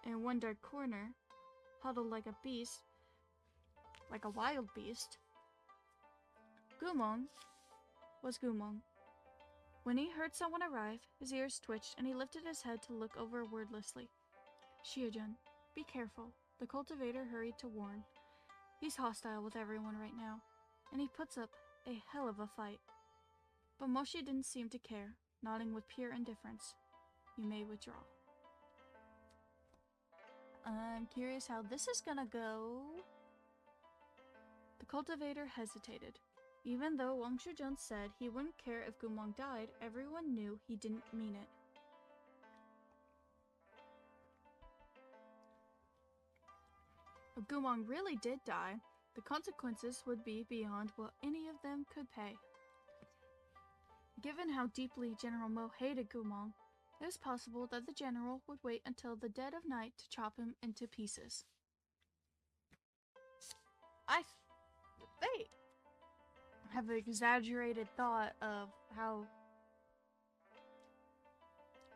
In one dark corner, huddled like a beast, like a wild beast, Guqin was Guqin. When he heard someone arrive, his ears twitched and he lifted his head to look over wordlessly. Shiojun, be careful, the cultivator hurried to warn. He's hostile with everyone right now, and he puts up a hell of a fight. But Moshi didn't seem to care, nodding with pure indifference. You may withdraw. I'm curious how this is gonna go. The cultivator hesitated. Even though Wang Shujun said he wouldn't care if Guqin died, everyone knew he didn't mean it. If Guqin really did die, the consequences would be beyond what any of them could pay. Given how deeply General Mo hated Guqin, it was possible that the general would wait until the dead of night to chop him into pieces. They have an exaggerated thought of how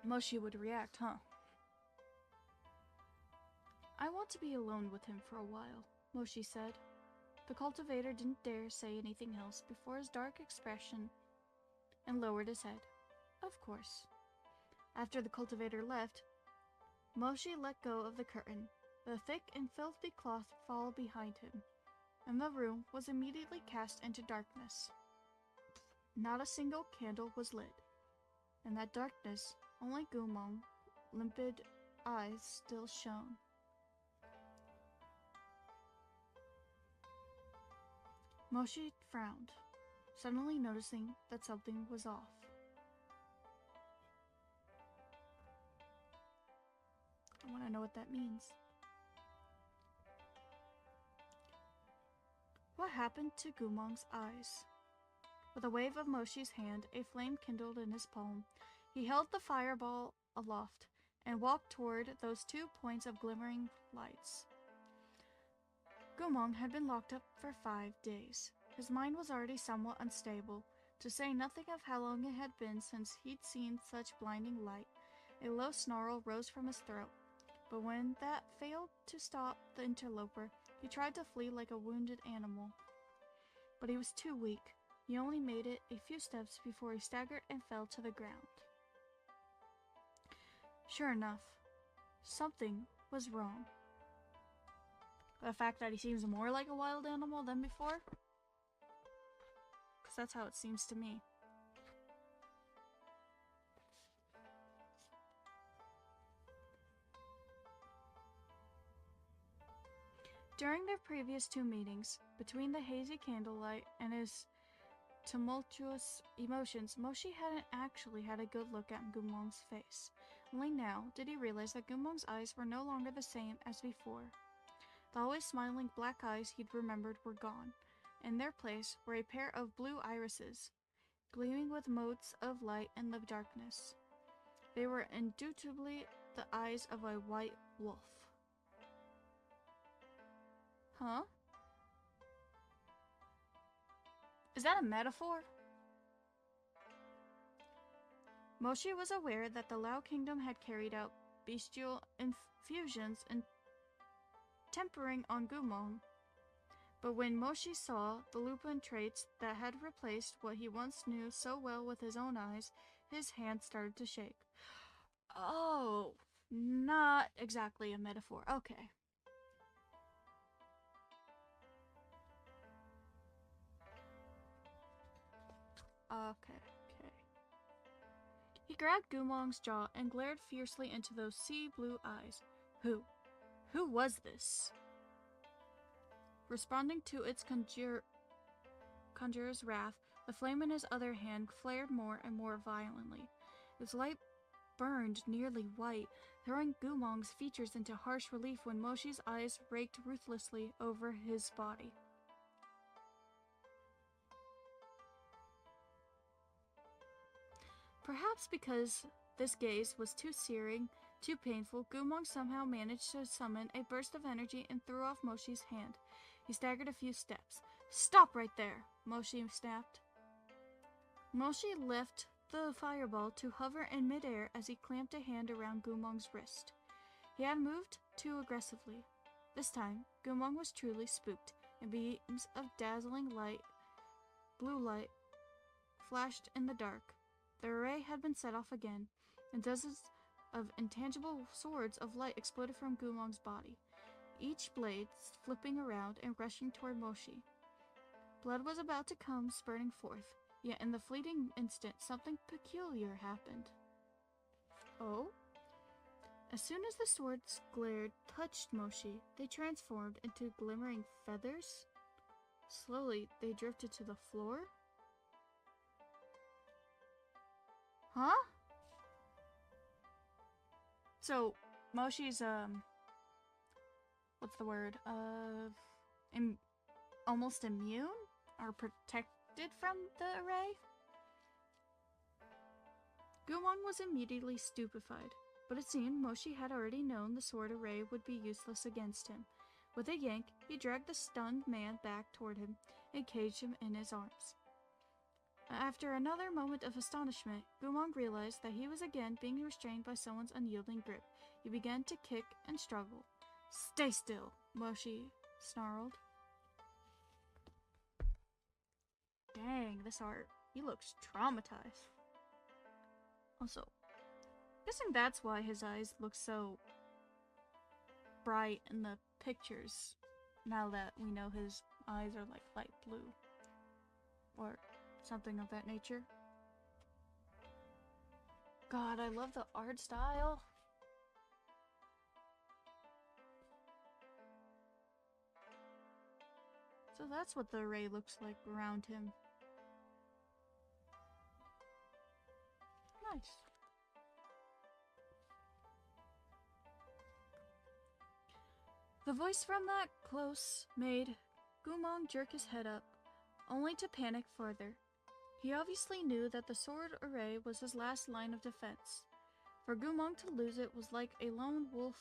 Moshi would react, huh? I want to be alone with him for a while, Moshi said. The cultivator didn't dare say anything else before his dark expression and lowered his head. Of course. After the cultivator left, Moshi let go of the curtain. The thick and filthy cloth fell behind him, and the room was immediately cast into darkness. Not a single candle was lit. In that darkness, only Guqin's limpid eyes still shone. Moshi frowned, suddenly noticing that something was off. I want to know what that means. What happened to Guqin's eyes? With a wave of Moshi's hand, a flame kindled in his palm. He held the fireball aloft and walked toward those 2 points of glimmering lights. Guqin had been locked up for 5 days. His mind was already somewhat unstable, to say nothing of how long it had been since he'd seen such blinding light. A low snarl rose from his throat, but when that failed to stop the interloper, he tried to flee like a wounded animal. But he was too weak. He only made it a few steps before he staggered and fell to the ground. Sure enough, something was wrong. The fact that he seems more like a wild animal than before? Because that's how it seems to me. During their previous 2 meetings, between the hazy candlelight and his tumultuous emotions, Moshi hadn't actually had a good look at Guqin's face. Only now did he realize that Guqin's eyes were no longer the same as before. The always smiling black eyes he'd remembered were gone. In their place were a pair of blue irises, gleaming with motes of light in the darkness. They were indubitably the eyes of a white wolf. Huh? Is that a metaphor? Moshi was aware that the Lao Kingdom had carried out bestial infusions and tempering on Guqin, but when Moshi saw the lupin traits that had replaced what he once knew so well with his own eyes, his hand started to shake. Oh, not exactly a metaphor. Okay. Okay. He grabbed Guqin's jaw and glared fiercely into those sea blue eyes. Who was this? Responding to its conjurer's wrath, the flame in his other hand flared more and more violently. Its light burned nearly white, throwing Guqin's features into harsh relief when Moshi's eyes raked ruthlessly over his body. Perhaps because this gaze was too searing, too painful, Guqin somehow managed to summon a burst of energy and threw off Moshi's hand. He staggered a few steps. Stop right there, Moshi snapped. Moshi left the fireball to hover in midair as he clamped a hand around Gumong's wrist. He had moved too aggressively. This time, Gumong was truly spooked, and beams of dazzling blue light, flashed in the dark. The array had been set off again, and dozens of intangible swords of light exploded from Gumong's body, each blade flipping around and rushing toward Moshi. Blood was about to come spurting forth, yet in the fleeting instant something peculiar happened. Oh? As soon as the sword's glare touched Moshi, they transformed into glimmering feathers. Slowly, they drifted to the floor. Huh? So, Moshi's, what's the word? Almost immune? Or protected from the array? Gumong was immediately stupefied, but it seemed Moshi had already known the sword array would be useless against him. With a yank, he dragged the stunned man back toward him and caged him in his arms. After another moment of astonishment, Gumong realized that he was again being restrained by someone's unyielding grip. He began to kick and struggle. "Stay still," Moshi snarled. Dang, this art. He looks traumatized. Also, guessing that's why his eyes look so bright in the pictures, now that we know his eyes are like light blue. Or something of that nature. God, I love the art style. So that's what the array looks like around him. Nice. The voice from that close made Gumong jerk his head up, only to panic further. He obviously knew that the sword array was his last line of defense. For Gumong to lose it was like a lone wolf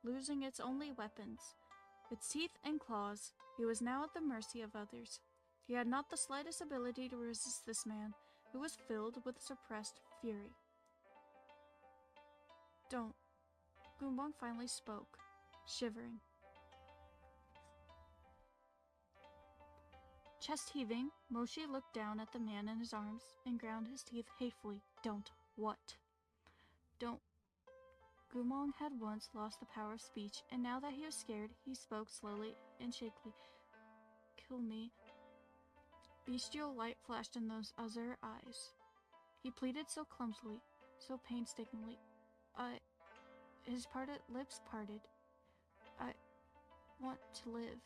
losing its only weapons. Its teeth and claws, he was now at the mercy of others. He had not the slightest ability to resist this man, who was filled with suppressed fury. "Don't," Gumong finally spoke, shivering. Chest heaving, Moshi looked down at the man in his arms and ground his teeth hatefully. "Don't what?" "Don't." Gumong had once lost the power of speech, and now that he was scared, he spoke slowly and shakily. "Kill me." Bestial light flashed in those azure eyes. He pleaded so clumsily, so painstakingly. His lips parted. "I want to live."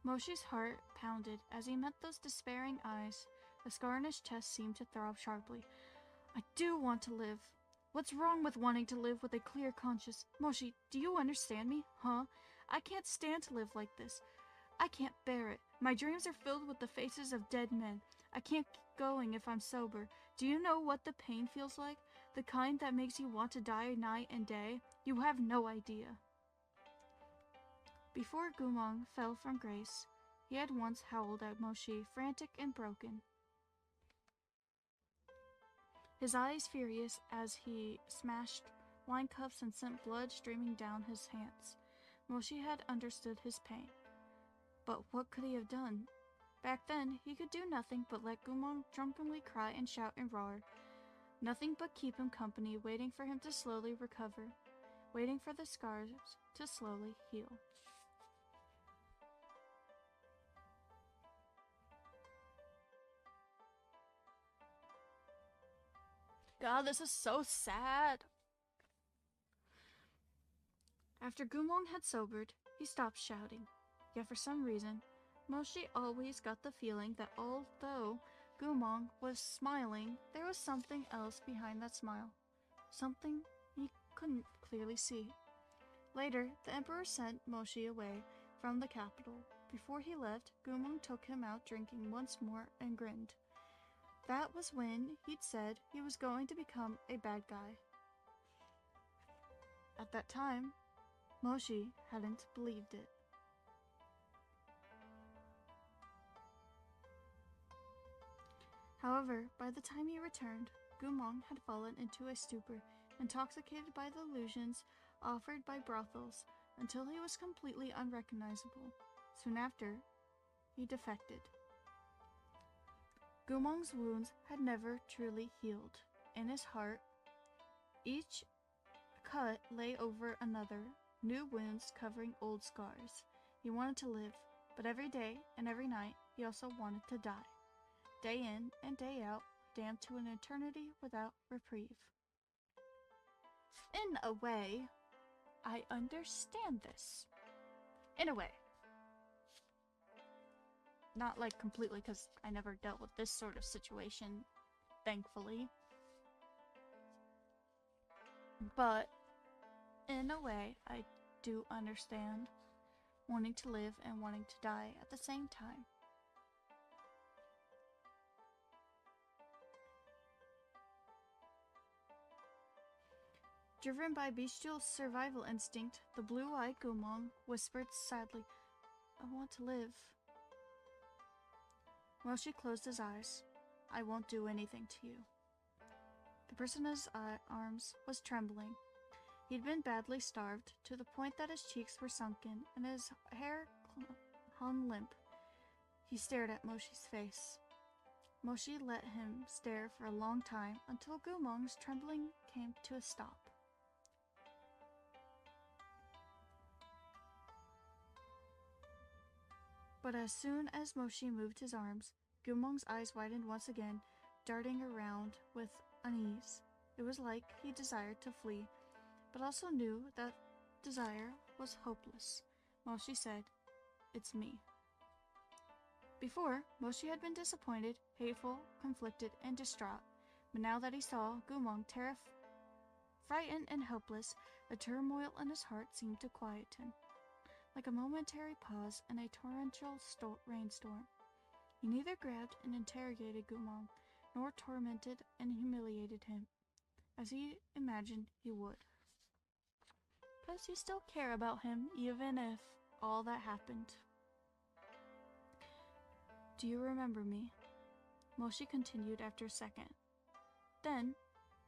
Moshi's heart pounded as he met those despairing eyes. The scar on his chest seemed to throb sharply. "I do want to live. What's wrong with wanting to live with a clear conscience? Moshi, do you understand me, huh? I can't stand to live like this. I can't bear it. My dreams are filled with the faces of dead men. I can't keep going if I'm sober. Do you know what the pain feels like? The kind that makes you want to die night and day? You have no idea." Before Gumong fell from grace, he had once howled at Moshi, frantic and broken. His eyes furious as he smashed wine cups and sent blood streaming down his hands. Moshi had understood his pain. But what could he have done? Back then, he could do nothing but let Gumong drunkenly cry and shout and roar. Nothing but keep him company, waiting for him to slowly recover, waiting for the scars to slowly heal. God, this is so sad. After Gumong had sobered, he stopped shouting. Yet for some reason, Moshi always got the feeling that although Gumong was smiling, there was something else behind that smile. Something he couldn't clearly see. Later, the Emperor sent Moshi away from the capital. Before he left, Gumong took him out drinking once more and grinned. That was when he'd said he was going to become a bad guy. At that time, Moshi hadn't believed it. However, by the time he returned, Guqin had fallen into a stupor, intoxicated by the illusions offered by brothels, until he was completely unrecognizable. Soon after, he defected. Guqin's wounds had never truly healed. In his heart, each cut lay over another, new wounds covering old scars. He wanted to live, but every day and every night he also wanted to die. Day in and day out, damned to an eternity without reprieve. In a way, I understand this. In a way. Not like completely, because I never dealt with this sort of situation, thankfully. But, in a way, I do understand wanting to live and wanting to die at the same time. Driven by bestial survival instinct, the blue-eyed Guqin whispered sadly, "I want to live." Moshi closed his eyes. "I won't do anything to you." The person in his arms was trembling. He'd been badly starved, to the point that his cheeks were sunken and his hair hung limp. He stared at Moshi's face. Moshi let him stare for a long time until Guqin's trembling came to a stop. But as soon as Moshi moved his arms, Guqin's eyes widened once again, darting around with unease. It was like he desired to flee, but also knew that desire was hopeless. Moshi said, "It's me." Before, Moshi had been disappointed, hateful, conflicted, and distraught, but now that he saw Guqin frightened and helpless, the turmoil in his heart seemed to quiet him. Like a momentary pause in a torrential rainstorm. He neither grabbed and interrogated Guqin, nor tormented and humiliated him, as he imagined he would. Because you still care about him, even if all that happened. "Do you remember me?" Moshi continued after a second. Then,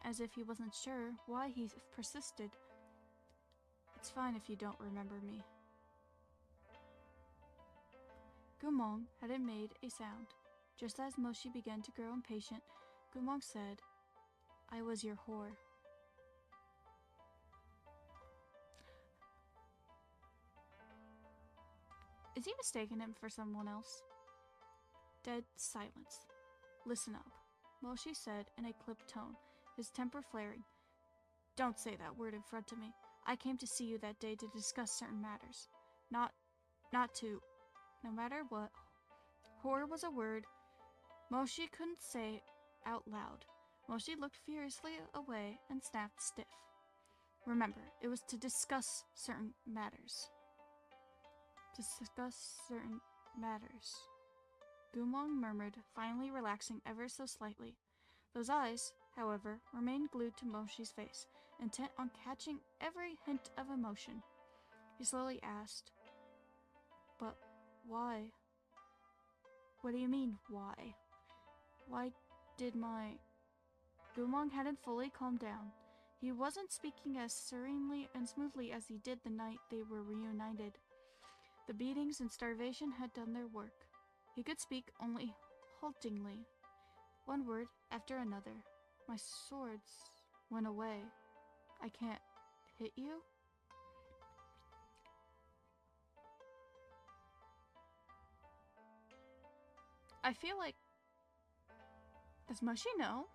as if he wasn't sure why he persisted, "It's fine if you don't remember me." Guqin hadn't made a sound. Just as Moshi began to grow impatient, Guqin said, "I was your whore." Is he mistaking him for someone else? Dead silence. "Listen up," Moshi said in a clipped tone, his temper flaring. "Don't say that word in front of me. I came to see you that day to discuss certain matters. Not to... No matter what." Horror was a word Moshi couldn't say out loud. Moshi looked furiously away and snapped stiff. "Remember, it was to discuss certain matters." "Discuss certain matters," Guqin murmured, finally relaxing ever so slightly. Those eyes, however, remained glued to Moshi's face, intent on catching every hint of emotion. He slowly asked, "But why?" "What do you mean, why? Why did my..." Guqin hadn't fully calmed down. He wasn't speaking as serenely and smoothly as he did the night they were reunited. The beatings and starvation had done their work. He could speak only haltingly, one word after another. "My swords went away. I can't hit you?" I feel like... Does Moshi know?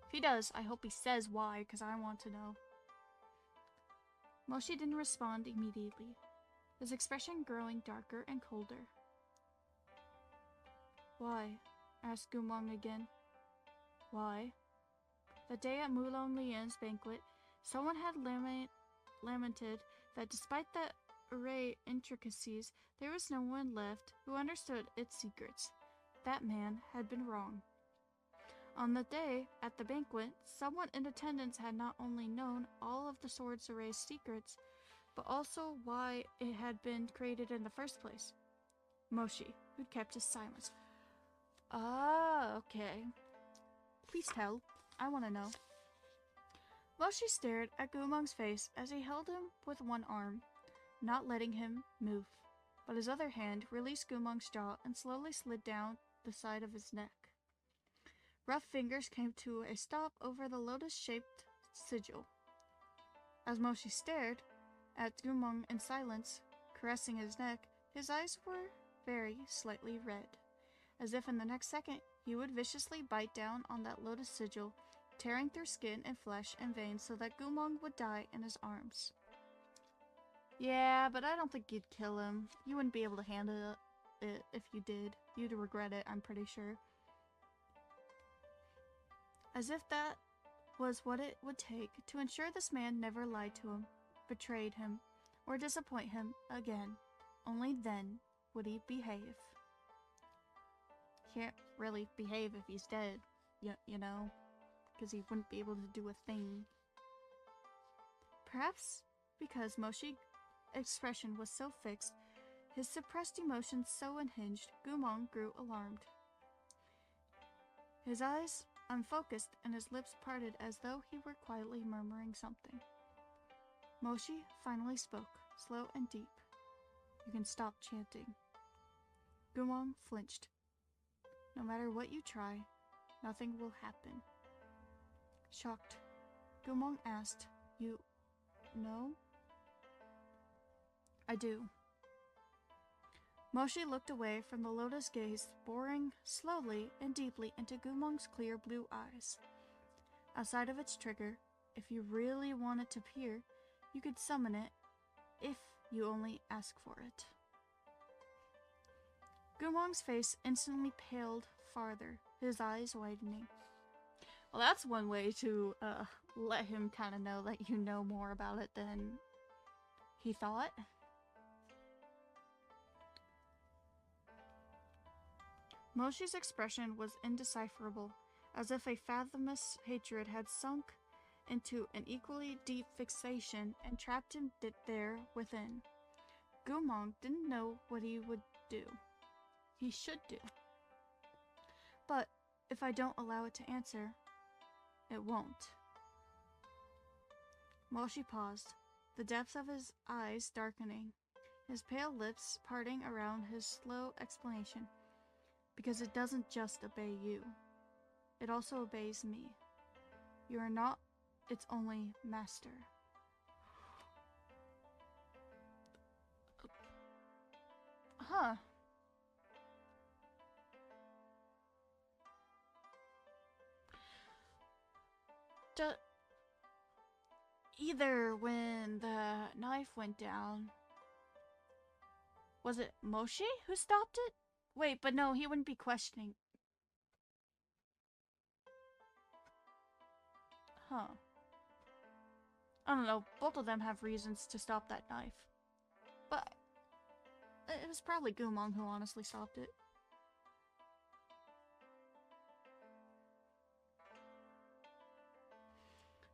If he does, I hope he says why, because I want to know. Moshi didn't respond immediately, his expression growing darker and colder. "Why?" asked Guqin again. "Why?" That day at Mulong Lian's banquet, someone had lamented that despite the array intricacies, there was no one left who understood its secrets. that man had been wrong. On the day at the banquet, someone in attendance had not only known all of the sword's array's secrets, but also why it had been created in the first place. Moshi, who'd kept his silence. Ah, okay. Please tell. I want to know. Moshi stared at Gumong's face as he held him with one arm, not letting him move, but his other hand released Gumong's jaw and slowly slid down the side of his neck. Rough fingers came to a stop over the lotus-shaped sigil. As Moshi stared at Gumong in silence, caressing his neck, his eyes were very slightly red, as if in the next second he would viciously bite down on that lotus sigil, tearing through skin and flesh and veins so that Gumong would die in his arms. Yeah, but I don't think you'd kill him. You wouldn't be able to handle it if you did. You'd regret it, I'm pretty sure. As if that was what it would take to ensure this man never lied to him, betrayed him, or disappoint him again. Only then would he behave. Can't really behave if he's dead, you know, because he wouldn't be able to do a thing. Perhaps because Moshi's expression was so fixed, his suppressed emotions so unhinged, Gumong grew alarmed. His eyes unfocused and his lips parted as though he were quietly murmuring something. Moshi finally spoke, slow and deep. You can stop chanting. Gumong flinched. No matter what you try, nothing will happen. Shocked, Gumong asked, You know? I do. Moshi looked away from the lotus gaze, boring slowly and deeply into Gumong's clear blue eyes. Outside of its trigger, if you really wanted to peer, you could summon it if you only ask for it. Gumong's face instantly paled farther, his eyes widening. Well, that's one way to let him kind of know that you know more about it than he thought. Moshi's expression was indecipherable, as if a fathomless hatred had sunk into an equally deep fixation and trapped him there within. Gumong didn't know what he would do. He should do. But if I don't allow it to answer, it won't. Moshi paused, the depths of his eyes darkening, his pale lips parting around his slow explanation. Because it doesn't just obey you. It also obeys me. You are not its only master. Huh. Either when the knife went down, was it Moshi who stopped it? Wait, but no, he wouldn't be questioning. Huh. I don't know, both of them have reasons to stop that knife. But it was probably Gumong who honestly stopped it.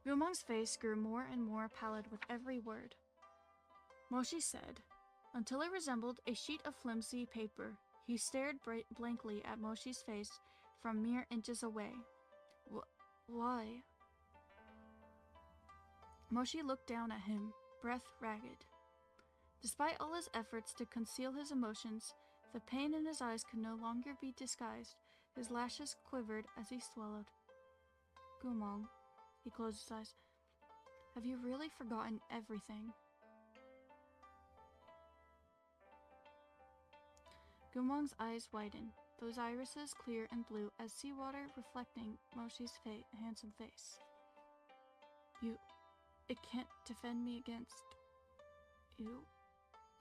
Gumong's face grew more and more pallid with every word. Moshi said, until it resembled a sheet of flimsy paper. He stared blankly at Moshi's face from mere inches away. Why? Moshi looked down at him, breath ragged. Despite all his efforts to conceal his emotions, the pain in his eyes could no longer be disguised. His lashes quivered as he swallowed. Gumong, he closed his eyes. Have you really forgotten everything? Gumong's eyes widened, those irises clear and blue as seawater reflecting Moshi's handsome face. It can't defend me against you,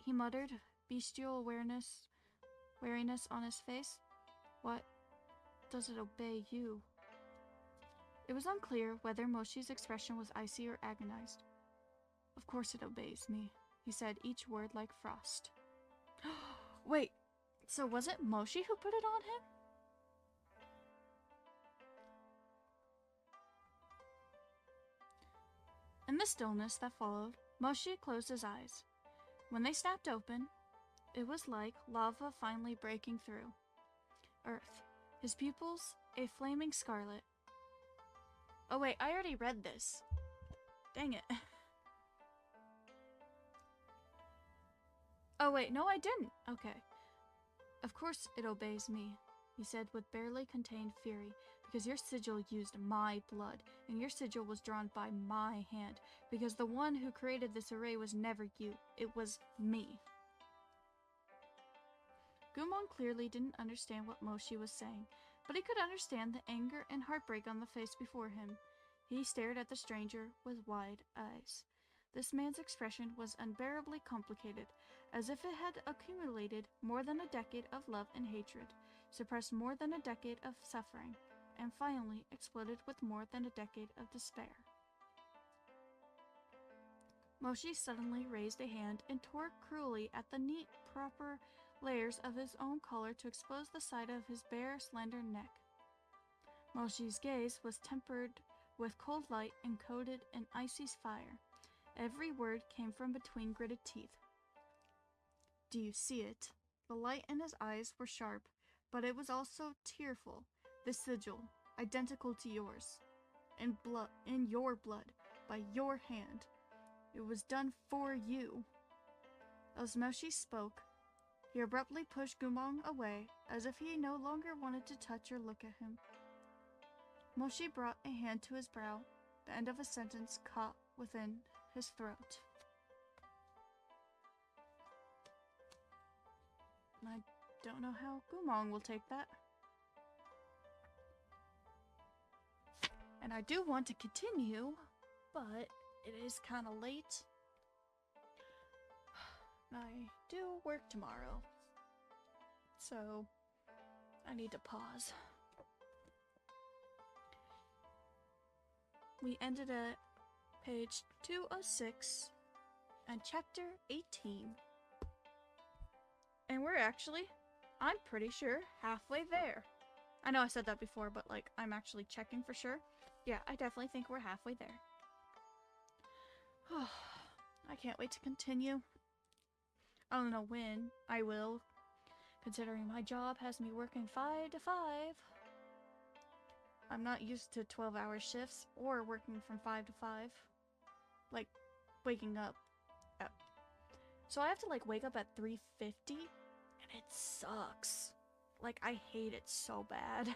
he muttered, bestial wariness on his face. What does it obey you? It was unclear whether Moshi's expression was icy or agonized. Of course it obeys me, he said, each word like frost. Wait. So was it Moshi who put it on him? In the stillness that followed, Moshi closed his eyes. When they snapped open, it was like lava finally breaking through Earth. His pupils a flaming scarlet. Oh wait, I already read this. Dang it. Oh wait, no I didn't. Okay. Of course it obeys me, he said with barely contained fury, because your sigil used my blood, and your sigil was drawn by my hand, because the one who created this array was never you, it was me. Gumong clearly didn't understand what Moshi was saying, but he could understand the anger and heartbreak on the face before him. He stared at the stranger with wide eyes. This man's expression was unbearably complicated, as if it had accumulated more than a decade of love and hatred, suppressed more than a decade of suffering, and finally exploded with more than a decade of despair. Moshi suddenly raised a hand and tore cruelly at the neat, proper layers of his own collar to expose the side of his bare, slender neck. Moshi's gaze was tempered with cold light and coated in icy fire. Every word came from between gritted teeth. Do you see it? The light in his eyes were sharp, but it was also tearful. The sigil, identical to yours, in your blood, by your hand. It was done for you. As Moshi spoke, he abruptly pushed Gumong away, as if he no longer wanted to touch or look at him. Moshi brought a hand to his brow, the end of a sentence caught within his throat. I don't know how Gumong will take that. And I do want to continue, but it is kind of late. I do work tomorrow, so I need to pause. We ended at page 206 and chapter 18. And we're actually, I'm pretty sure, halfway there. I know I said that before, but like, I'm actually checking for sure. Yeah, I definitely think we're halfway there. I can't wait to continue. I don't know when I will, considering my job has me working 5 to 5. I'm not used to 12-hour shifts or working from 5 to 5. Like, waking up. So I have to like wake up at 3:50, and it sucks. Like, I hate it so bad.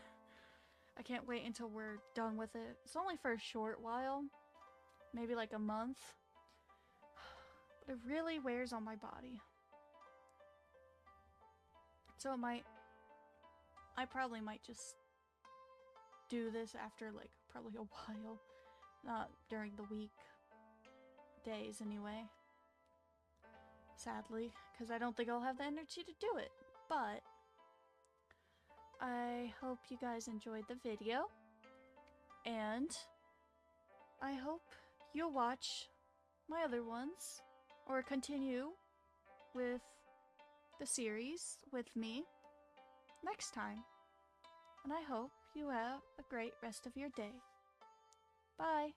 I can't wait until we're done with it. It's only for a short while, maybe like a month, but it really wears on my body. So I probably might just do this after like probably a while, not during the week days anyway. Sadly, because I don't think I'll have the energy to do it. But I hope you guys enjoyed the video, and I hope you'll watch my other ones or continue with the series with me next time. And I hope you have a great rest of your day. Bye!